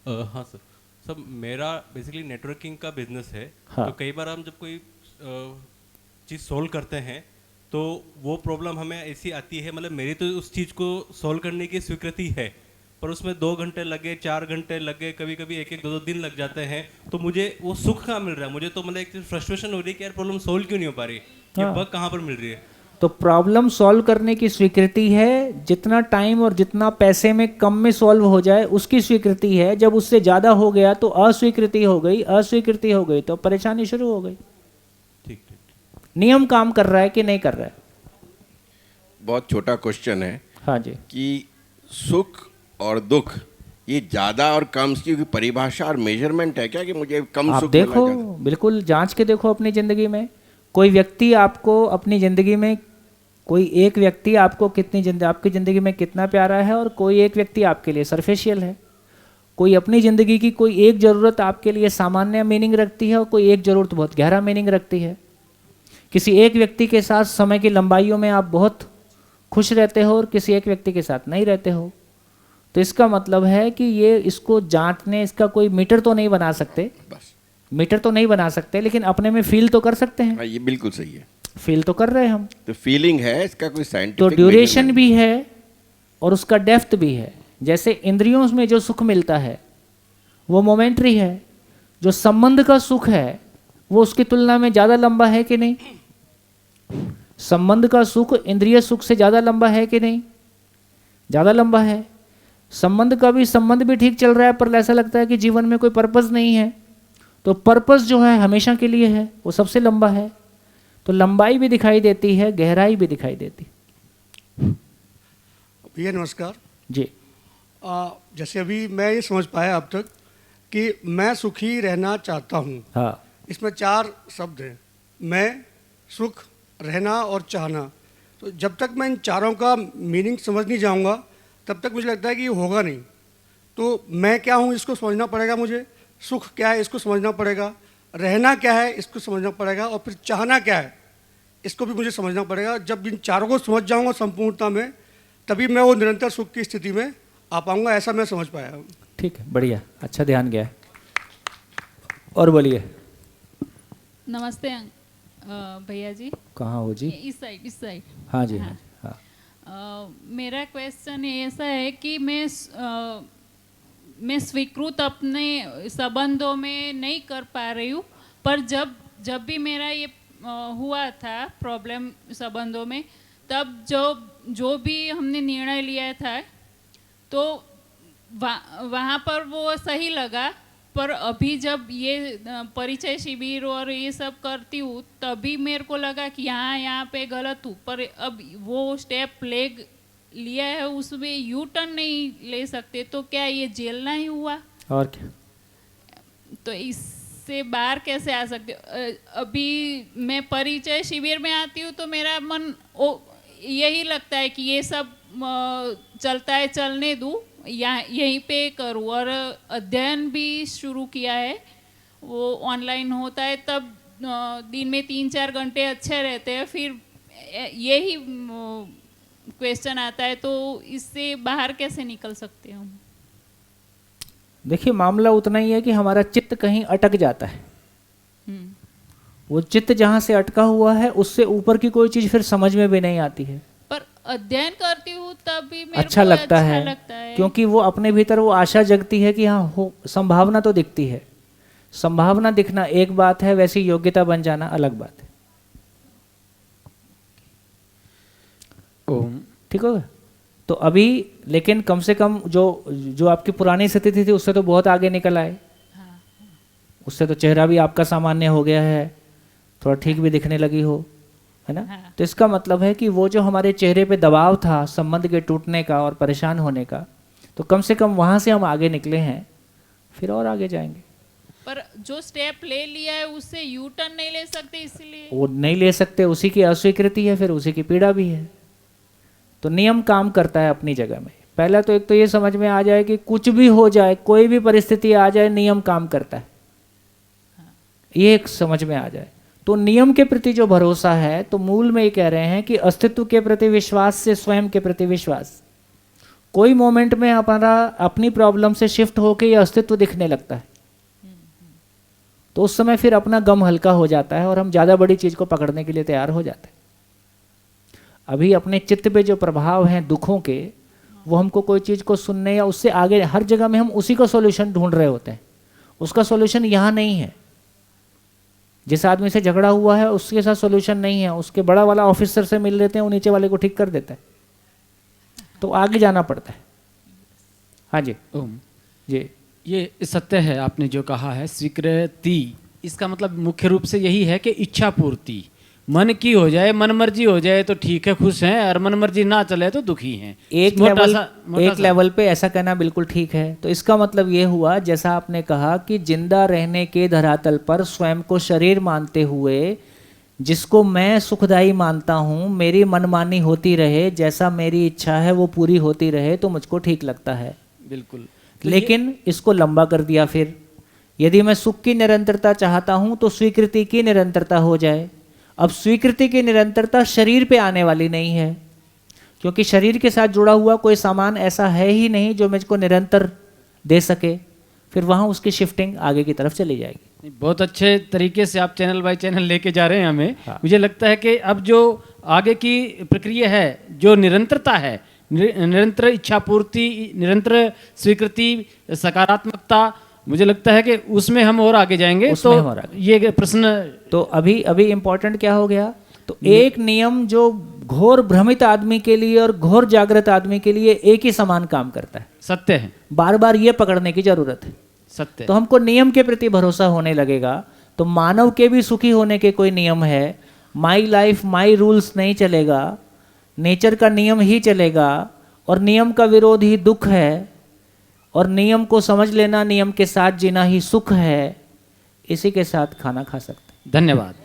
हाँ सर, सब मेरा बेसिकली नेटवर्किंग का बिजनेस है। हाँ। तो कई बार हम जब कोई चीज़ सॉल्व करते हैं तो वो प्रॉब्लम हमें ऐसी आती है, मतलब मेरी तो उस चीज़ को सॉल्व करने की स्वीकृति है, पर उसमें 2 घंटे लगे, 4 घंटे लगे, कभी कभी 1-1, 2-2 दिन लग जाते हैं, तो मुझे वो सुख कहाँ मिल रहा है? मुझे तो मतलब एक फ्रस्ट्रेशन हो रही है कि यार प्रॉब्लम सोल्व क्यों नहीं हो पा रही, ये हाँ। बग कहाँ पर मिल रही है? तो प्रॉब्लम सॉल्व करने की स्वीकृति है, जितना टाइम और जितना पैसे में कम में सॉल्व हो जाए उसकी स्वीकृति है। जब उससे ज़्यादा हो गया तो अस्वीकृति हो गई, अस्वीकृति हो गई तो परेशानी शुरू हो गई। ठीक। नियम काम कर रहा है कि नहीं कर रहा है? बहुत छोटा क्वेश्चन है। हाँ जी। कि सुख और दुख ये ज़्यादा और कम की परिभाषा और मेजरमेंट है क्या, कि मुझे कम आप सुख देखो, मिला ज़्यादा? बिल्कुल जांच के देखो अपनी ज़िंदगी में। कोई व्यक्ति आपको अपनी ज़िंदगी में, कोई एक व्यक्ति आपको आपकी ज़िंदगी में कितना प्यारा है, और कोई एक व्यक्ति आपके लिए सरफेशियल है। कोई अपनी ज़िंदगी की कोई एक ज़रूरत आपके लिए सामान्य मीनिंग रखती है और कोई एक ज़रूरत बहुत गहरा मीनिंग रखती है। किसी एक व्यक्ति के साथ समय की लंबाइयों में आप बहुत खुश रहते हो और किसी एक व्यक्ति के साथ नहीं रहते हो। तो इसका मतलब है कि ये इसको जांचने, इसका कोई मीटर तो नहीं बना सकते, मीटर तो नहीं बना सकते, लेकिन अपने में फील तो कर सकते हैं। हाँ, ये बिल्कुल सही है। फील तो कर रहे हैं हम। तो फीलिंग है, इसका कोई तो साइंटिफिक ड्यूरेशन भी है और उसका डेप्थ भी है। जैसे इंद्रियों में जो सुख मिलता है वो मोमेंटरी है, जो संबंध का सुख है वो उसकी तुलना में ज़्यादा लंबा है कि नहीं? संबंध का सुख इंद्रिय सुख से ज़्यादा लंबा है कि नहीं? ज़्यादा लंबा है। संबंध भी ठीक चल रहा है, पर ऐसा लगता है कि जीवन में कोई पर्पस नहीं है। तो पर्पस जो है हमेशा के लिए है, वो सबसे लंबा है। तो लंबाई भी दिखाई देती है, गहराई भी दिखाई देती है। भैया नमस्कार जी। जैसे अभी मैं ये समझ पाया अब तक कि मैं सुखी रहना चाहता हूँ। हाँ। इसमें 4 शब्द हैं, मैं, सुख, रहना और चाहना। तो जब तक मैं इन चारों का मीनिंग समझ नहीं जाऊँगा तब तक मुझे लगता है कि ये होगा नहीं। तो मैं क्या हूँ इसको समझना पड़ेगा मुझे, सुख क्या है इसको समझना पड़ेगा, रहना क्या है इसको समझना पड़ेगा, और फिर चाहना क्या है इसको भी मुझे समझना पड़ेगा। जब इन चारों को समझ जाऊँगा संपूर्णता में, तभी मैं वो निरंतर सुख की स्थिति में आ पाऊँगा, ऐसा मैं समझ पाया हूँ। ठीक है, बढ़िया, अच्छा ध्यान गया है। और बोलिए। नमस्ते भैया जी। कहाँ हो जी? इस साइड। हाँ जी। हाँ। हाँ। मेरा क्वेश्चन ऐसा है कि मैं स्वीकृत अपने संबंधों में नहीं कर पा रही हूँ, पर जब भी मेरा ये हुआ था प्रॉब्लम संबंधों में, तब जो भी हमने निर्णय लिया था तो वहाँ पर वो सही लगा। पर अभी जब ये परिचय शिविर और ये सब करती हूँ तभी मेरे को लगा कि यहाँ पे गलत हूँ, पर अब वो स्टेप लिया है उसमें यू टर्न नहीं ले सकते, तो क्या ये झेलना ही हुआ? और क्या? तो इससे बाहर कैसे आ सकते? अभी मैं परिचय शिविर में आती हूँ तो मेरा मन यही लगता है कि ये सब चलता है, चलने दूँ, यहीं पे करूँ। और अध्ययन भी शुरू किया है, वो ऑनलाइन होता है, तब दिन में 3-4 घंटे अच्छे रहते हैं। फिर यही क्वेश्चन आता है, तो इससे बाहर कैसे निकल सकते हम? देखिए, मामला उतना ही है कि हमारा चित्त कहीं अटक जाता है। वो चित्त जहाँ से अटका हुआ है उससे ऊपर की कोई चीज़ फिर समझ में भी नहीं आती है। पर अध्ययन करती हूँ तब भी मेरे अच्छा को लगता अच्छा है, लगता है, क्योंकि वो अपने भीतर वो आशा जगती है कि हाँ हो, संभावना तो दिखती है। संभावना दिखना एक बात है, वैसी योग्यता बन जाना अलग बात है। ठीक होगा? तो अभी लेकिन कम से कम जो आपकी पुरानी स्थिति थी उससे तो बहुत आगे निकल आए। उससे तो चेहरा भी आपका सामान्य हो गया है, थोड़ा ठीक भी दिखने लगी हो, है ना? तो इसका मतलब है कि वो जो हमारे चेहरे पे दबाव था संबंध के टूटने का और परेशान होने का, तो कम से कम वहाँ से हम आगे निकले हैं, फिर और आगे जाएंगे। पर जो स्टेप ले लिया है उससे यू टर्न नहीं ले सकते, इसलिए वो नहीं ले सकते, उसी की अस्वीकृति है, फिर उसी की पीड़ा भी है। तो नियम काम करता है अपनी जगह में। पहला तो एक तो ये समझ में आ जाए कि कुछ भी हो जाए, कोई भी परिस्थिति आ जाए, नियम काम करता है, ये एक समझ में आ जाए। तो नियम के प्रति जो भरोसा है, तो मूल में ये कह रहे हैं कि अस्तित्व के प्रति विश्वास से स्वयं के प्रति विश्वास। कोई मोमेंट में हमारा अपनी प्रॉब्लम से शिफ्ट होकर ये अस्तित्व दिखने लगता है, तो उस समय फिर अपना गम हल्का हो जाता है और हम ज़्यादा बड़ी चीज़ को पकड़ने के लिए तैयार हो जाते हैं। अभी अपने चित्त पे जो प्रभाव हैं दुखों के, वो हमको कोई चीज़ को सुनने या उससे आगे हर जगह में हम उसी का सॉल्यूशन ढूंढ रहे होते हैं, उसका सॉल्यूशन यहाँ नहीं है। जिस आदमी से झगड़ा हुआ है उसके साथ सॉल्यूशन नहीं है, उसके बड़ा वाला ऑफिसर से मिल लेते हैं, वो नीचे वाले को ठीक कर देता है, तो आगे जाना पड़ता है। हाँ जी ओम जी, ये सत्य है आपने जो कहा है, स्वीकृति, इसका मतलब मुख्य रूप से यही है कि इच्छा पूर्ति। मन की हो जाए, मन मर्जी हो जाए तो ठीक है, खुश हैं, और मन मर्जी ना चले तो दुखी हैं। एक लेवल पे ऐसा कहना बिल्कुल ठीक है। तो इसका मतलब ये हुआ, जैसा आपने कहा कि जिंदा रहने के धरातल पर स्वयं को शरीर मानते हुए जिसको मैं सुखदायी मानता हूँ, मेरी मनमानी होती रहे, जैसा मेरी इच्छा है वो पूरी होती रहे तो मुझको ठीक लगता है। बिल्कुल। लेकिन इसको लंबा कर दिया फिर, यदि मैं सुख की निरंतरता चाहता हूँ तो स्वीकृति की निरंतरता हो जाए। अब स्वीकृति की निरंतरता शरीर पे आने वाली नहीं है, क्योंकि शरीर के साथ जुड़ा हुआ कोई सामान ऐसा है ही नहीं जो मुझको निरंतर दे सके। फिर वहाँ उसकी शिफ्टिंग आगे की तरफ चली जाएगी। बहुत अच्छे तरीके से आप चैनल बाय चैनल लेके जा रहे हैं हमें। मुझे लगता है कि अब जो आगे की प्रक्रिया है, जो निरंतरता है, निरंतर इच्छा पूर्ति, निरंतर स्वीकृति, सकारात्मकता, मुझे लगता है कि उसमें हम और आगे जाएंगे। तो ये प्रश्न तो अभी इम्पोर्टेंट क्या हो गया, तो एक नियम जो घोर भ्रमित आदमी के लिए और घोर जागृत आदमी के लिए एक ही समान काम करता है। सत्य है, बार बार ये पकड़ने की जरूरत है। सत्य। तो हमको नियम के प्रति भरोसा होने लगेगा तो मानव के भी सुखी होने के कोई नियम है। माई लाइफ माई रूल्स नहीं चलेगा, नेचर का नियम ही चलेगा, और नियम का विरोध ही दुख है, और नियम को समझ लेना, नियम के साथ जीना ही सुख है। इसी के साथ खाना खा सकते। धन्यवाद।